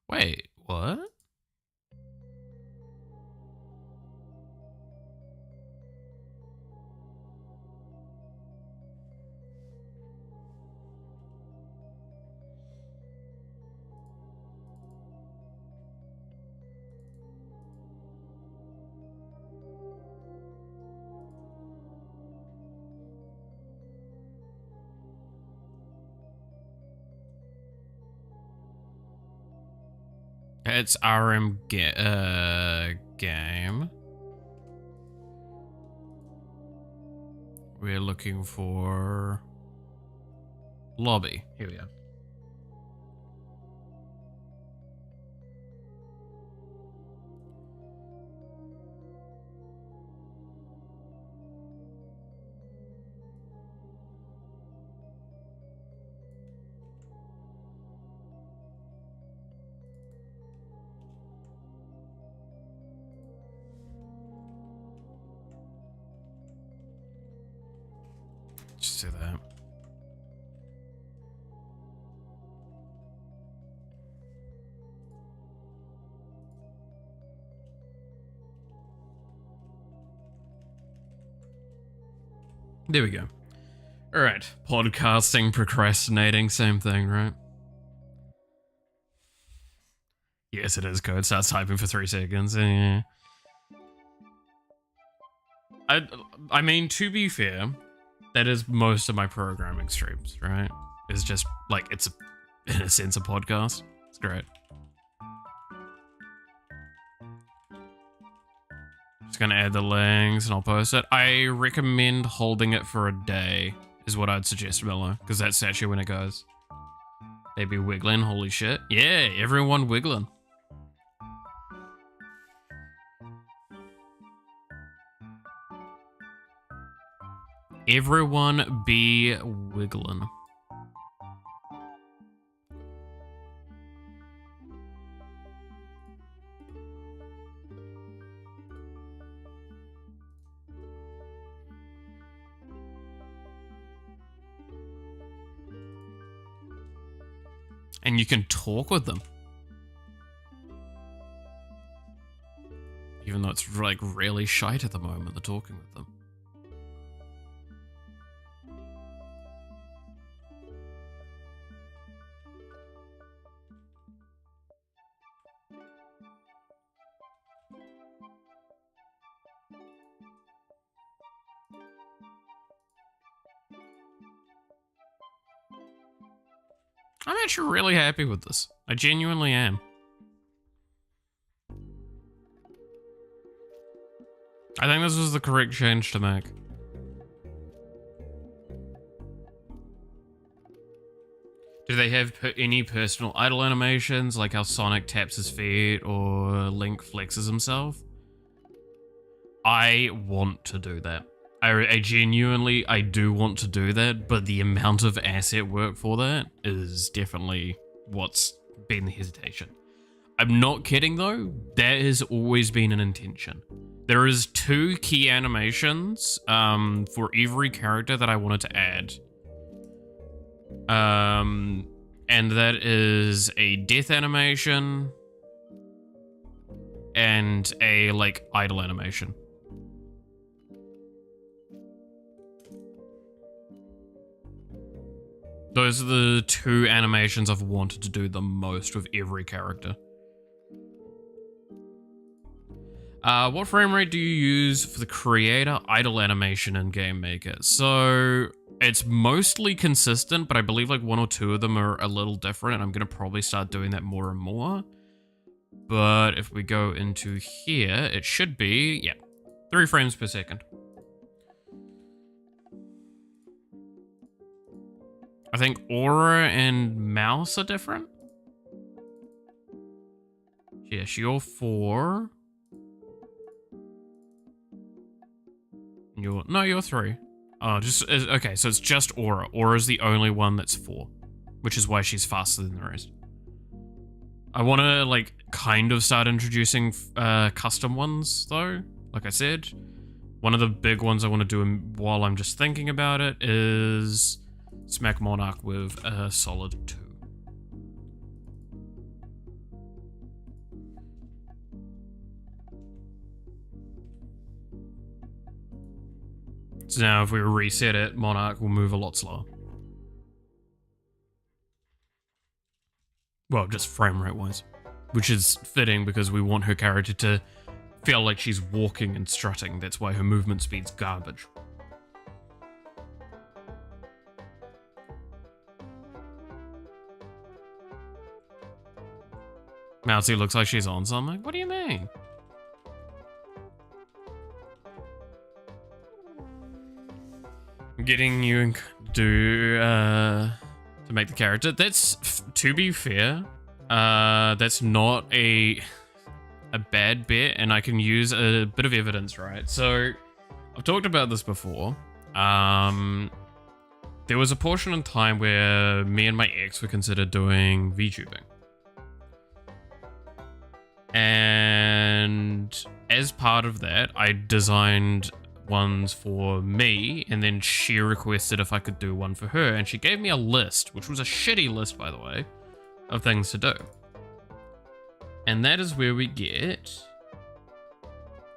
Wait, what? It's RM game. We're looking for lobby. Here we are. Just do that. There we go. All right. Podcasting, procrastinating, same thing, right? Yes, it is code. Starts typing for 3 seconds. Yeah. I mean, to be fair, that is most of my programming streams, right? It's just like, it's in a sense a podcast. It's great. Just gonna add the links and I'll post it. I recommend holding it for a day is what I'd suggest, Miller, because that's actually when it goes. They be wiggling, holy shit. Yeah, everyone wiggling. Everyone be wiggling. And you can talk with them. Even though it's like really shite at the moment, the talking with them. I'm actually really happy with this. I genuinely am. I think this was the correct change to make. Do they have any personal idle animations, like how Sonic taps his feet or Link flexes himself? I want to do that. I genuinely, I do want to do that, but the amount of asset work for that is definitely what's been the hesitation. I'm not kidding though, that has always been an intention. There is 2 key animations for every character that I wanted to add. And that is a death animation and a like idle animation. Those are the 2 animations I've wanted to do the most with every character. What frame rate do you use for the creator idle animation in Game Maker? So it's mostly consistent, but I believe like 1 or 2 of them are a little different, and I'm gonna probably start doing that more and more. But if we go into here, it should be, yeah, 3 frames per second. I think Aura and Mouse are different. Yes, you're 4. You're 3. Oh, okay, so it's just Aura. Aura's the only one that's 4, which is why she's faster than the rest. I want to, like, kind of start introducing custom ones, though. Like I said, one of the big ones I want to do while I'm just thinking about it is smack Monarch with a solid 2. So now if we reset it, Monarch will move a lot slower. Well, just frame rate wise. Which is fitting because we want her character to feel like she's walking and strutting. That's why her movement speed's garbage. Mousy looks like she's on something. What do you mean? I'm getting you to make the character. That's, to be fair, that's not a bad bet, and I can use a bit of evidence, right? So, I've talked about this before. There was a portion in time where me and my ex were considered doing VTubing. And as part of that, I designed ones for me, and then she requested if I could do one for her, and she gave me a list, which was a shitty list, by the way, of things to do. And that is where we get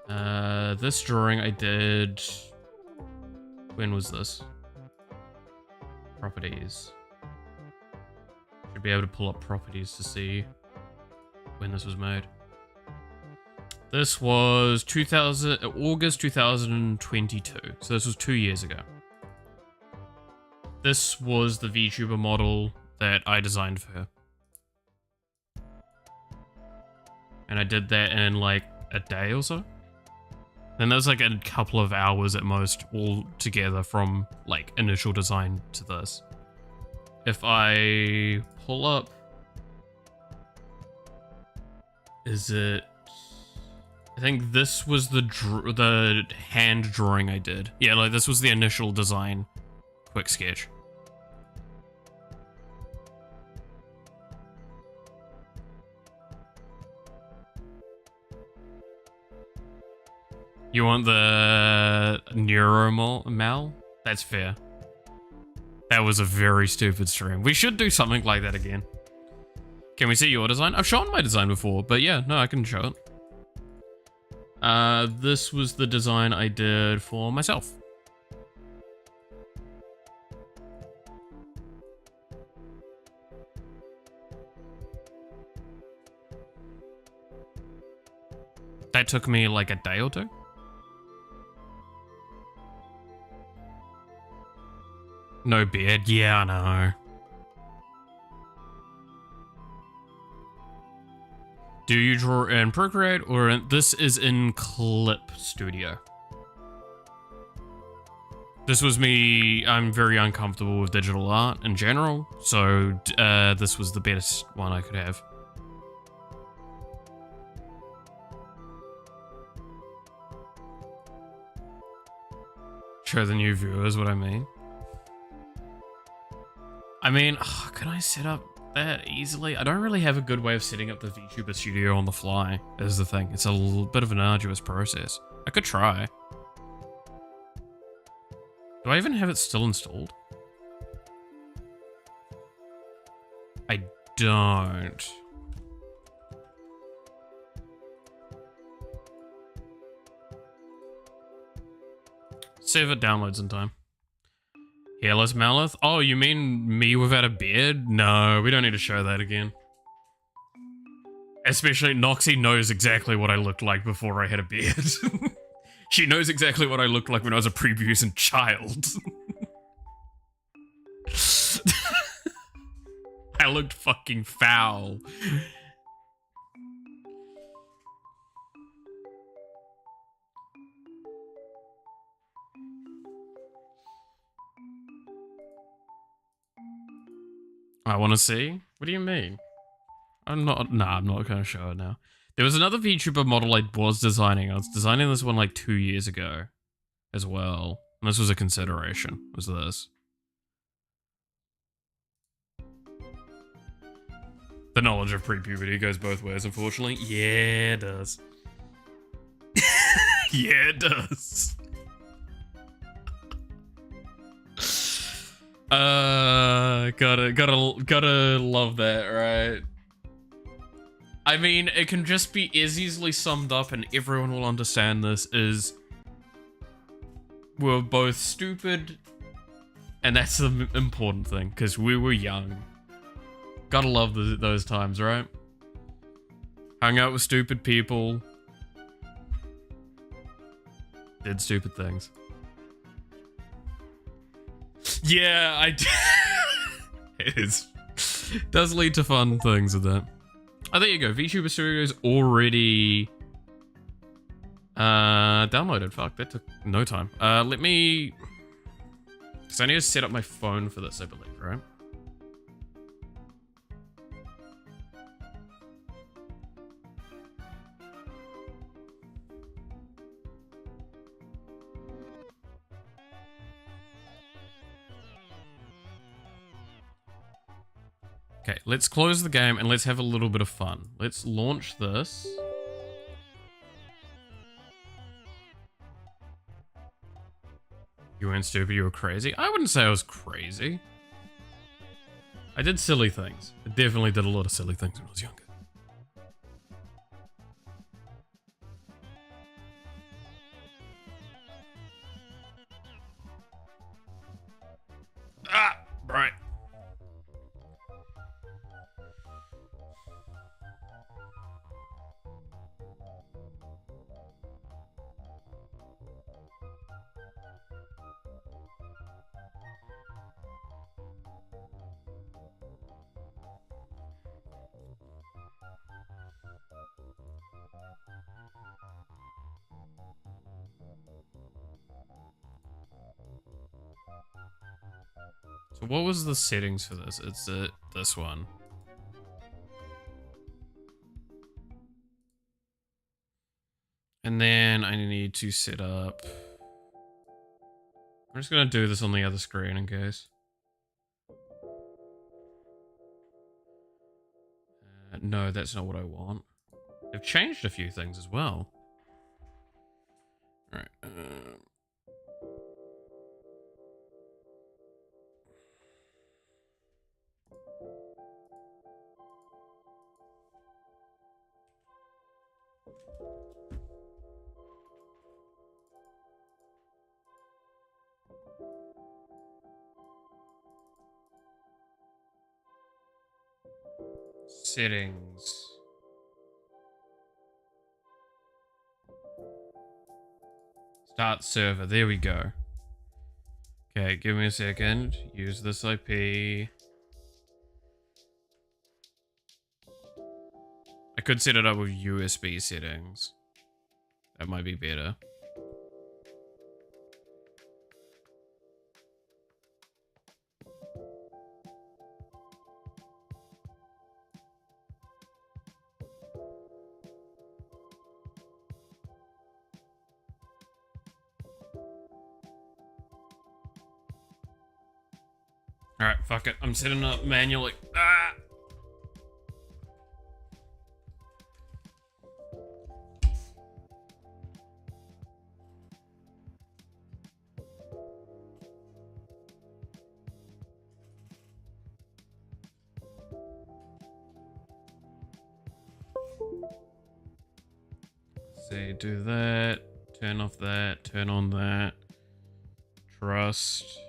this drawing I did. When was this? Properties. Should be able to pull up properties to see when this was made. This was August 2022. So this was 2 years ago. This was the VTuber model that I designed for her. And I did that in like a day or so. And that was like a couple of hours at most all together from like initial design to this. If I pull up, is it, I think this was the hand drawing I did. Yeah, like this was the initial design quick sketch. You want the neuromal? That's fair. That was a very stupid stream. We should do something like that again. Can we see your design? I've shown my design before, but yeah, no, I can show it. This was the design I did for myself. That took me like a day or two. No beard. Yeah, I know. Do you draw in Procreate or this is in Clip Studio? This was me. I'm very uncomfortable with digital art in general, so this was the best one I could have. Show the new viewers what I mean. I mean, can I set up that easily? I don't really have a good way of setting up the VTuber studio on the fly, is the thing. It's a little bit of an arduous process. I could try. Do I even have it still installed? I don't. See if it downloads in time. Hairless Malith? Oh, you mean me without a beard? No, we don't need to show that again. Especially Noxie knows exactly what I looked like before I had a beard. She knows exactly what I looked like when I was a prepubescent child. I looked fucking foul. I want to see? What do you mean? I'm not going to show it now. There was another VTuber model I was designing. I was designing this one like 2 years ago as well. And this was a consideration, was this. The knowledge of pre-puberty goes both ways, unfortunately. Yeah, it does. Yeah, it does. Gotta love that, right? I mean, it can just be as easily summed up, and everyone will understand this, is we're both stupid, and that's the important thing, because we were young. Gotta love those times, right? Hung out with stupid people. Did stupid things. Yeah, it does lead to fun things with that. Oh, there you go. VTuber Studios already downloaded. Fuck, that took no time. Let me... Because I need to set up my phone for this, I believe, right? Okay, let's close the game and let's have a little bit of fun. Let's launch this. You weren't stupid, you were crazy. I wouldn't say I was crazy. I did silly things. I definitely did a lot of silly things when I was younger. Ah, right. So what was the settings for this? It's this one. And then I need to set up... I'm just gonna do this on the other screen in case. No, that's not what I want. They've changed a few things as well. Alright. Settings. Start server. There we go. Okay, give me a second. Use this IP. I could set it up with USB settings. That might be better. Alright, fuck it. I'm setting it up manually. Ah! Say, do that. Turn off that. Turn on that. Trust.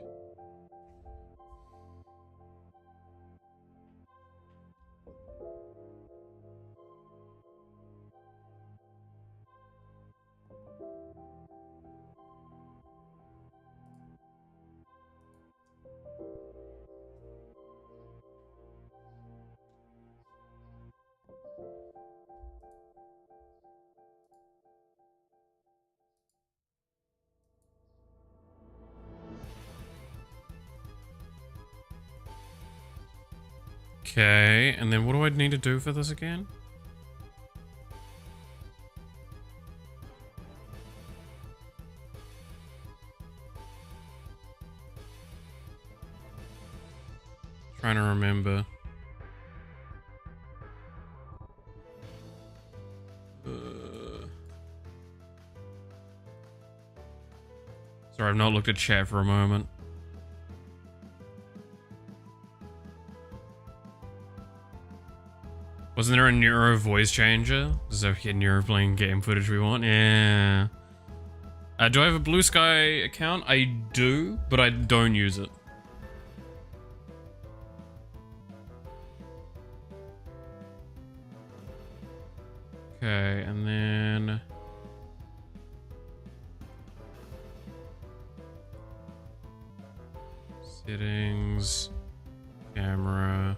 Okay, and then what do I need to do for this again? Trying to remember. Sorry, I've not looked at chat for a moment. Wasn't there a Neuro voice changer? Does that get Neuro playing game footage we want? Yeah. Do I have a Blue Sky account? I do, but I don't use it. Okay, and then... Settings... Camera...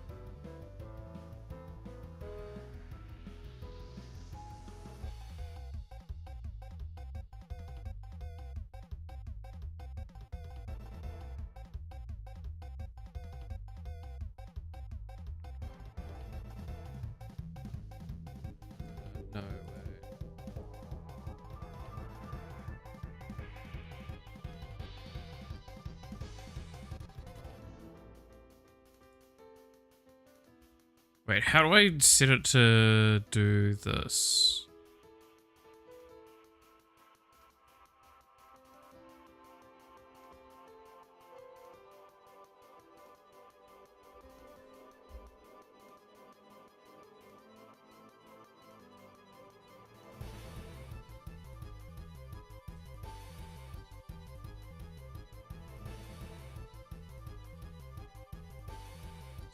Wait, how do I set it to do this?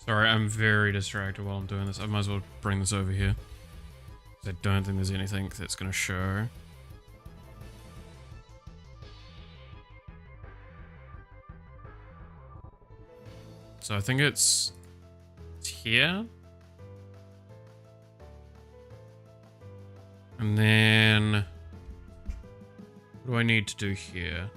Sorry, I'm very distracted while I'm doing this. I might as well bring this over here. I don't think there's anything that's going to show. So I think it's here. And then what do I need to do here?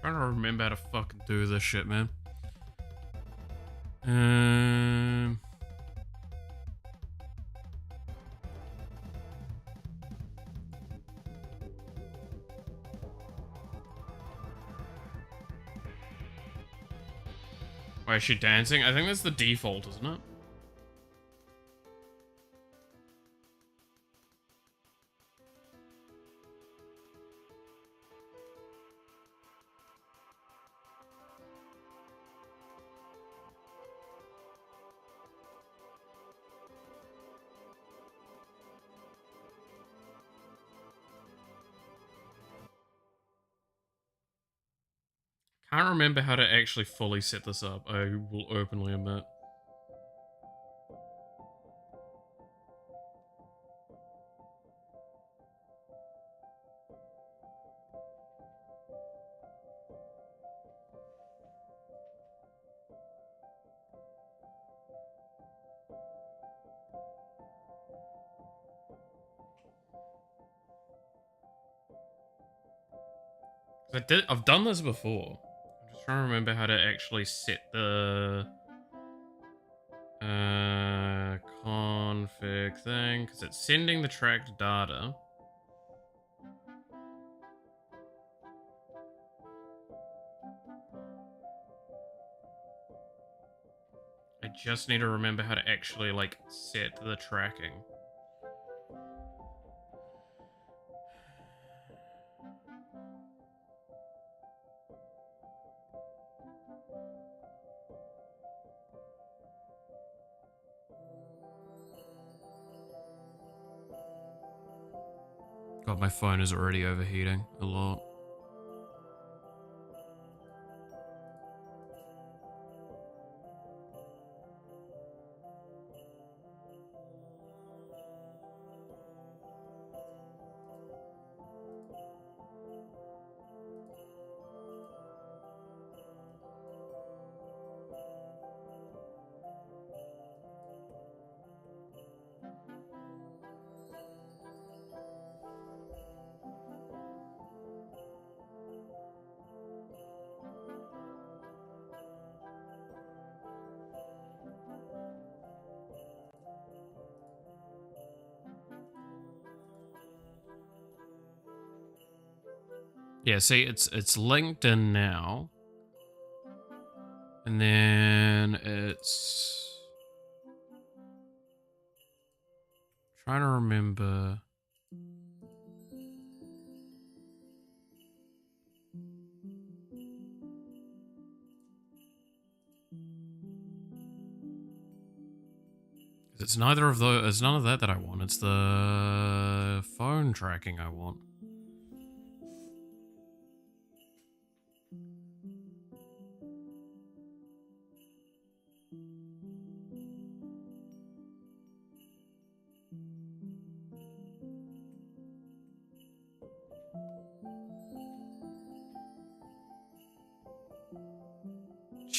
Trying to remember how to fucking do this shit, man. Why is she dancing? I think that's the default, isn't it? Can't remember how to actually fully set this up, I will openly admit. I've done this before. I'm just trying to remember how to actually set the config thing, because it's sending the tracked data. I just need to remember how to actually, like, set the tracking. God, my phone is already overheating a lot. Yeah, see, it's linked in now. And then it's... trying to remember... It's neither of those, it's none of that I want, it's the phone tracking I want.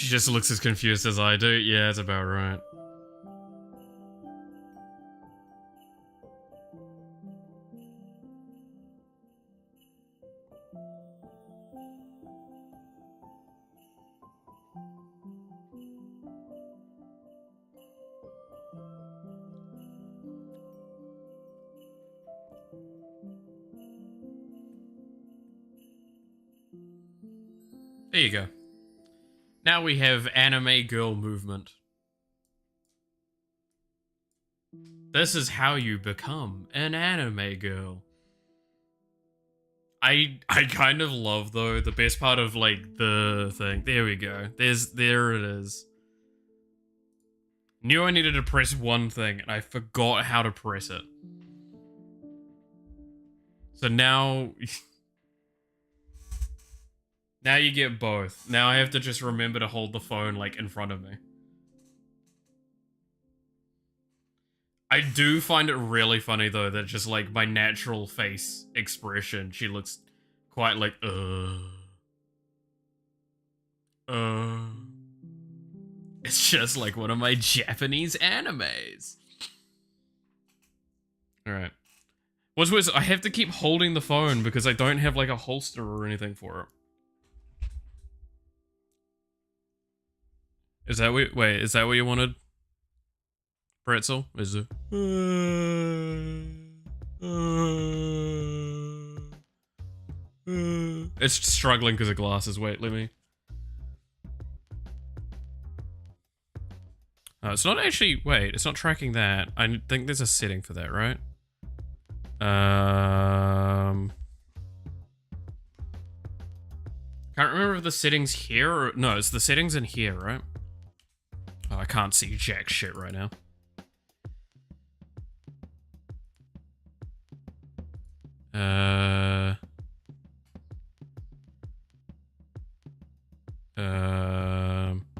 She just looks as confused as I do. Yeah, that's about right. There you go. Now we have anime girl movement. This is how you become an anime girl. I kind of love, though, the best part of, like, the thing. There we go. There it is. Knew I needed to press one thing, and I forgot how to press it. So now... now you get both. Now I have to just remember to hold the phone, like, in front of me. I do find it really funny, though, that just, like, my natural face expression, she looks quite like, It's just like one of my Japanese animes. Alright. What's worse, I have to keep holding the phone because I don't have, like, a holster or anything for it. Is that what, wait, is that what you wanted? Pretzel? Is it? It's struggling because of glasses. Wait, let me... it's not actually... Wait, it's not tracking that. I think there's a setting for that, right? Can't remember if the settings here or... No, it's the settings in here, right? Oh, I can't see jack shit right now.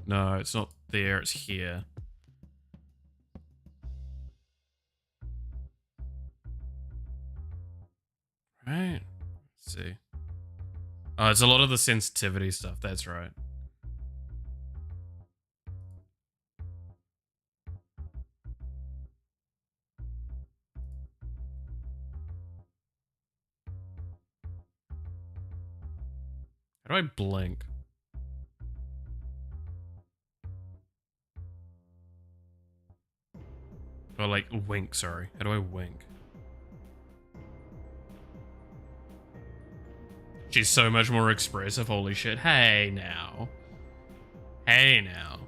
No, it's not there, it's here. Right? Let's see. Oh, it's a lot of the sensitivity stuff, that's right. How do I blink? Or like wink, sorry. How do I wink? She's so much more expressive, holy shit. Hey now. Hey now.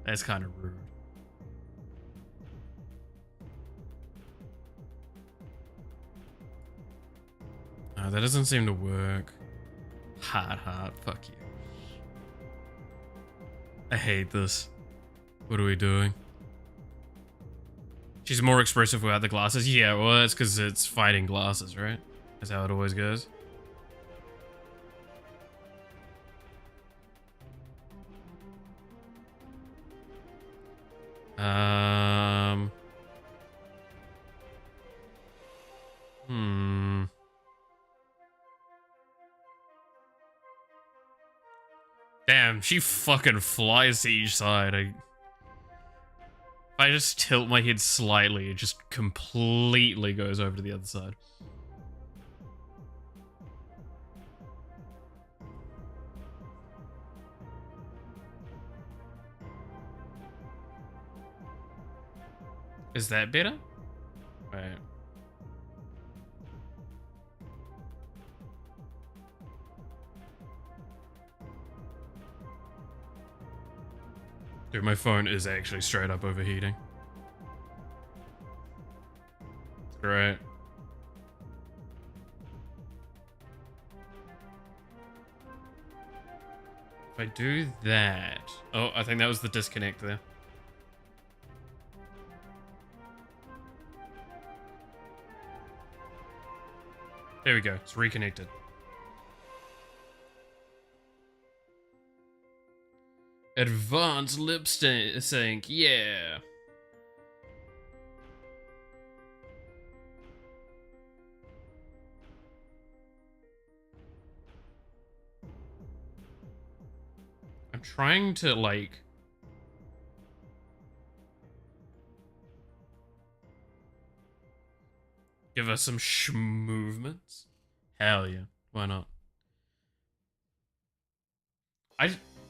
That's kind of rude. Oh, that doesn't seem to work. Heart, fuck you. I hate this. What are we doing? She's more expressive without the glasses? Yeah, well, that's because it's fighting glasses, right? That's how it always goes. Damn, she fucking flies to each side. If I just tilt my head slightly, it just completely goes over to the other side. Is that better? Right. Dude, my phone is actually straight up overheating. Great. If I do that... Oh, I think that was the disconnect there. There we go, it's reconnected. Advanced lip sync, yeah. I'm trying to, like... give us some movements. Hell yeah. Why not?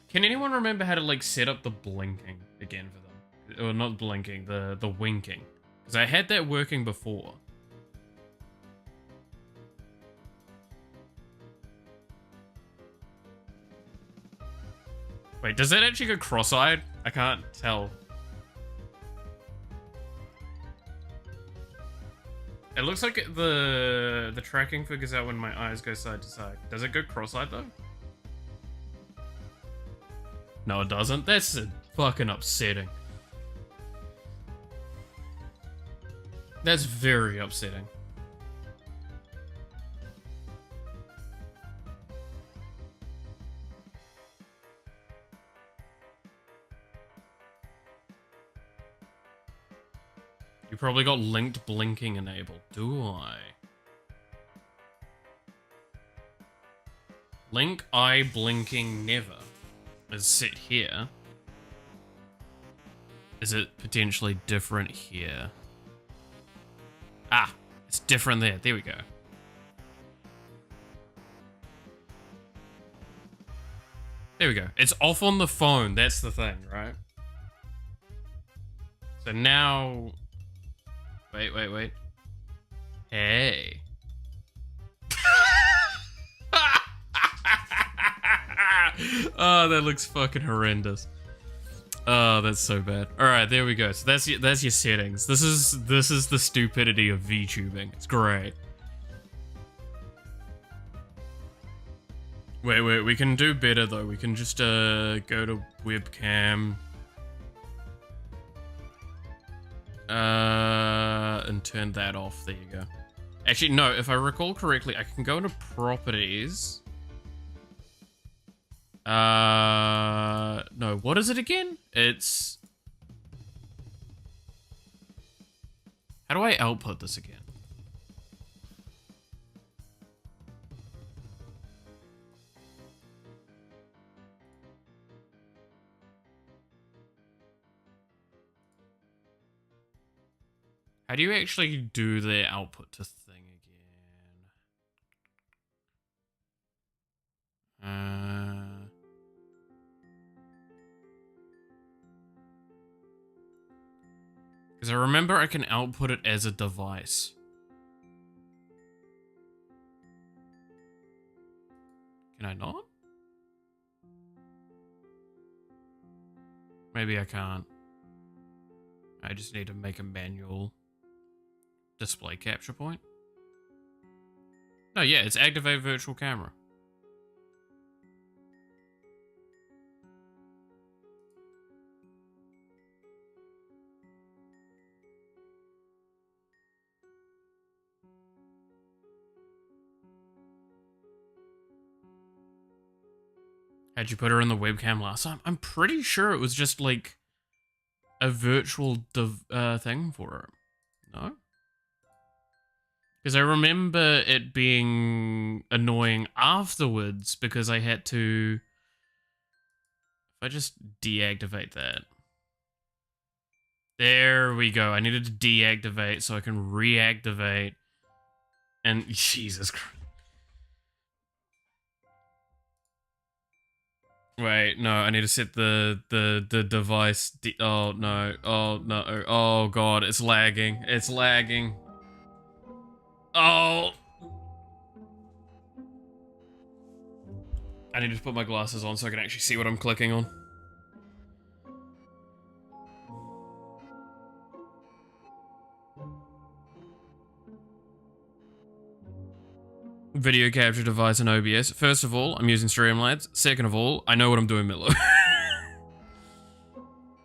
Can anyone remember how to, like, set up the blinking again for them? Or not blinking, the winking. Because I had that working before. Wait, does that actually go cross-eyed? I can't tell. It looks like the tracking figures out when my eyes go side to side. Does it go cross-eyed though? No, it doesn't. That's fucking upsetting. That's very upsetting. You probably got linked blinking enabled. Do I? Link eye blinking never is set here. Is it potentially different here? Ah, it's different there. There we go. There we go. It's off on the phone. That's the thing, right? So now... Wait. Hey. Oh, that looks fucking horrendous. Oh, that's so bad. All right, there we go. So that's your settings. This is the stupidity of VTubing. It's great. Wait, we can do better though. We can just go to webcam. And turn that off. There you go. Actually, no, if I recall correctly, I can go into properties. No, what is it again? It's... How do I output this again? How do you actually do the output to thing again? Because I remember I can output it as a device. Can I not? Maybe I can't. I just need to make a manual display capture point. No, yeah, it's activate virtual camera. How'd you put her in the webcam last time? I'm pretty sure it was just like a virtual thing for her. No? Because I remember it being annoying afterwards because I had to... If I just deactivate that. There we go. I needed to deactivate so I can reactivate. And Jesus Christ. Wait, no, I need to set the device. Oh no, oh god, it's lagging. It's lagging. Oh. I need to put my glasses on so I can actually see what I'm clicking on. Video capture device and OBS. First of all, I'm using Streamlabs. Second of all, I know what I'm doing, Milo.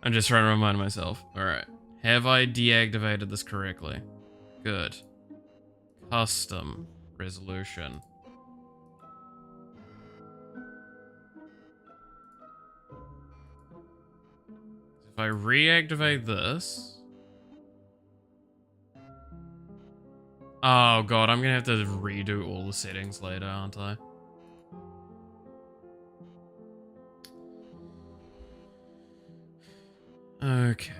I'm just trying to remind myself. Alright. Have I deactivated this correctly? Good. Custom resolution. If I reactivate this... Oh god, I'm gonna have to redo all the settings later, aren't I? Okay.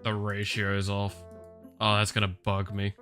The ratio is off. Oh, that's gonna bug me.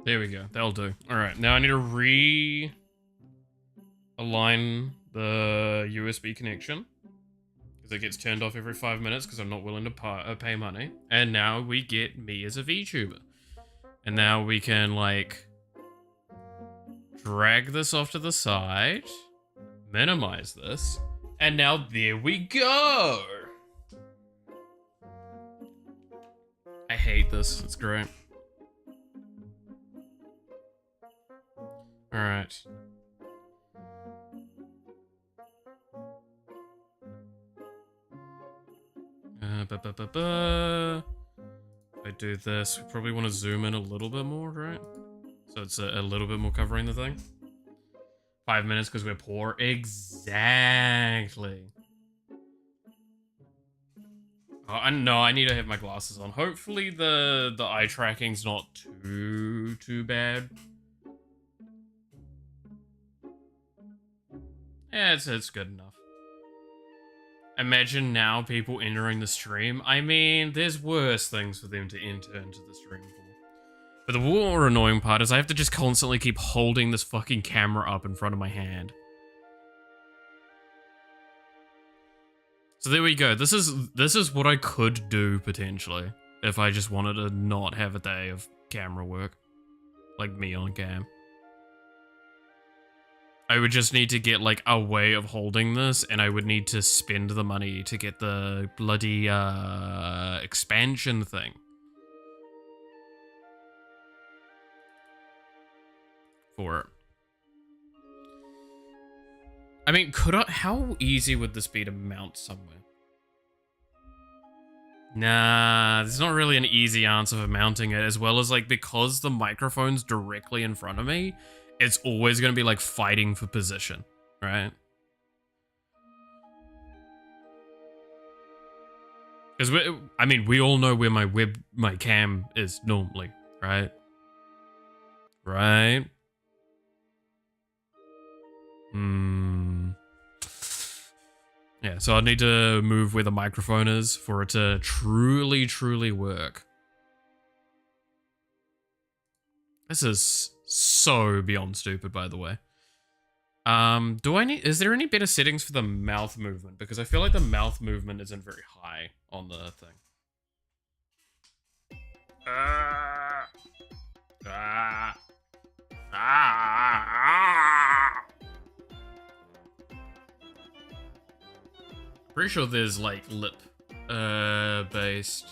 There we go. That'll do. Alright, now I need to align the USB connection. Because it gets turned off every 5 minutes because I'm not willing to pay money. And now we get me as a VTuber. And now we can, like, drag this off to the side. Minimize this. And now there we go! I hate this. It's great. Alright. If I do this, we probably want to zoom in a little bit more, right? So it's a little bit more covering the thing. 5 minutes because we're poor. Exactly. Oh, no, I need to have my glasses on. Hopefully the eye tracking's not too bad. Yeah, it's good enough. Imagine now people entering the stream. I mean, there's worse things for them to enter into the stream for. But the more annoying part is I have to just constantly keep holding this fucking camera up in front of my hand. So there we go. This is what I could do potentially if I just wanted to not have a day of camera work. Like me on cam. I would just need to get, like, a way of holding this, and I would need to spend the money to get the bloody, expansion thing. For it. I mean, how easy would this be to mount somewhere? Nah, there's not really an easy answer for mounting it, as well as, like, because the microphone's directly in front of me, it's always going to be, like, fighting for position, right? Because, I mean, we all know where my cam is normally, right? Right? Yeah, so I need to move where the microphone is for it to truly work. This is so beyond stupid, by the way. Is there any better settings for the mouth movement? Because I feel like the mouth movement isn't very high on the thing. Pretty sure there's, like, lip based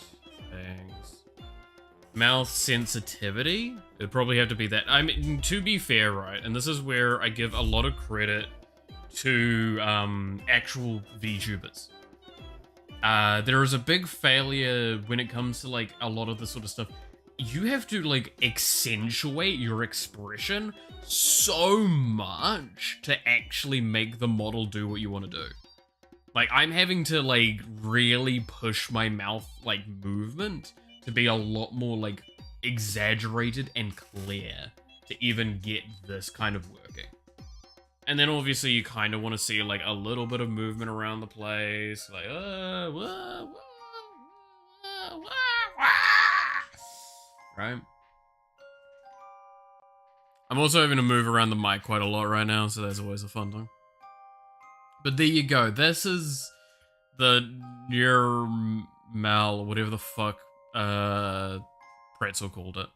things. Mouth sensitivity? It'd probably have to be that. I mean, to be fair, right, and this is where I give a lot of credit to actual VTubers. There is a big failure when it comes to, like, a lot of this sort of stuff. You have to, like, accentuate your expression so much to actually make the model do what you want to do. Like, I'm having to, like, really push my mouth, like, movement to be a lot more, like, exaggerated and clear to even get this kind of working. And then, obviously, you kind of want to see, like, a little bit of movement around the place. Like, right? I'm also having to move around the mic quite a lot right now, so that's always a fun thing. But there you go. This is the Mal, whatever the fuck Pretzel called it.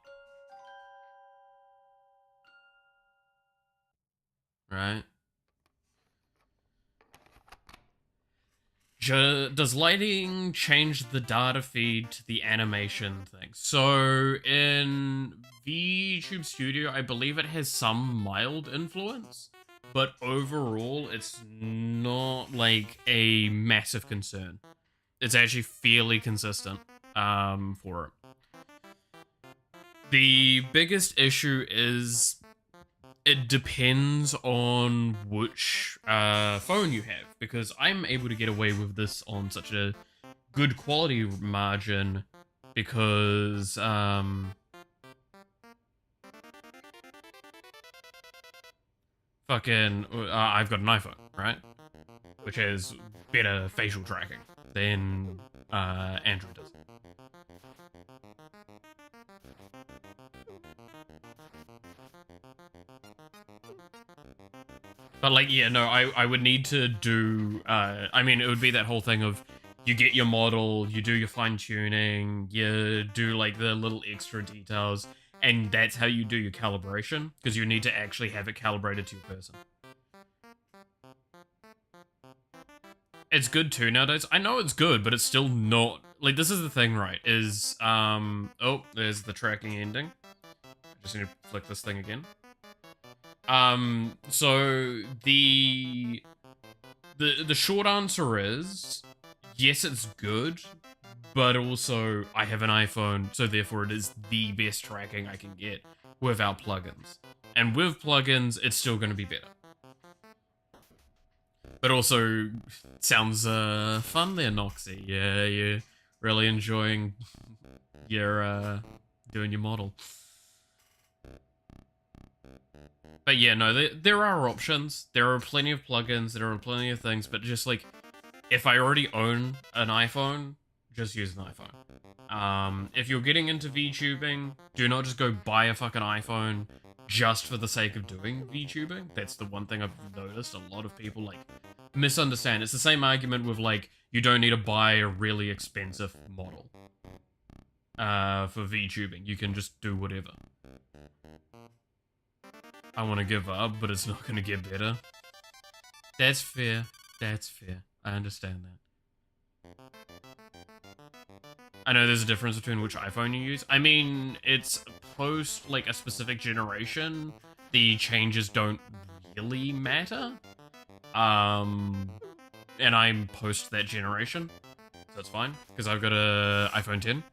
Right? Does lighting change the data feed to the animation thing? So in VTube Studio, I believe it has some mild influence, but overall, it's not like a massive concern. It's actually fairly consistent for it. The biggest issue is it depends on which phone you have, because I'm able to get away with this on such a good quality margin because I've got an iPhone, right? Which has better facial tracking than Android does. But like, yeah, no, I would need to do, I mean, it would be that whole thing of you get your model, you do your fine tuning, you do like the little extra details, and that's how you do your calibration, because you need to actually have it calibrated to your person. It's good too nowadays. I know it's good, but it's still not, like, this is the thing, right, is, oh, there's the tracking ending. I just need to flick this thing again. So the short answer is yes, it's good, but also I have an iPhone, so therefore it is the best tracking I can get without plugins. And with plugins, it's still going to be better. But also, sounds fun there, Noxy. Yeah, you're really enjoying your doing your model. But yeah, no, there are options. There are plenty of plugins. There are plenty of things. But just like, if I already own an iPhone, just use an iPhone. If you're getting into VTubing, do not just go buy a fucking iPhone just for the sake of doing VTubing. That's the one thing I've noticed a lot of people like misunderstand. It's the same argument with like, you don't need to buy a really expensive model for VTubing. You can just do whatever. I want to give up, but it's not going to get better. That's fair. That's fair. I understand that. I know there's a difference between which iPhone you use. I mean, it's post, like, a specific generation. The changes don't really matter. And I'm post that generation. So that's fine, because I've got a iPhone 10.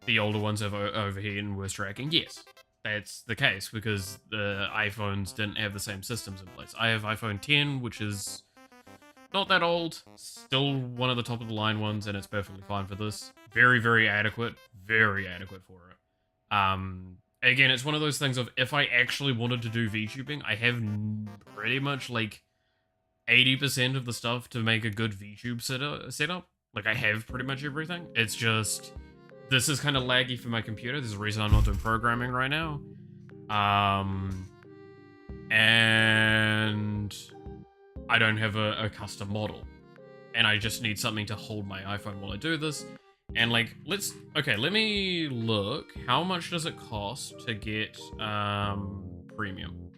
The older ones have overheat and worse tracking. Yes. That's the case, because the iPhones didn't have the same systems in place. I have iPhone 10, which is not that old, still one of the top of the line ones, and it's perfectly fine for this. Very, very adequate for it. Again, it's one of those things of, if I actually wanted to do VTubing, I have pretty much like 80% of the stuff to make a good VTube setup. Like, I have pretty much everything. It's just, this is kind of laggy for my computer. There's a reason I'm not doing programming right now. And I don't have a custom model. And I just need something to hold my iPhone while I do this. And like, let me look. How much does it cost to get premium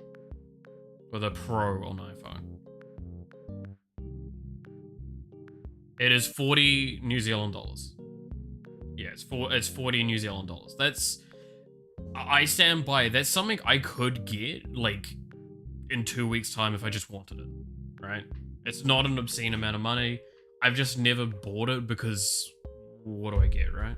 with a Pro on iPhone? It is 40 New Zealand dollars. Yeah, it's 40 New Zealand dollars. I stand by. That's something I could get like in 2 weeks' time if I just wanted it, right? It's not an obscene amount of money. I've just never bought it because what do I get, right?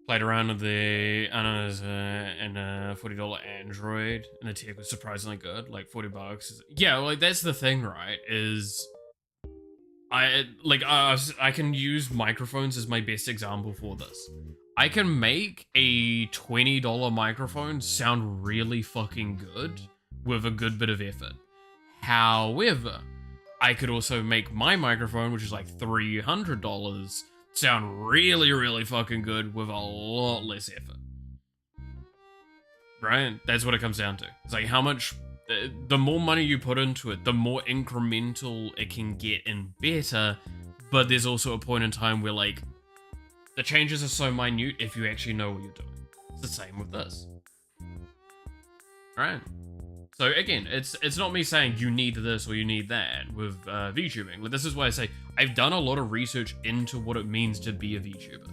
Played around with the and a $40 Android, and the tech was surprisingly good, like $40. Yeah, like that's the thing, right? Is I can use microphones as my best example for this. I can make a $20 microphone sound really fucking good with a good bit of effort. However, I could also make my microphone, which is like $300, sound really, really fucking good with a lot less effort. Right? That's what it comes down to. It's like how much, the more money you put into it, the more incremental it can get and better. But there's also a point in time where like the changes are so minute if you actually know what you're doing. It's the same with this. Alright. So again, it's not me saying you need this or you need that with VTubing. Like, this is why I say I've done a lot of research into what it means to be a VTuber.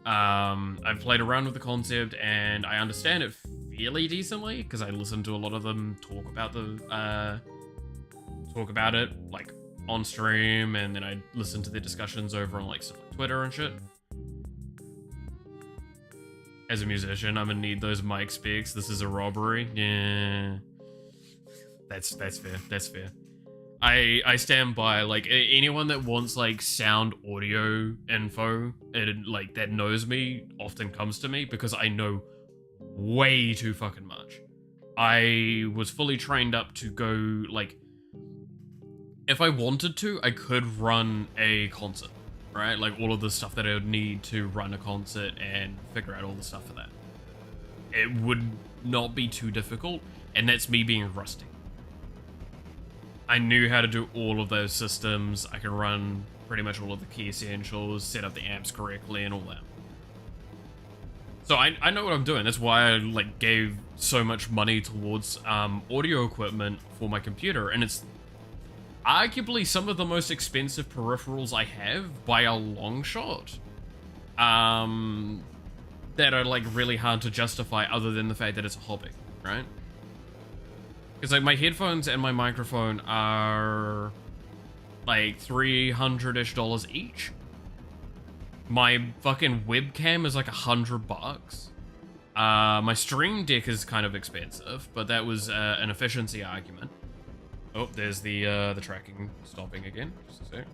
I've played around with the concept and I understand it fairly decently because I listen to a lot of them talk about it like on stream, and then I listen to their discussions over on like stuff like Twitter and shit. As a musician, I'm gonna need those mic specs. This is a robbery. Yeah, that's fair. That's fair. I stand by, like, anyone that wants like sound audio info and like that knows me often comes to me because I know way too fucking much. I was fully trained up to go, like, if I wanted to, I could run a concert, right? Like all of the stuff that I would need to run a concert and figure out all the stuff for that. It would not be too difficult, and that's me being rusty. I knew how to do all of those systems. I can run pretty much all of the key essentials, set up the amps correctly and all that. So I know what I'm doing. That's why I like gave so much money towards audio equipment for my computer, and it's arguably some of the most expensive peripherals I have by a long shot. That are like really hard to justify other than the fact that it's a hobby, right? Because like my headphones and my microphone are like $300-ish each. My fucking webcam is like $100. My stream deck is kind of expensive, but that was an efficiency argument. Oh, there's the tracking stopping again. Just a sec.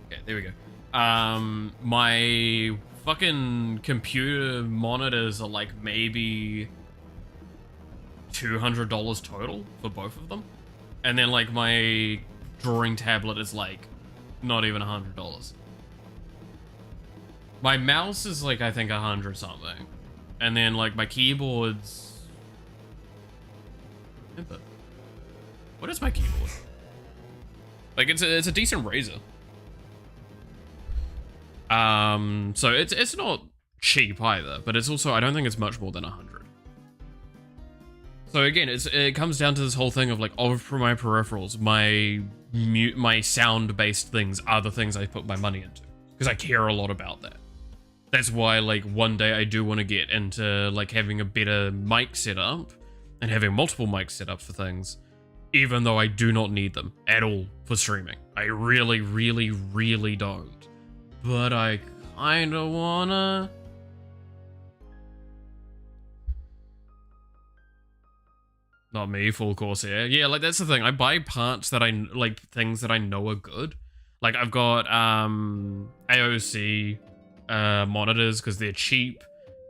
Okay, there we go. My fucking computer monitors are like maybe $200 total for both of them. And then like my drawing tablet is like not even $100. My mouse is like, I think 100 something. And then like my keyboard's... What is my keyboard? Like it's a decent Razer. So it's not cheap either, but it's also, I don't think it's much more than 100. So again, it comes down to this whole thing of like, oh, for my peripherals, my sound-based things are the things I put my money into, because I care a lot about that. That's why, like, one day I do want to get into like having a better mic setup and having multiple mics set up for things, even though I do not need them at all for streaming. I really, really, really don't. But I kinda wanna. Not me, full course here. Yeah, like that's the thing. I buy parts that I like, things that I know are good. Like I've got AOC monitors because they're cheap,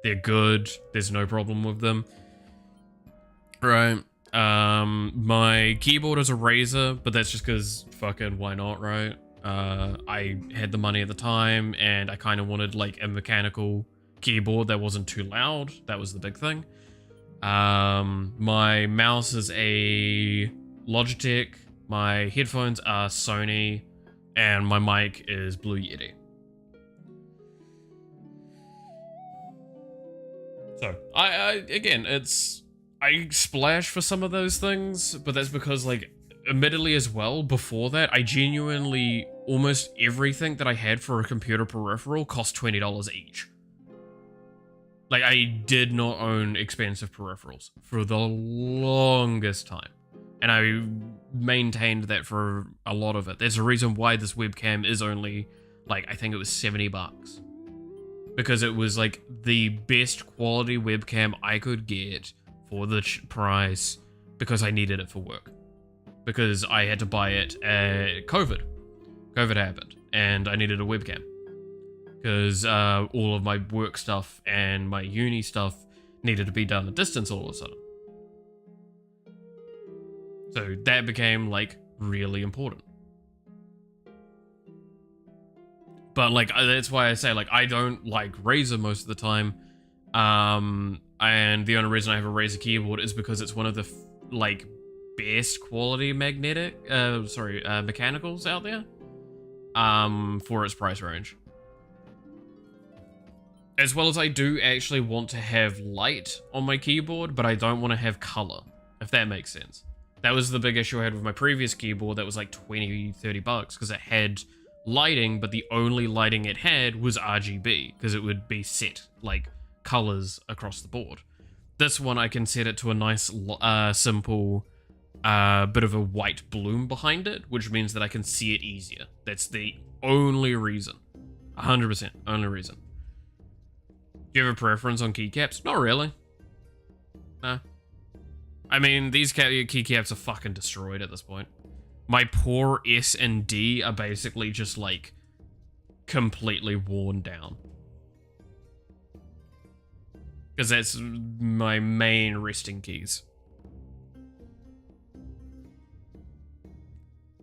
they're good, there's no problem with them. Right. My keyboard is a Razer, but that's just because fucking why not, right? I had the money at the time and I kind of wanted like a mechanical keyboard that wasn't too loud. That was the big thing. My mouse is a Logitech, my headphones are Sony, and my mic is Blue Yeti. So, again, I splash for some of those things, but that's because, like, admittedly as well, before that, I genuinely, almost everything that I had for a computer peripheral cost $20 each. Like, I did not own expensive peripherals for the longest time. And I maintained that for a lot of it. There's a reason why this webcam is only, like, I think it was $70. Because it was, like, the best quality webcam I could get for the price because I needed it for work. Because I had to buy it at COVID. COVID happened, and I needed a webcam. Because all of my work stuff and my uni stuff needed to be done at distance all of a sudden. So that became, like, really important. But like that's why I say like I don't like Razer most of the time. And the only reason I have a Razer keyboard is because it's one of the like best quality mechanicals out there. For its price range. As well as I do actually want to have light on my keyboard, but I don't want to have color, if that makes sense. That was the big issue I had with my previous keyboard that was like 20, 30 bucks because it had lighting, but the only lighting it had was RGB because it would be set like colors across the board. This one I can set it to a nice simple bit of a white bloom behind it, which means that I can see it easier. That's the only reason. 100% only reason. Do you have a preference on keycaps? Not really. Nah. I mean, these keycaps are fucking destroyed at this point. My poor S and D are basically just like completely worn down. Because that's my main resting keys.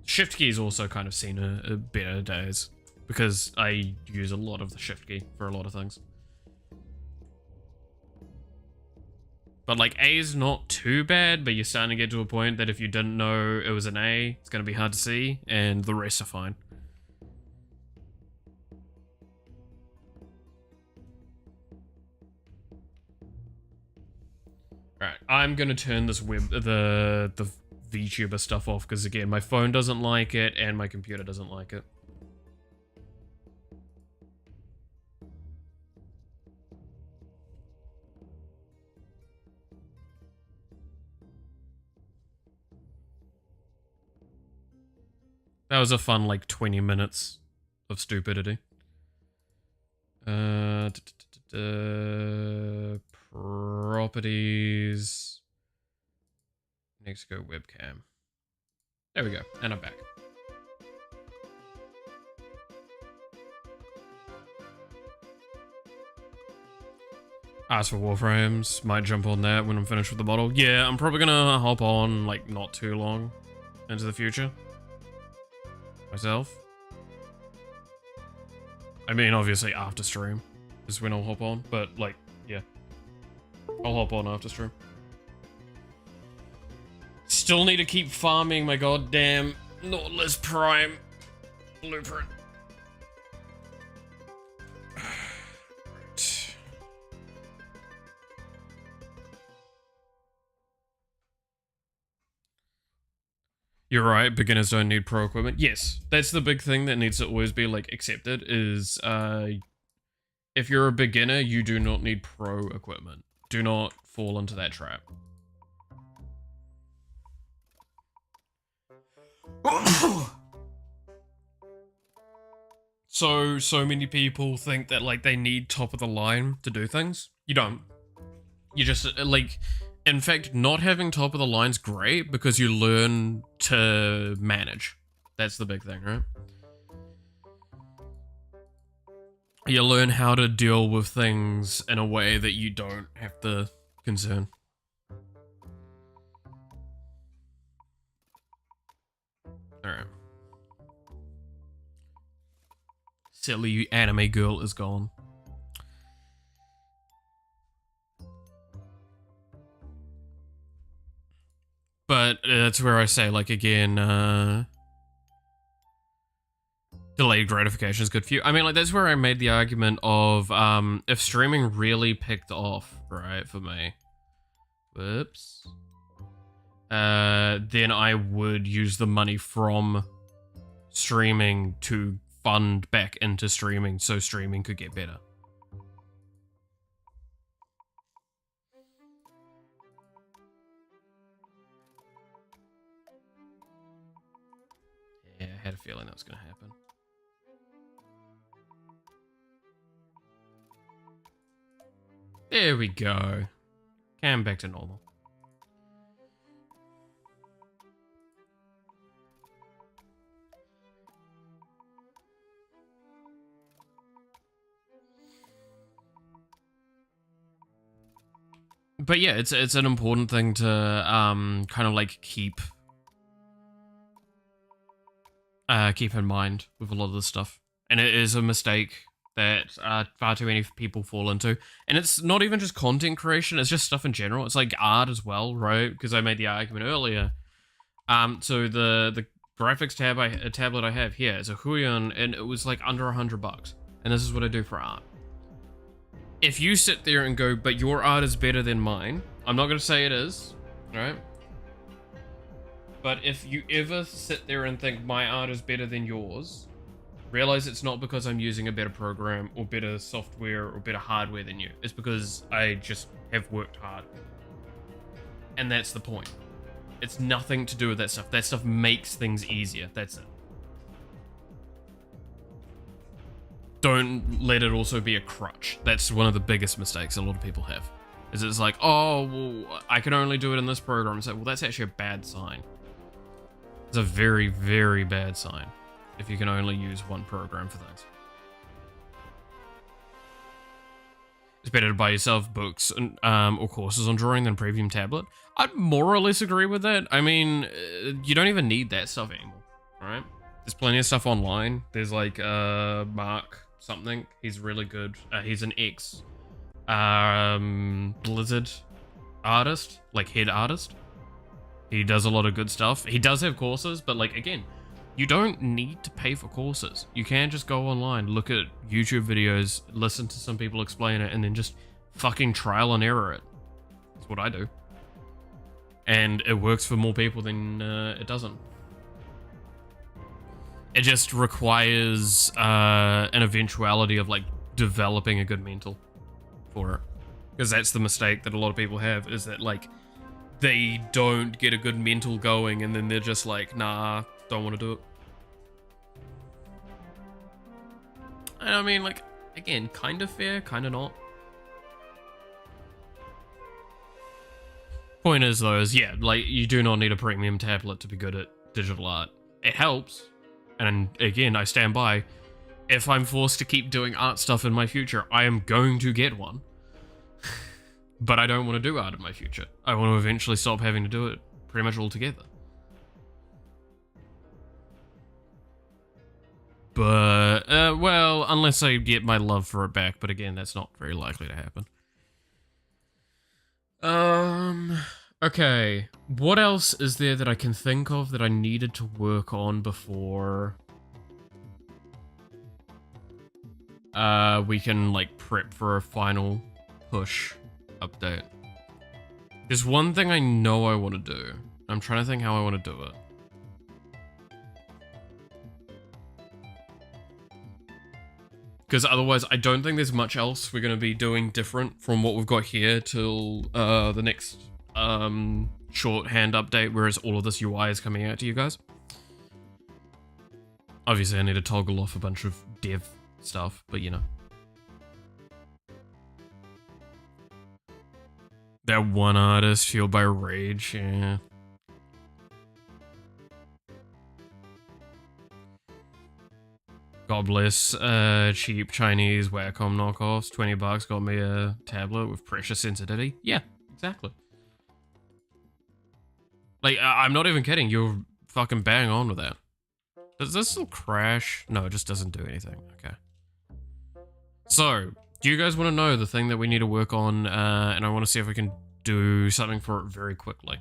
Shift key's also kind of seen a better days because I use a lot of the shift key for a lot of things. But like A is not too bad, but you're starting to get to a point that if you didn't know it was an A, it's going to be hard to see, and the rest are fine. Alright, I'm going to turn this the VTuber stuff off, because again, my phone doesn't like it, and my computer doesn't like it. That was a fun, like, 20 minutes of stupidity. Properties. Next, go webcam. There we go, and I'm back. Ask for Warframes. Might jump on that when I'm finished with the model. Yeah, I'm probably gonna hop on, like, not too long into the future. Myself. I mean, obviously after stream is when I'll hop on, but like, yeah. I'll hop on after stream. Still need to keep farming my goddamn Nautilus Prime blueprint. You're right, beginners don't need pro equipment. Yes, that's the big thing that needs to always be, like, accepted, is, if you're a beginner, you do not need pro equipment. Do not fall into that trap. So many people think that, like, they need top of the line to do things. You don't. You just, like... In fact, not having top of the line's great because you learn to manage. That's the big thing, right? You learn how to deal with things in a way that you don't have to concern. Alright. Silly anime girl is gone. But that's where I say, like, again, delayed gratification is good for you. I mean, like, that's where I made the argument of, if streaming really picked off, right, for me, whoops, then I would use the money from streaming to fund back into streaming so streaming could get better. Yeah, I had a feeling that was going to happen. There we go. Cam back to normal. But yeah, it's an important thing to kind of like keep in mind with a lot of this stuff. And it is a mistake that far too many people fall into. And it's not even just content creation, it's just stuff in general. It's like art as well, right? Because I made the argument earlier. So the graphics tablet I have here is a Huion, and it was like under $100. And this is what I do for art. If you sit there and go, but your art is better than mine, I'm not going to say it is, right? But if you ever sit there and think my art is better than yours, realize it's not because I'm using a better program or better software or better hardware than you. It's because I just have worked hard. And that's the point. It's nothing to do with that stuff. That stuff makes things easier. That's it. Don't let it also be a crutch. That's one of the biggest mistakes a lot of people have. Is it's like, oh, well, I can only do it in this program. It's like, well, that's actually a bad sign. It's a very, very bad sign if you can only use one program for things. It's better to buy yourself books and, or courses on drawing than a premium tablet. I'd more or less agree with that. I mean, you don't even need that stuff anymore, right? There's plenty of stuff online. There's like Mark something. He's really good. He's an ex Blizzard artist, like head artist. He does a lot of good stuff. He does have courses, but like, again, you don't need to pay for courses. You can just go online, look at YouTube videos, listen to some people explain it, and then just fucking trial and error it. That's what I do. And it works for more people than it doesn't. It just requires an eventuality of like developing a good mental for it. Because that's the mistake that a lot of people have, is that like they don't get a good mental going and then they're just like, nah, don't want to do it. And I mean, like, again, kind of fair, kind of not. Point is though, is yeah, like you do not need a premium tablet to be good at digital art. It helps. And again, I stand by. If I'm forced to keep doing art stuff in my future, I am going to get one. But I don't want to do art in my future. I want to eventually stop having to do it pretty much altogether. But, well, unless I get my love for it back. But again, that's not very likely to happen. Okay. What else is there that I can think of that I needed to work on before we can, like, prep for a final push update? There's one thing I know I want to do. I'm trying to think how I want to do it. Because otherwise, I don't think there's much else we're going to be doing different from what we've got here till the next shorthand update, whereas all of this UI is coming out to you guys. Obviously, I need to toggle off a bunch of dev stuff, but you know. That one artist fueled by rage, yeah. God bless cheap Chinese Wacom knockoffs. $20 got me a tablet with pressure sensitivity. Yeah, exactly. Like, I'm not even kidding. You're fucking bang on with that. Does this still crash? No, it just doesn't do anything. Okay. So, do you guys want to know the thing that we need to work on? And I want to see if we can do something for it very quickly.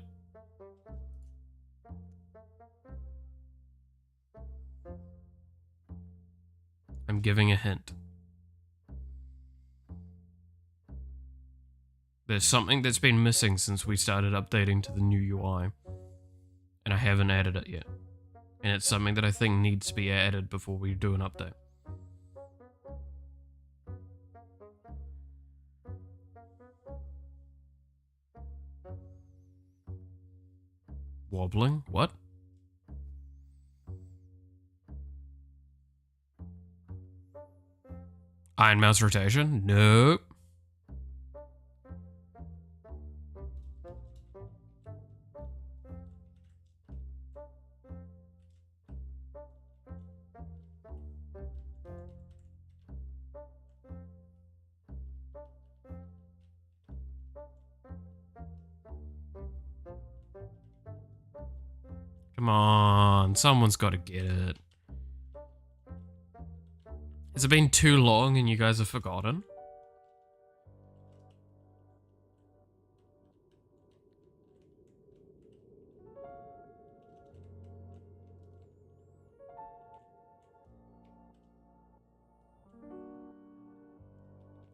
I'm giving a hint. There's something that's been missing since we started updating to the new UI. And I haven't added it yet. And it's something that I think needs to be added before we do an update. Wobbling? What? Iron mouse rotation? Nope. Come on, someone's got to get it. Has it been too long and you guys have forgotten?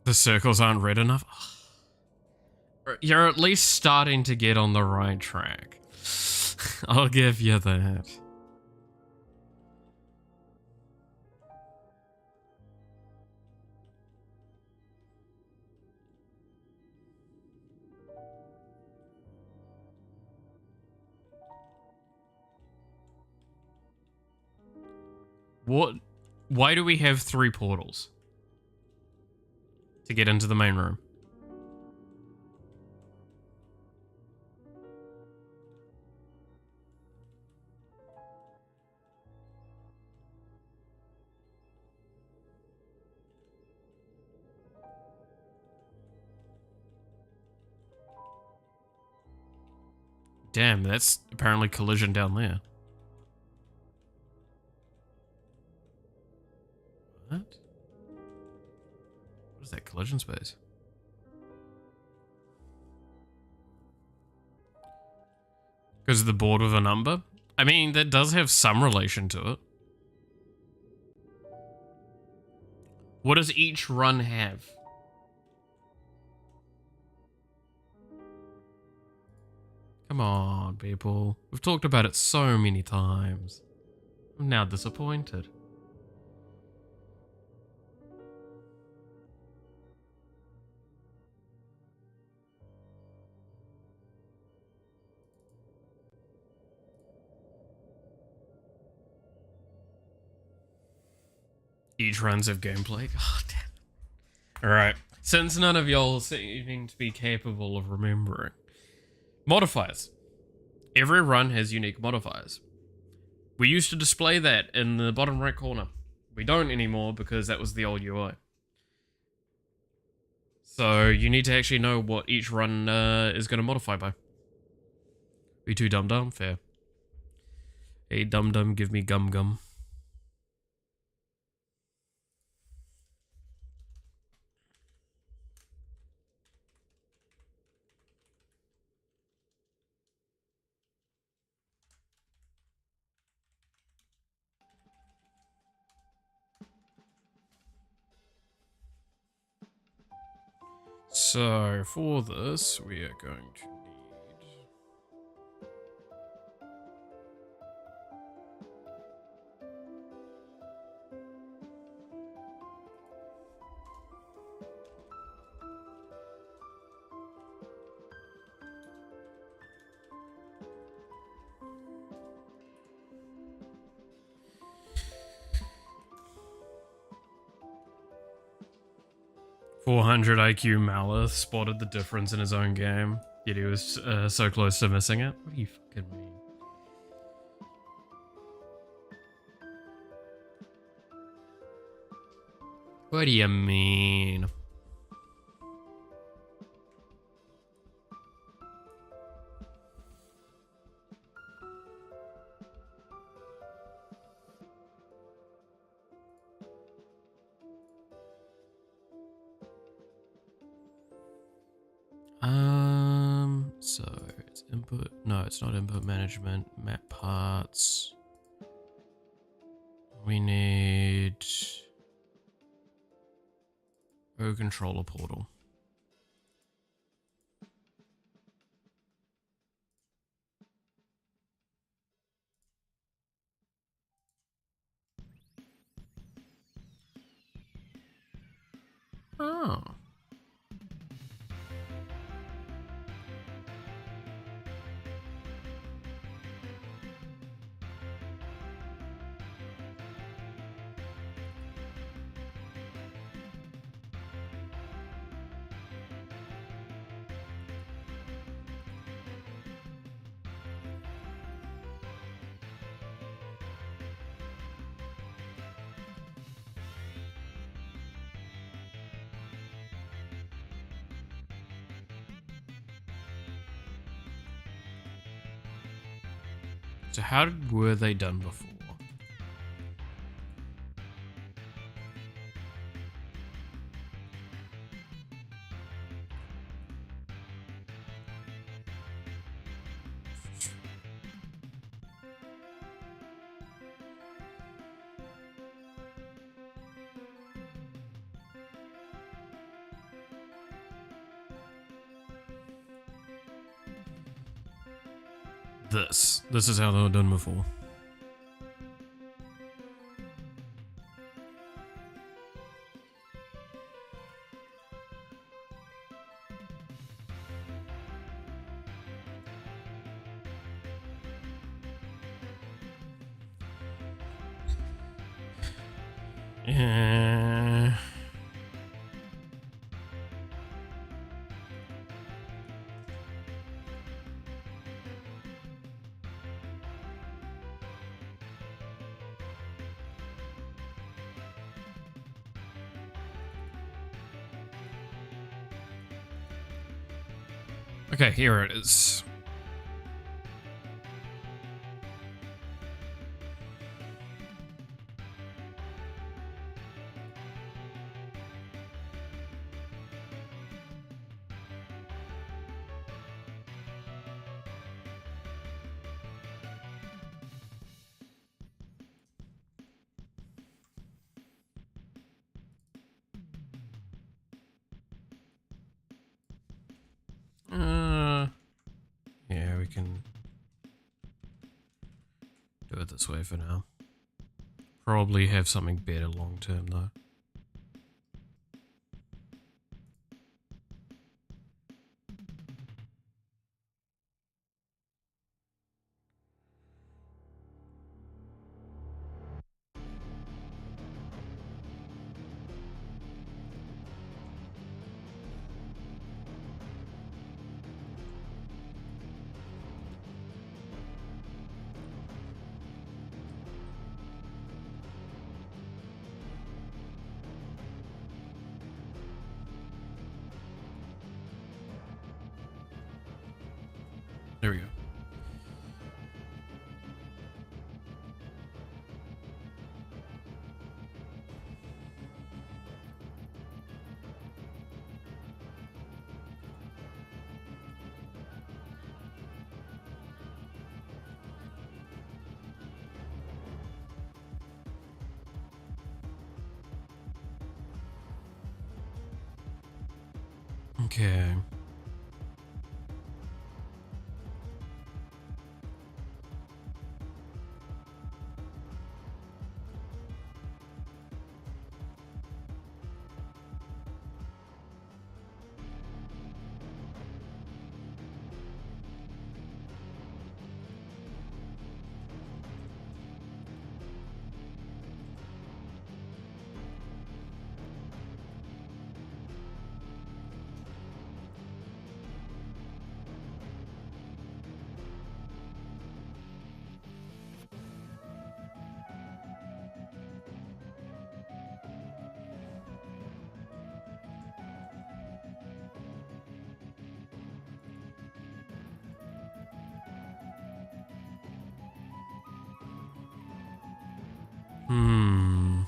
The circles aren't red enough? You're at least starting to get on the right track. I'll give you that. What? Why do we have 3 portals? To get into the main room. Damn, that's apparently collision down there. What? What is that collision space? Because of the board with a number? I mean, that does have some relation to it. What does each run have? Come on, people. We've talked about it so many times. I'm now disappointed. Each runs of gameplay. God damn. Alright. Since none of y'all seeming to be capable of remembering. Modifiers. Every run has unique modifiers. We used to display that in the bottom right corner. We don't anymore because that was the old UI. So you need to actually know what each run is going to modify by. Be too dum-dum? Fair. Hey dum-dum, give me gum-gum. So, for this, we are going to need... .400 IQ Malith spotted the difference in his own game, yet he was so close to missing it. What do you fucking mean? What do you mean? So it's input. No, it's not input management. Map parts. We need a controller portal. Oh. So how were they done before? This is how they were done before. Yeah. Okay, here it is. Yeah, we can do it this way for now. Probably have something better long term though. There we go. Okay. Hmm.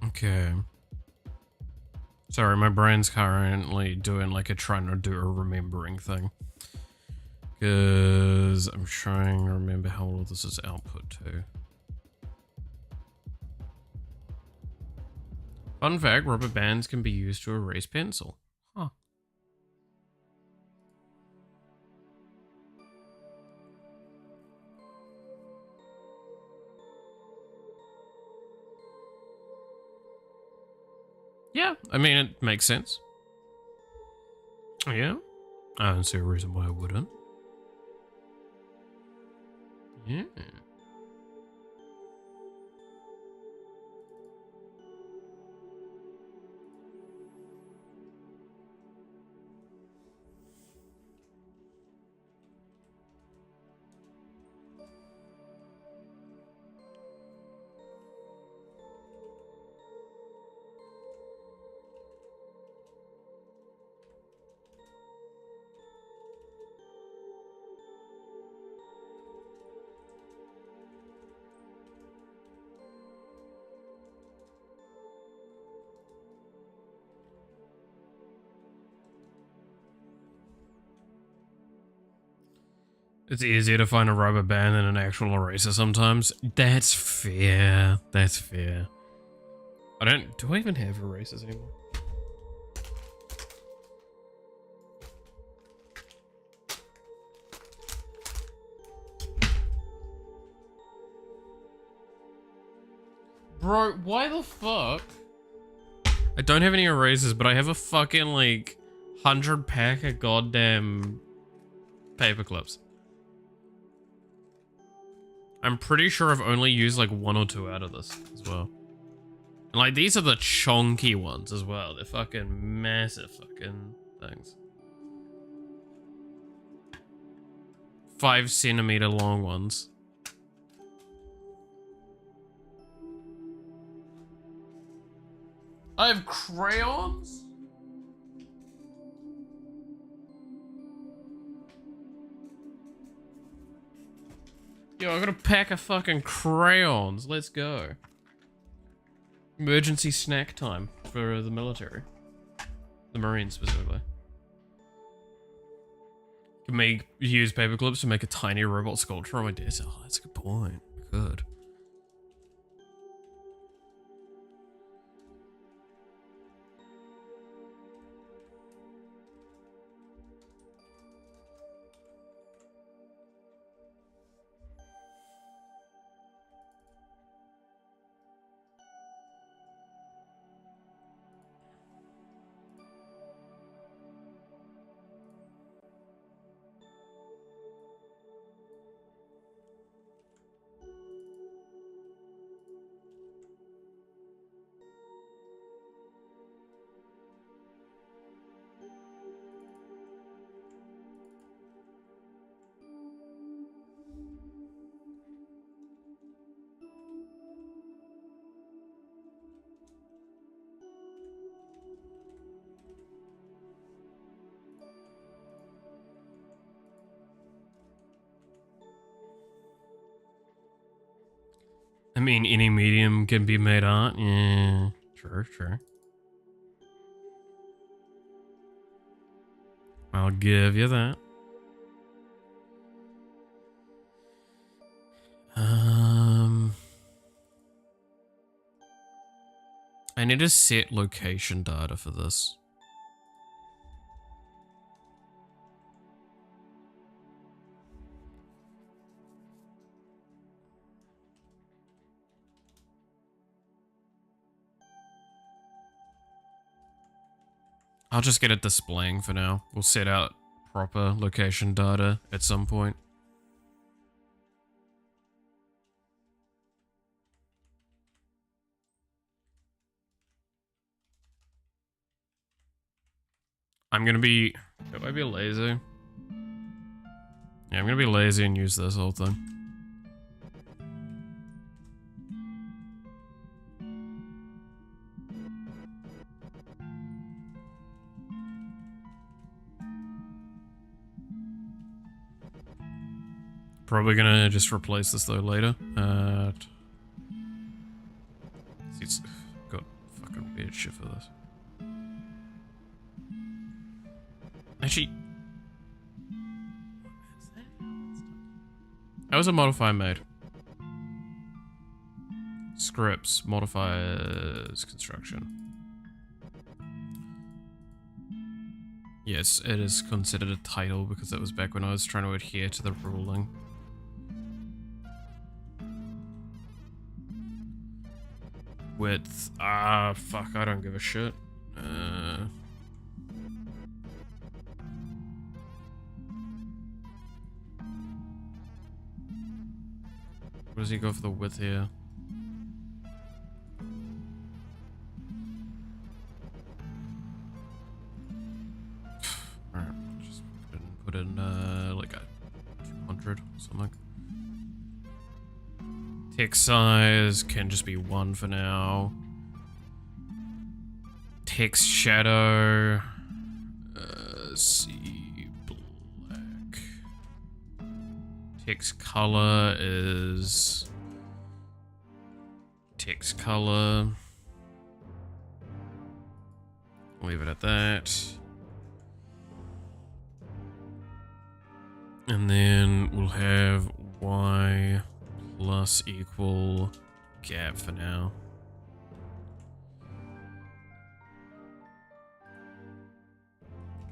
Okay. Sorry, my brain's currently doing like trying to do a remembering thing. Because I'm trying to remember how all this is output to. Fun fact, rubber bands can be used to erase pencil. Huh. Yeah, I mean, it makes sense. Yeah. I don't see a reason why I wouldn't. Yeah. It's easier to find a rubber band than an actual eraser sometimes. That's fair. That's fair. Do I even have erasers anymore? Bro, why the fuck? I don't have any erasers, but I have a fucking, like, 100 pack of goddamn paper clips. I'm pretty sure I've only used, like, 1 or 2 out of this as well. And, like, these are the chonky ones as well. They're fucking massive fucking things. 5 centimeter long ones. I have crayons? Yo, I got a pack of fucking crayons. Let's go. Emergency snack time for the military. The Marines, specifically. Can use paper clips to make a tiny robot sculpture on my desk. Oh, that's a good point. Good. I mean, any medium can be made art. Yeah, sure. I'll give you that. I need to set location data for this. I'll just get it displaying for now. We'll set out proper location data at some point. I'm gonna be... Should I be lazy? Yeah, I'm gonna be lazy and use this whole thing. Probably gonna just replace this though later. It's got fucking weird shit for this. Actually, how was a modifier made? Scripts, modifiers, construction. Yes, it is considered a title because that was back when I was trying to adhere to the ruling. Width, fuck, I don't give a shit. What does he go for the width here? Alright, just put in like a 200 or something. Text size can just be 1 for now. Text shadow. See black. Text color is text color. Leave it at that. And then we'll have y plus equal gap for now.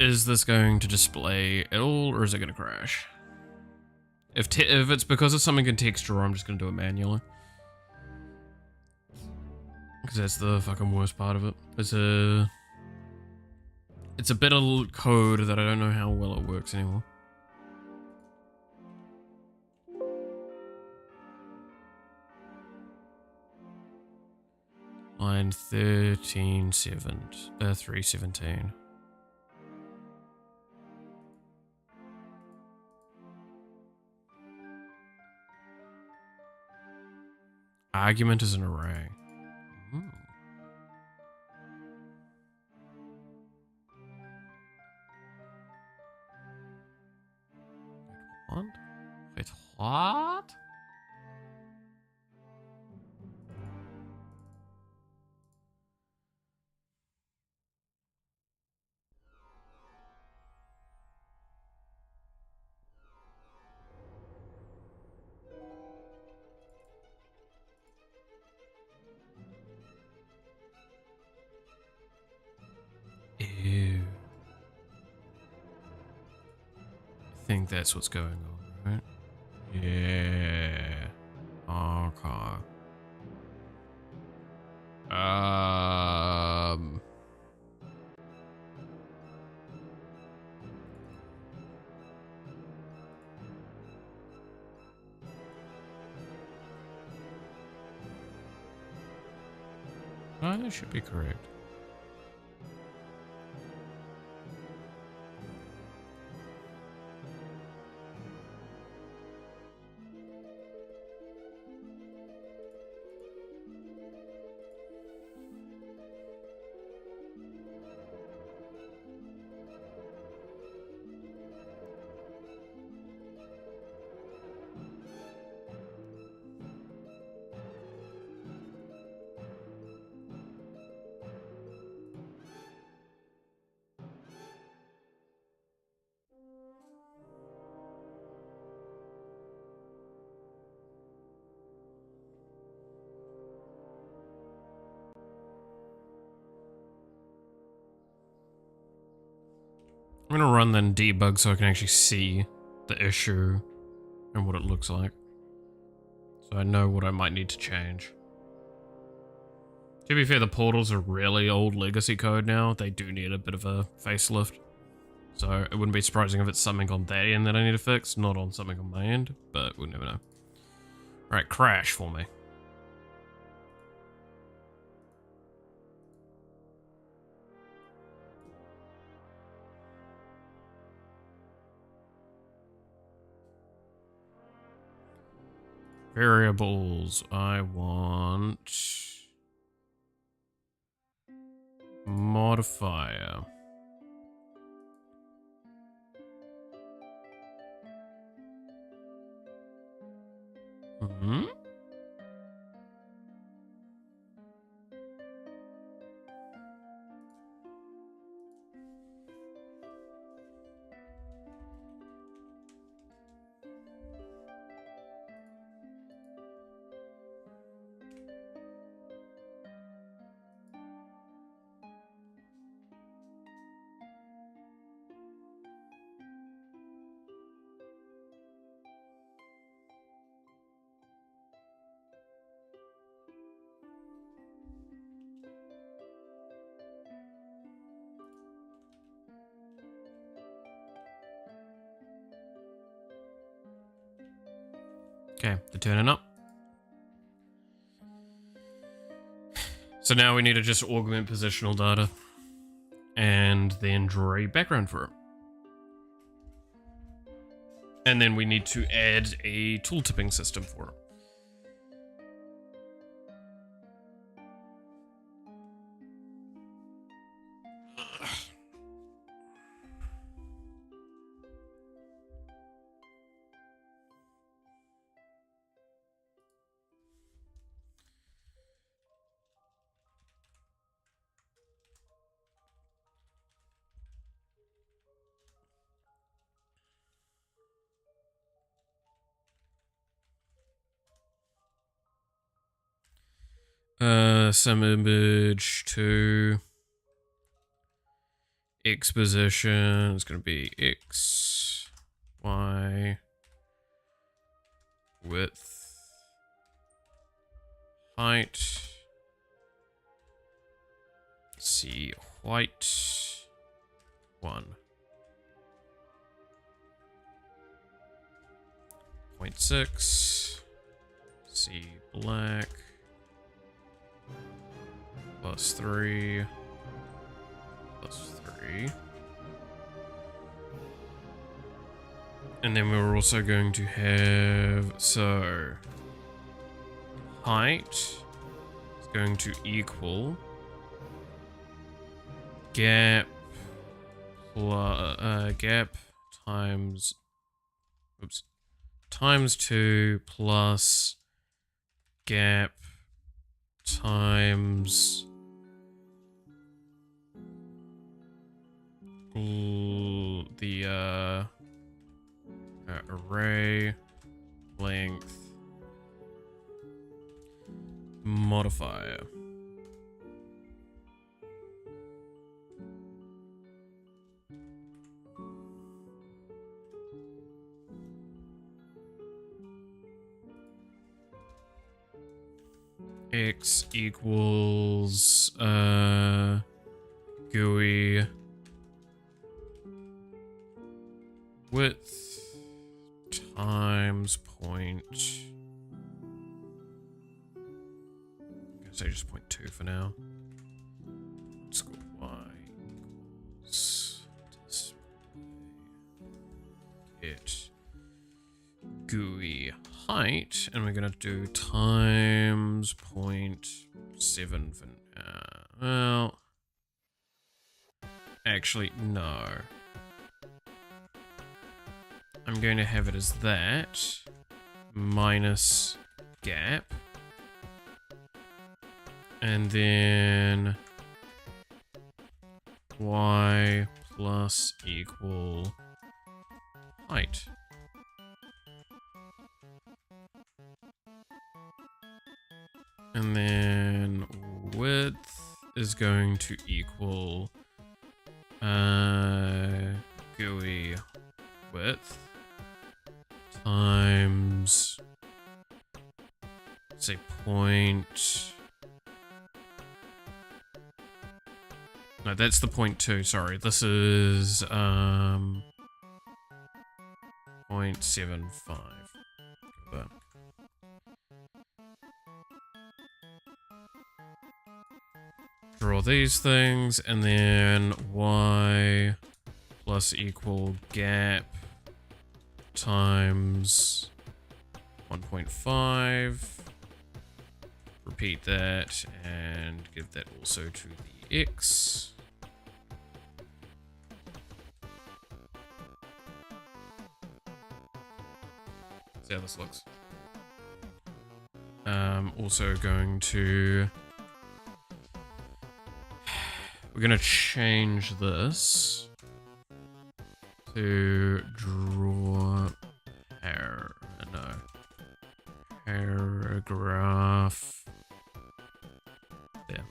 Is this going to display at all, or is it going to crash? If it's because of something in texture, I'm just going to do it manually. Because that's the fucking worst part of it. It's a bit of code that I don't know how well it works anymore. Line 317. Argument is an array. What? Wait, what? Ew. I think that's what's going on, right? Yeah. Okay. That should be correct. I'm gonna run then debug so I can actually see the issue and what it looks like. So I know what I might need to change. To be fair, the portals are really old legacy code now. They do need a bit of a facelift. So it wouldn't be surprising if it's something on that end that I need to fix, not on something on my end, but we'll never know. Right, crash for me. Variables, I want modifier. Mm-hmm. Okay, they're turning up. So now we need to just augment positional data and then draw a background for it. And then we need to add a tooltipping system for it. some image to X position. It's going to be X, Y, width, height. See white 1. 0.6. See black +3 +3. And then we're also going to have, so height is going to equal gap gap times times 2 plus gap times the array length modifier. X equals GUI width times point. I'm gonna say just 0.2 for now. Let's go Y equals get GUI height, and we're gonna do times 0.7 for now. Well, actually, no. I'm going to have it as that minus gap, and then Y plus equal height. And then width is going to equal GUI width times, say, point. No, that's the 0.2. Sorry, this is 0.75. That. Draw these things, and then Y plus equal gap times 1.5. Repeat that and give that also to the X. See how this looks. Also going to... We're going to change this to draw paragraph there.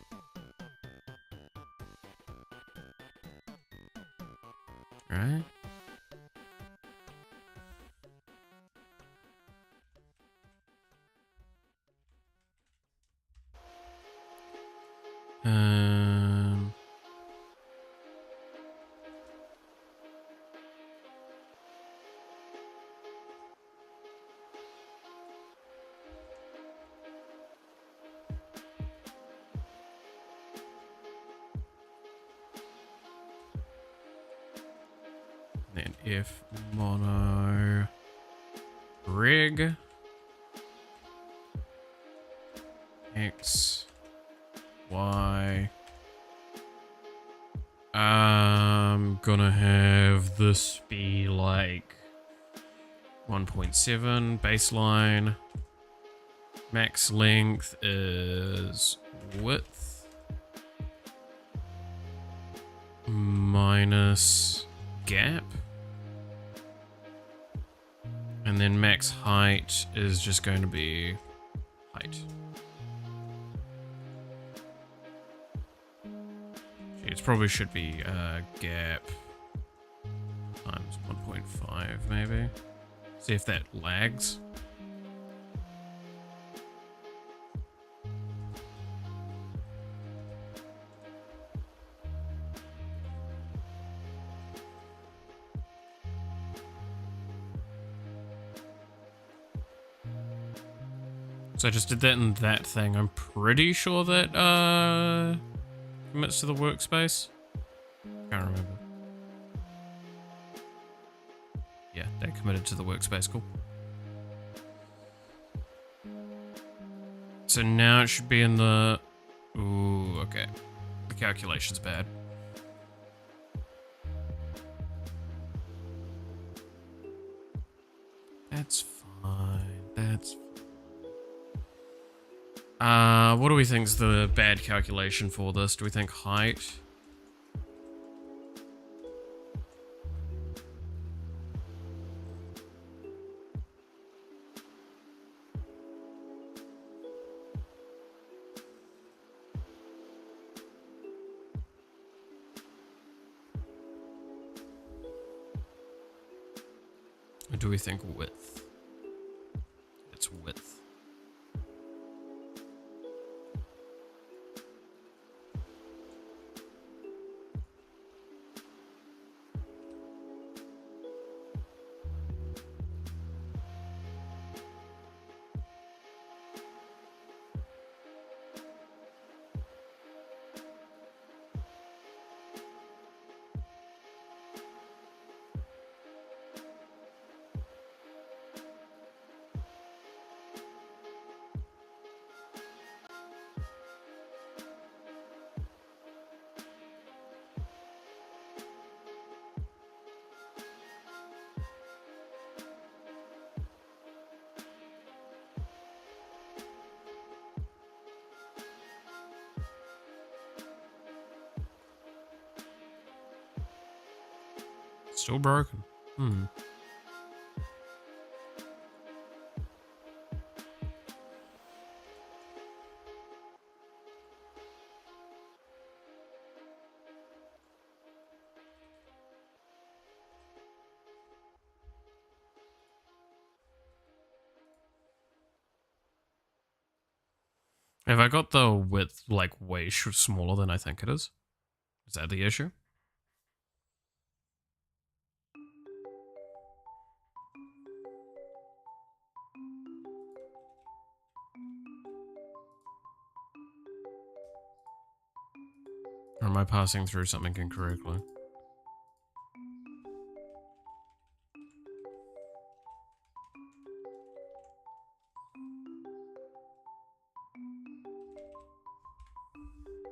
Right? Then if mono rig X Y, I'm gonna have this be like 1.7 baseline. Max length is width minus gap. And then max height is just going to be height. It probably should be gap times 1.5 maybe. See if that lags. So I just did that in that thing. I'm pretty sure that commits to the workspace. Can't remember. Yeah, they committed to the workspace. Cool. So now it should be in the... Ooh, okay. The calculation's bad. That's fine. That's... what do we think's the bad calculation for this? Do we think height? Or do we think width? It's width. Still broken. Have I got the width like way smaller than I think it is? Is that the issue? Or am I passing through something incorrectly?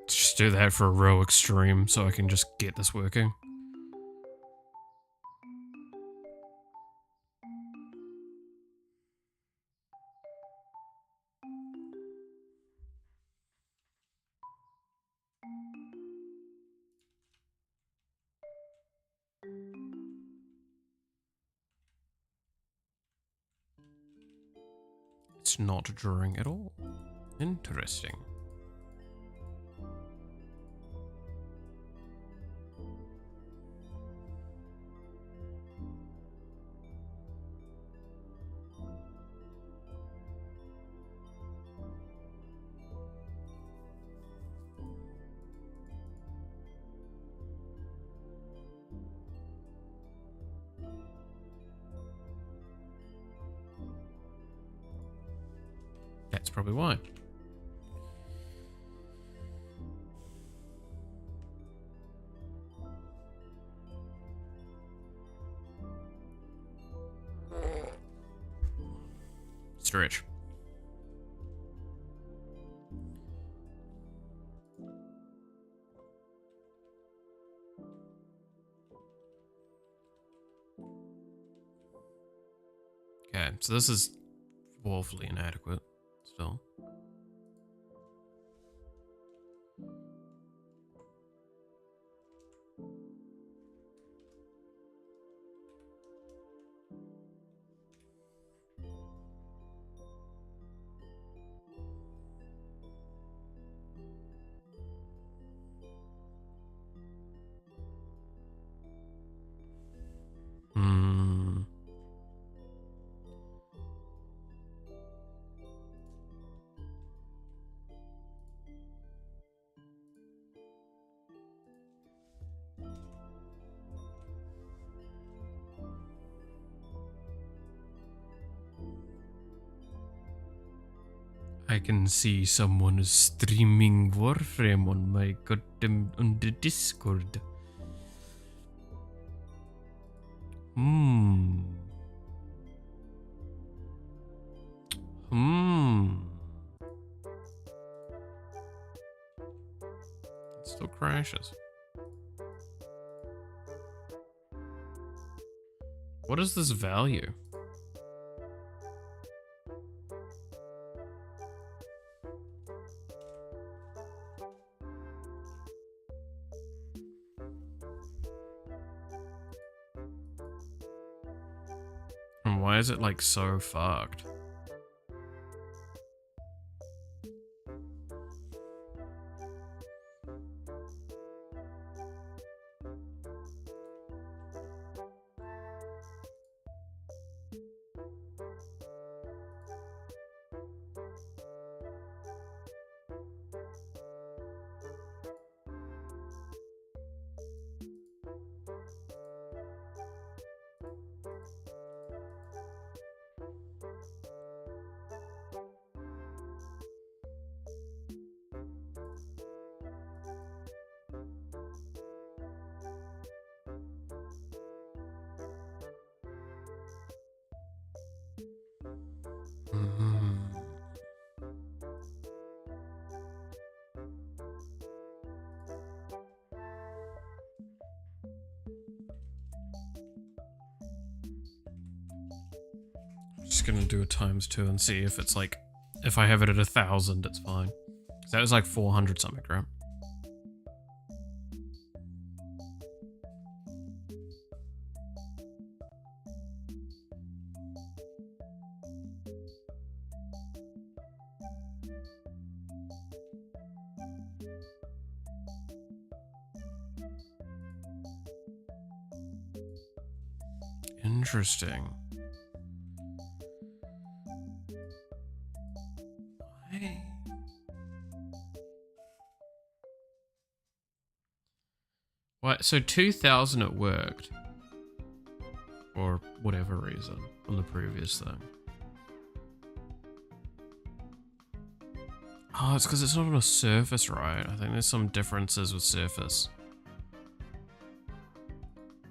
Let's just do that for a row extreme so I can just get this working. It's not drawing at all. Interesting. That's probably why. Stretch. Okay, so this is woefully inadequate still. I can see someone is streaming Warframe on my goddamn on the Discord. Hmm. It still crashes. What is this value? And why is it like so fucked? Just gonna do a ×2 and see if it's like, if I have it at 1,000, it's fine. That was like 400 something, right? Interesting. What? So 2,000 it worked. For whatever reason on the previous thing. Oh, it's because it's not on a surface, right? I think there's some differences with surface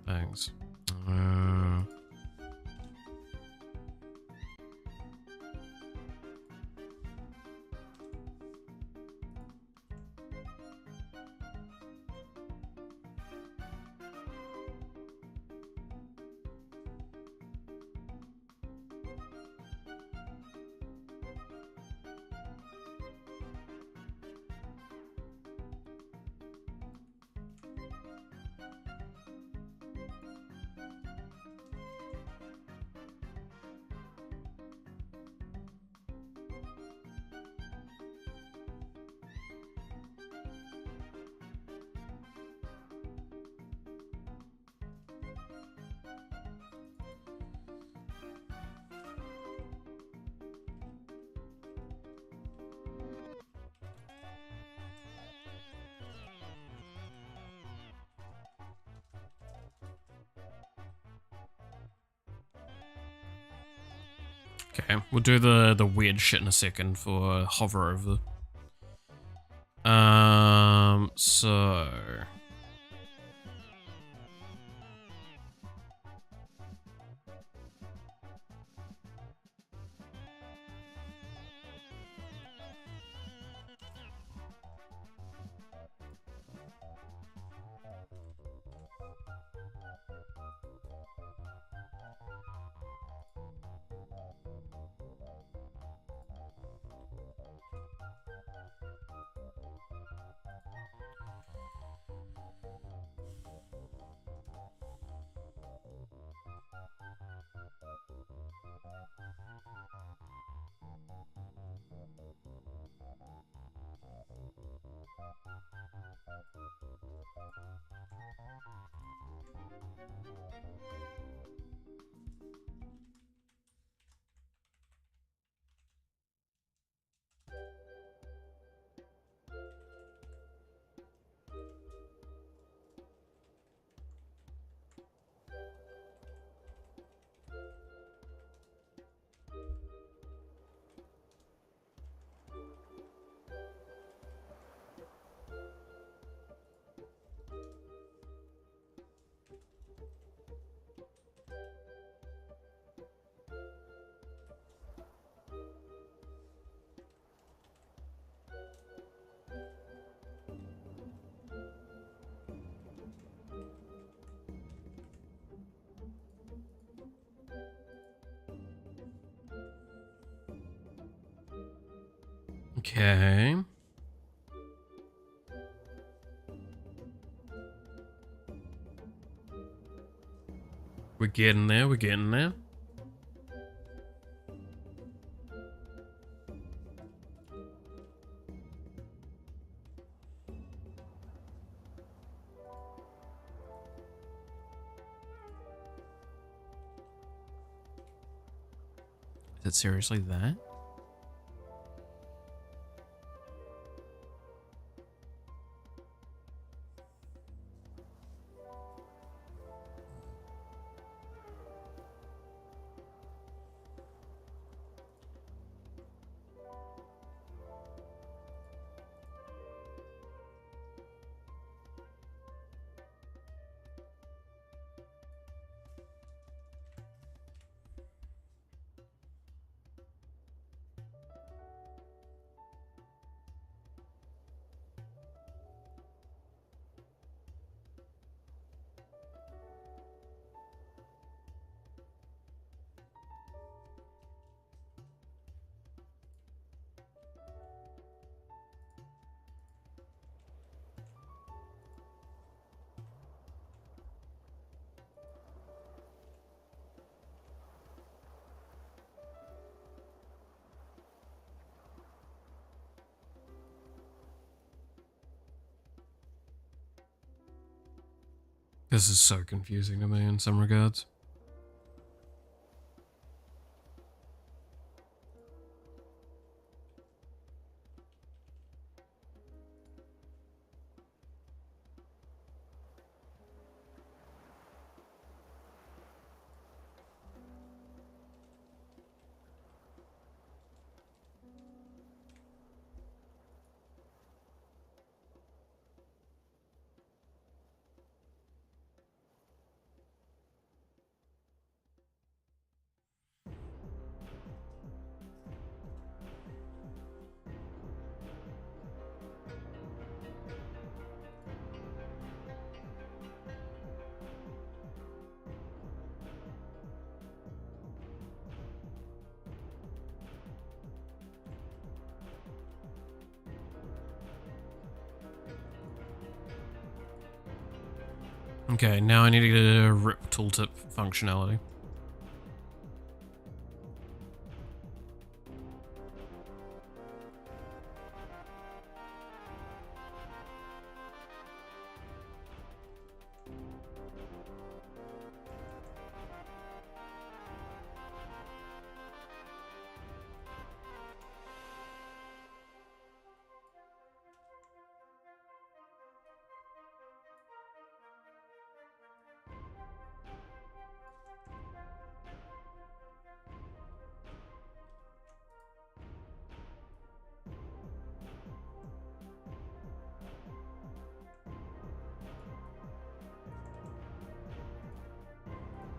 things. Okay, we'll do the weird shit in a second for hover over. So Okay. We're getting there, we're getting there. Is it seriously that? This is so confusing to me in some regards. Okay, now I need to get a rip tooltip functionality.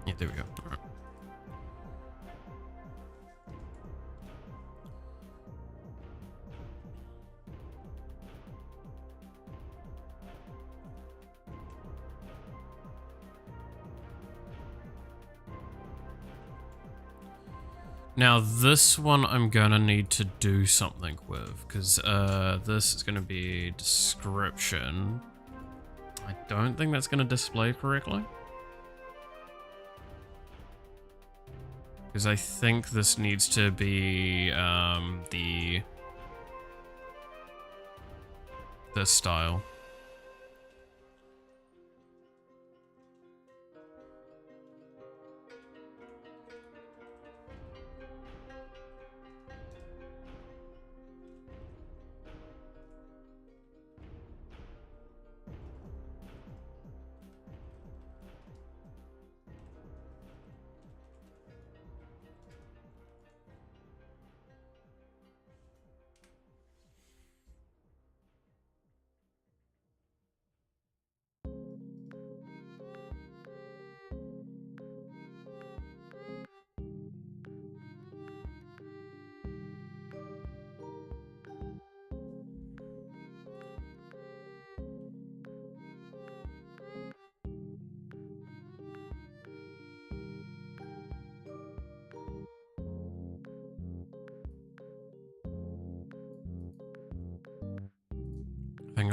Yeah, there we go. All right. Now this one I'm gonna need to do something with, because this is gonna be description. I don't think that's gonna display correctly. Because I think this needs to be this style.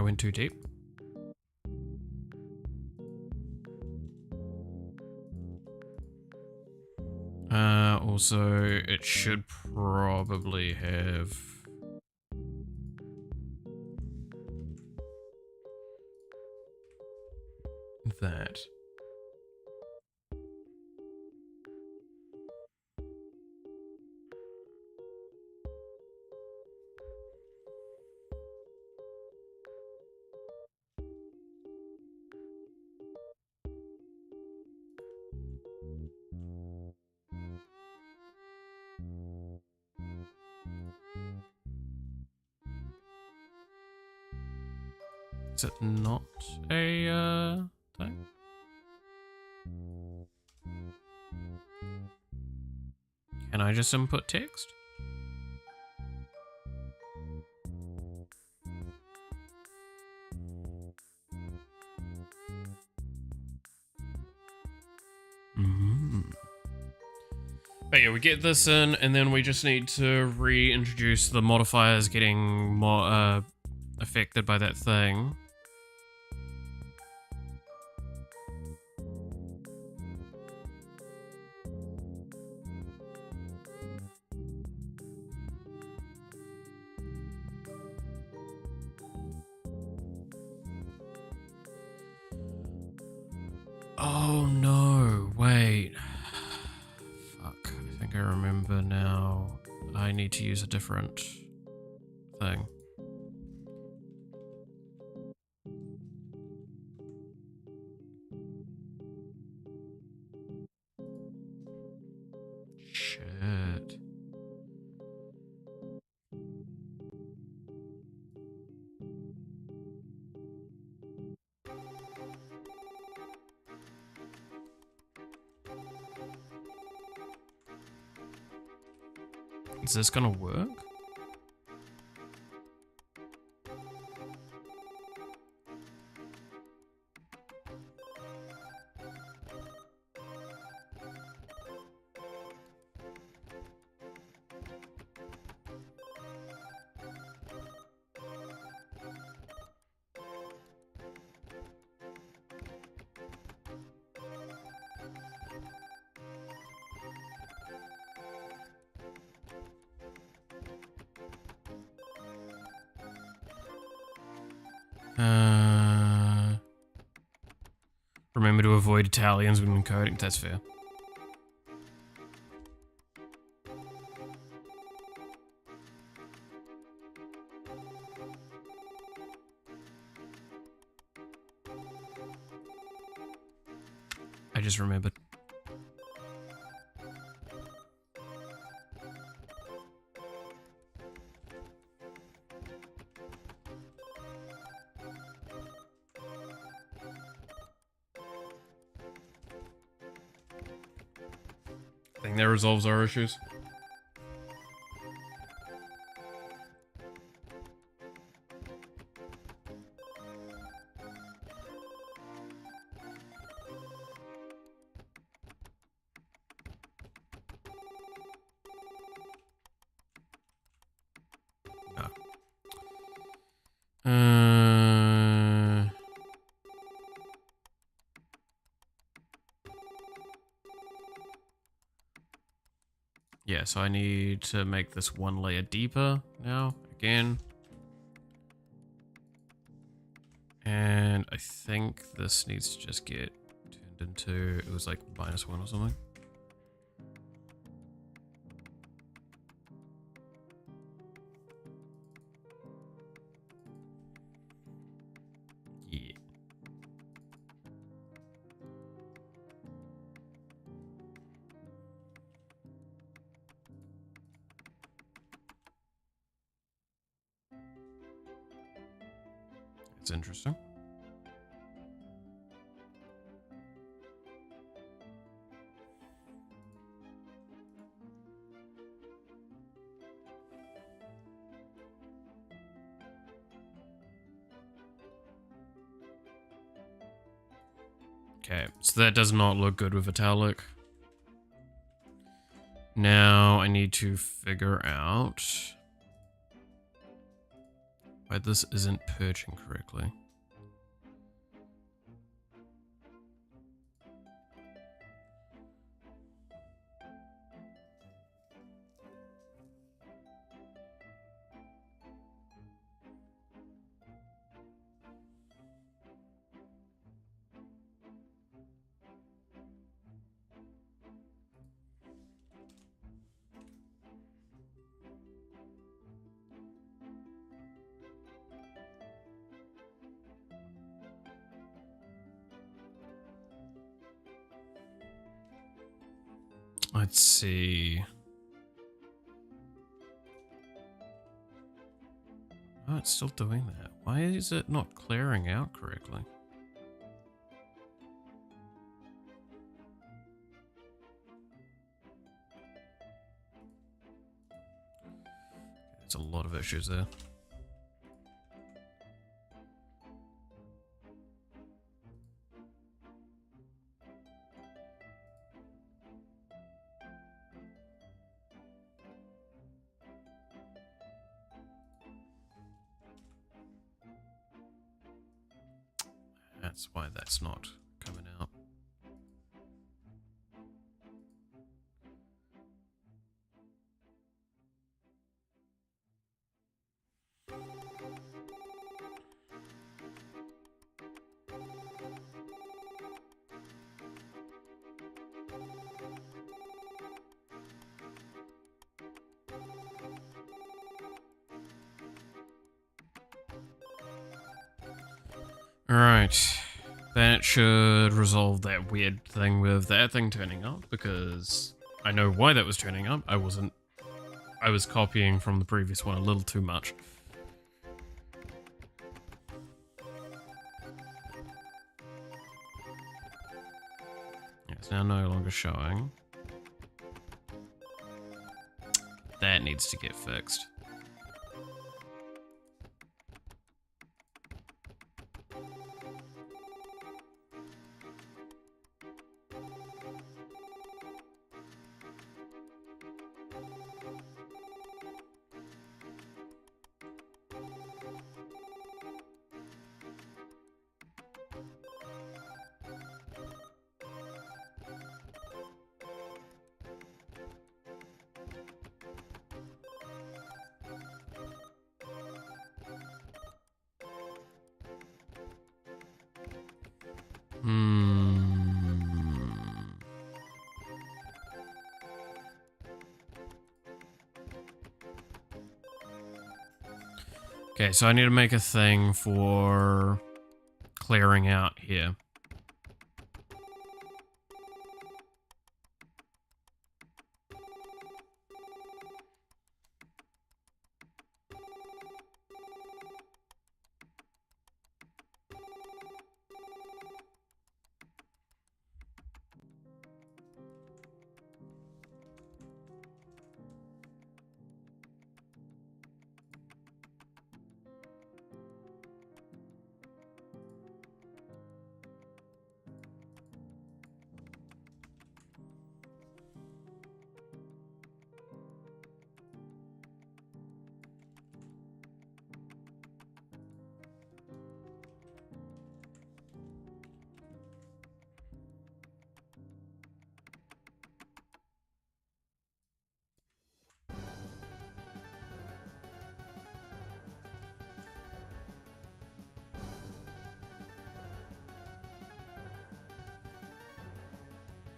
went too deep. Also, it should probably have that. Is it not a thing? Can I just input text? But yeah, we get this in, and then we just need to reintroduce the modifiers getting more affected by that thing. Oh no, wait. Fuck, I think I remember now. I need to use a different thing. Shit. Is this gonna work? Remember to avoid Italians when encoding. That's fair. I just remembered. I think that resolves our issues. Yeah, so I need to make this one layer deeper now, again. And I think this needs to just get turned into, it was like -1 or something. Yeah. It's interesting. Okay, so that does not look good with italic. Now I need to figure out Why this isn't purging correctly. Let's see. Oh, it's still doing that. Why is it not clearing out correctly? There's a lot of issues there. That's why that's not coming out. Alright. That should resolve that weird thing with that thing turning up, because I know why that was turning up. I was copying from the previous one a little too much. It's now no longer showing. That needs to get fixed. Okay, so I need to make a thing for clearing out here.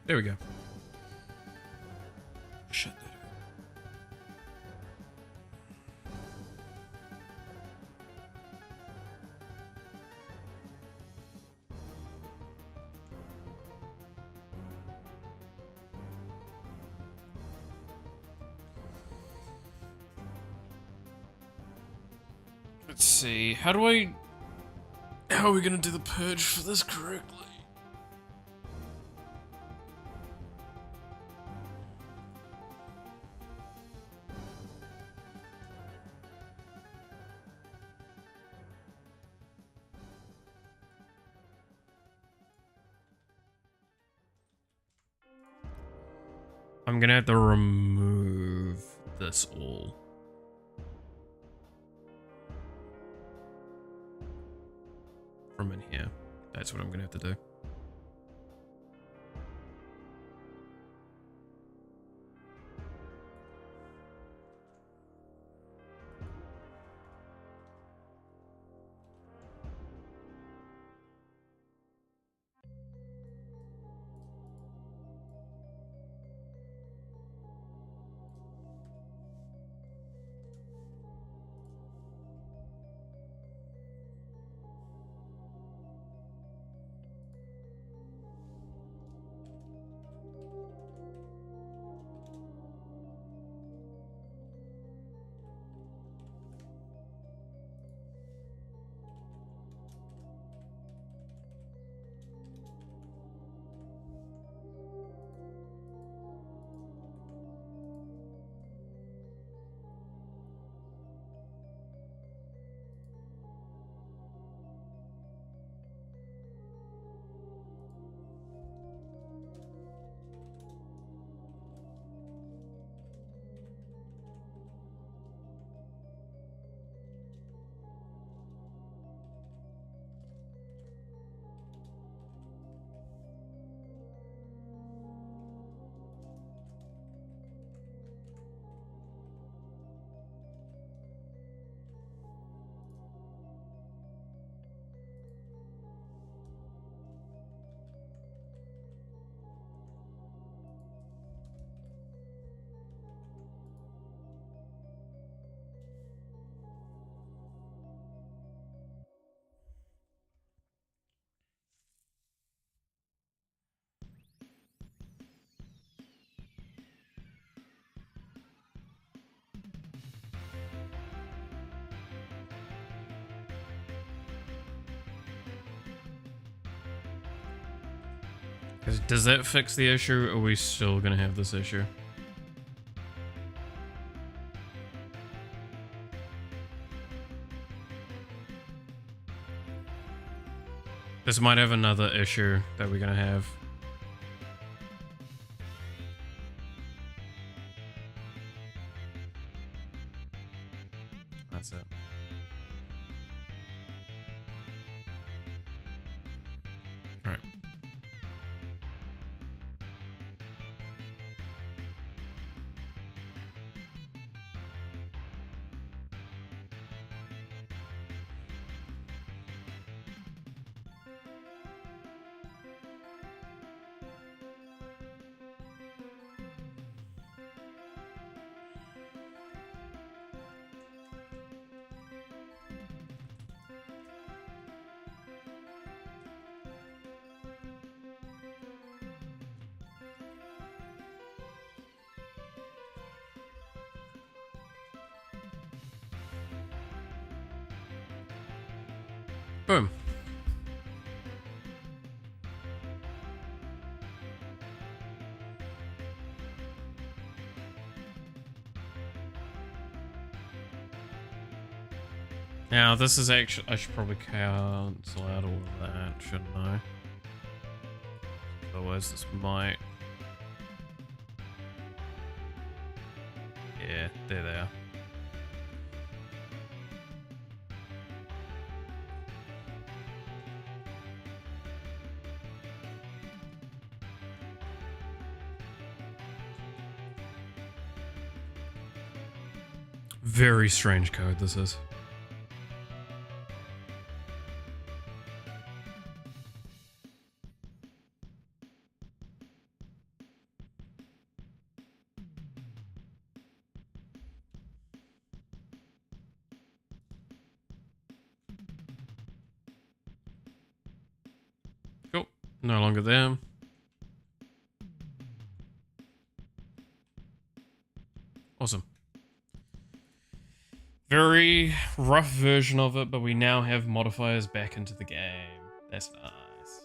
There we go. Shut that up. Let's see. How are we gonna do the purge for this correctly? I'm gonna have to remove this all. from in here. That's what I'm gonna have to do. Does that fix the issue, or are we still gonna have this issue? This might have another issue that we're gonna have. That's it. All right. Boom. Now, this is actually... I should probably cancel out all of that, shouldn't I? Otherwise, this might... Yeah, there they are. Very strange code this is. Cool. No longer there. Awesome. Very rough version of it, but we now have modifiers back into the game. That's nice.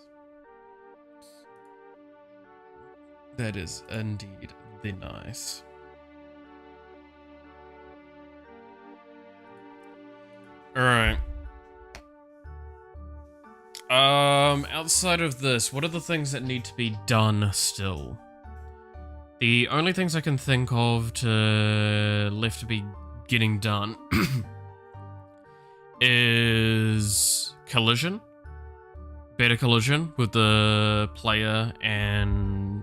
That is indeed the nice. Alright. Outside of this, what are the things that need to be done still? The only things I can think of left to be getting done is collision better collision with the player and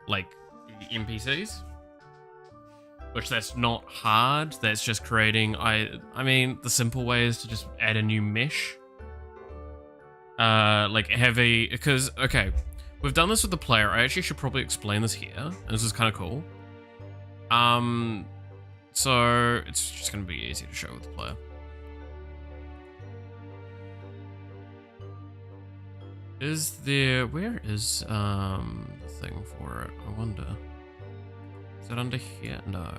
like NPCs. Which that's not hard. That's just creating. I mean, the simple way is to just add a new mesh. Like have a because okay, we've done this with the player. I actually should probably explain this here. And this is kind of cool. So it's just gonna be easy to show with the player. Is there? Where is the thing for it? I wonder. Is it under here? No.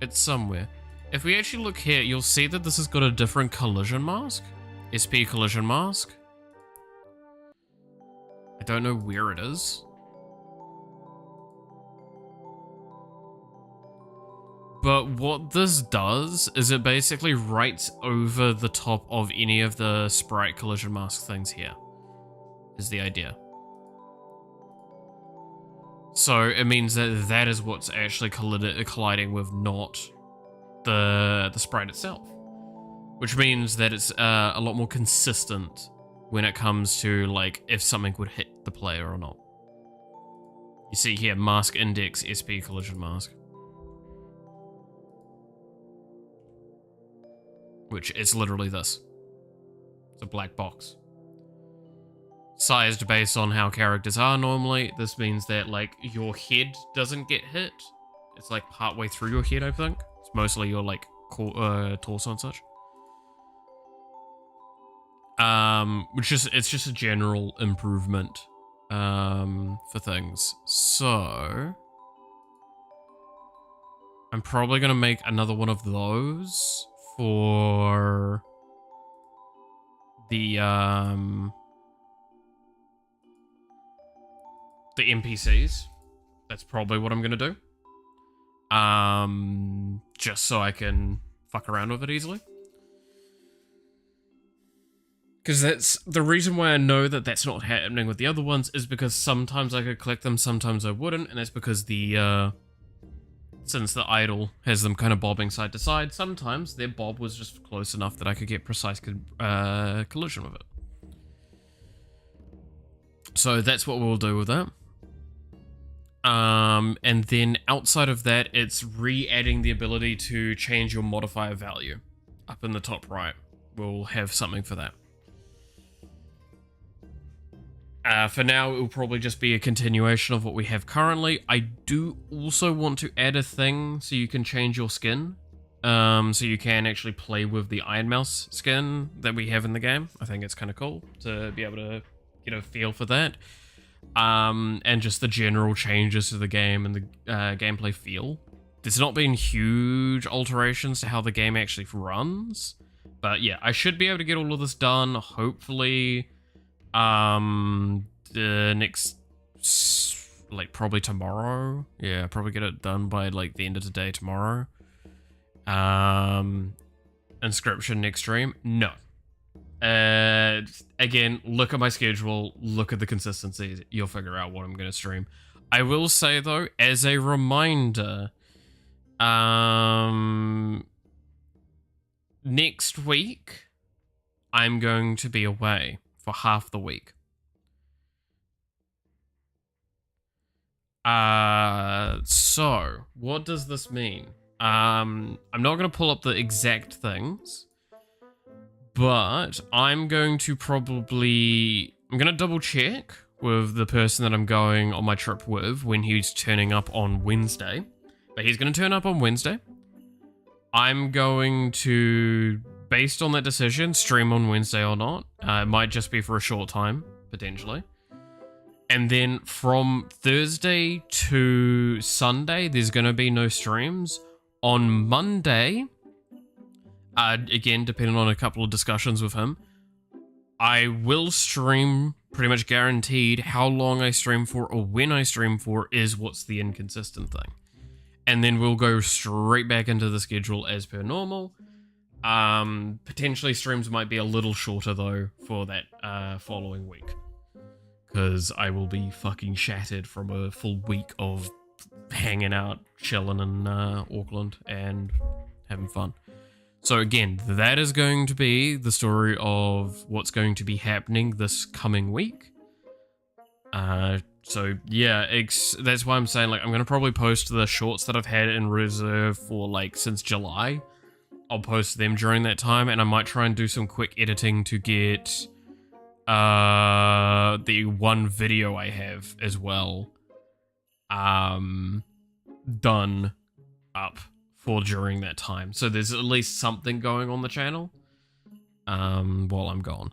It's somewhere. If we actually look here, you'll see that this has got a different collision mask. SP collision mask. I don't know where it is. But what this does is it basically writes over the top of any of the sprite collision mask things here. Is the idea. So it means that that is what's actually colliding with, not the sprite itself. Which means that it's a lot more consistent when it comes to like if something would hit the player or not. You see here, mask index SP collision mask. Which is literally this. It's a black box. Sized based on how characters are normally. This means that like your head doesn't get hit. It's like partway through your head, I think. It's mostly your like torso and such. It's just a general improvement for things. So I'm probably gonna make another one of those for the NPCs. That's probably what I'm gonna do. Just so I can fuck around with it easily. Because that's the reason why I know that that's not happening with the other ones is because sometimes I could collect them, sometimes I wouldn't, and that's because the since the idol has them kind of bobbing side to side, sometimes their bob was just close enough that I could get precise collision with it. So that's what we'll do with that. And then outside of that, it's re-adding the ability to change your modifier value. Up in the top right, we'll have something for that. For now, it will probably just be a continuation of what we have currently. I do also want to add a thing so you can change your skin. So you can actually play with the Iron Mouse skin that we have in the game. I think it's kind of cool to be able to get a feel for that. And just the general changes to the game and the gameplay feel. There's not been huge alterations to how the game actually runs. But yeah, I should be able to get all of this done, hopefully... the next, like, probably tomorrow. Yeah, probably get it done by, like, the end of the day tomorrow. Inscription next stream? No. Again, look at my schedule, look at the consistency, you'll figure out what I'm going to stream. I will say, though, as a reminder, next week, I'm going to be away for half the week. So what does this mean? I'm not going to pull up the exact things, but I'm going to double check with the person that I'm going on my trip with when he's turning up on Wednesday. But he's going to turn up on Wednesday. I'm going to, based on that decision, stream on Wednesday or not. It might just be for a short time, potentially. And then from Thursday to Sunday, there's going to be no streams. On Monday, again, depending on a couple of discussions with him, I will stream, pretty much guaranteed. How long I stream for or when I stream for is what's the inconsistent thing. And then we'll go straight back into the schedule as per normal. Potentially streams might be a little shorter though for that following week. Because I will be fucking shattered from a full week of hanging out, chilling in Auckland and having fun. So again, that is going to be the story of what's going to be happening this coming week. So yeah, that's why I'm saying, like, I'm going to probably post the shorts that I've had in reserve for, like, since July. I'll post them during that time, and I might try and do some quick editing to get the one video I have as well done up for during that time. So there's at least something going on the channel while I'm gone.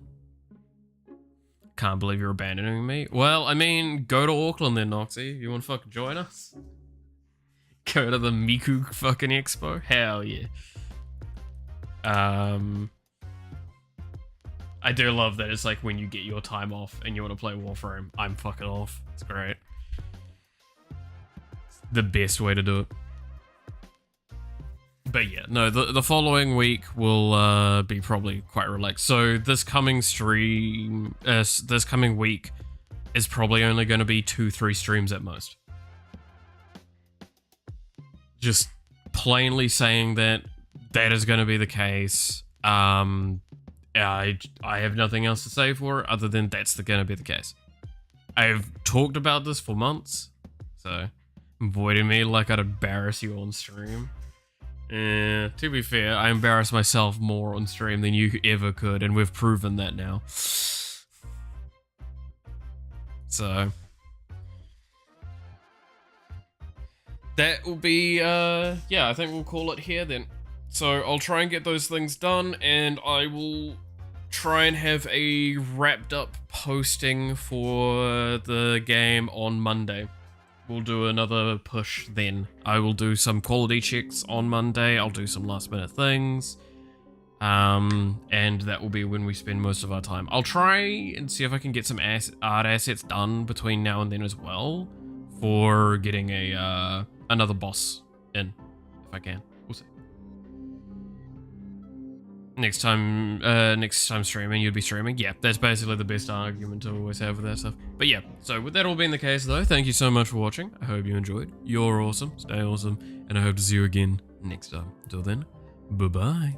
Can't believe you're abandoning me. Well, I mean, go to Auckland then, Noxie. You want to fucking join us? Go to the Miku fucking Expo? Hell yeah. I do love that it's like when you get your time off and you want to play Warframe, I'm fucking off. It's great. It's the best way to do it. But yeah, no, the following week will be probably quite relaxed. So this coming stream, this coming week is probably only going to be 2-3 streams at most. Just plainly saying that is going to be the case. I have nothing else to say for it other than that's going to be the case. I've talked about this for months, so avoiding me like I'd embarrass you on stream. To be fair, I embarrass myself more on stream than you ever could, and we've proven that now. So that will be, yeah, I think we'll call it here then. So I'll try and get those things done, and I will try and have a wrapped up posting for the game on Monday. We'll do another push then. I will do some quality checks on Monday. I'll do some last minute things. And that will be when we spend most of our time. I'll try and see if I can get some art assets done between now and then as well for getting a another boss in, if I can. We'll see. Next time streaming, you'd be streaming. Yeah, that's basically the best argument to always have with that stuff. But yeah, so with that all being the case though, thank you so much for watching. I hope you enjoyed. You're awesome, stay awesome, and I hope to see you again next time. Until then, bye-bye.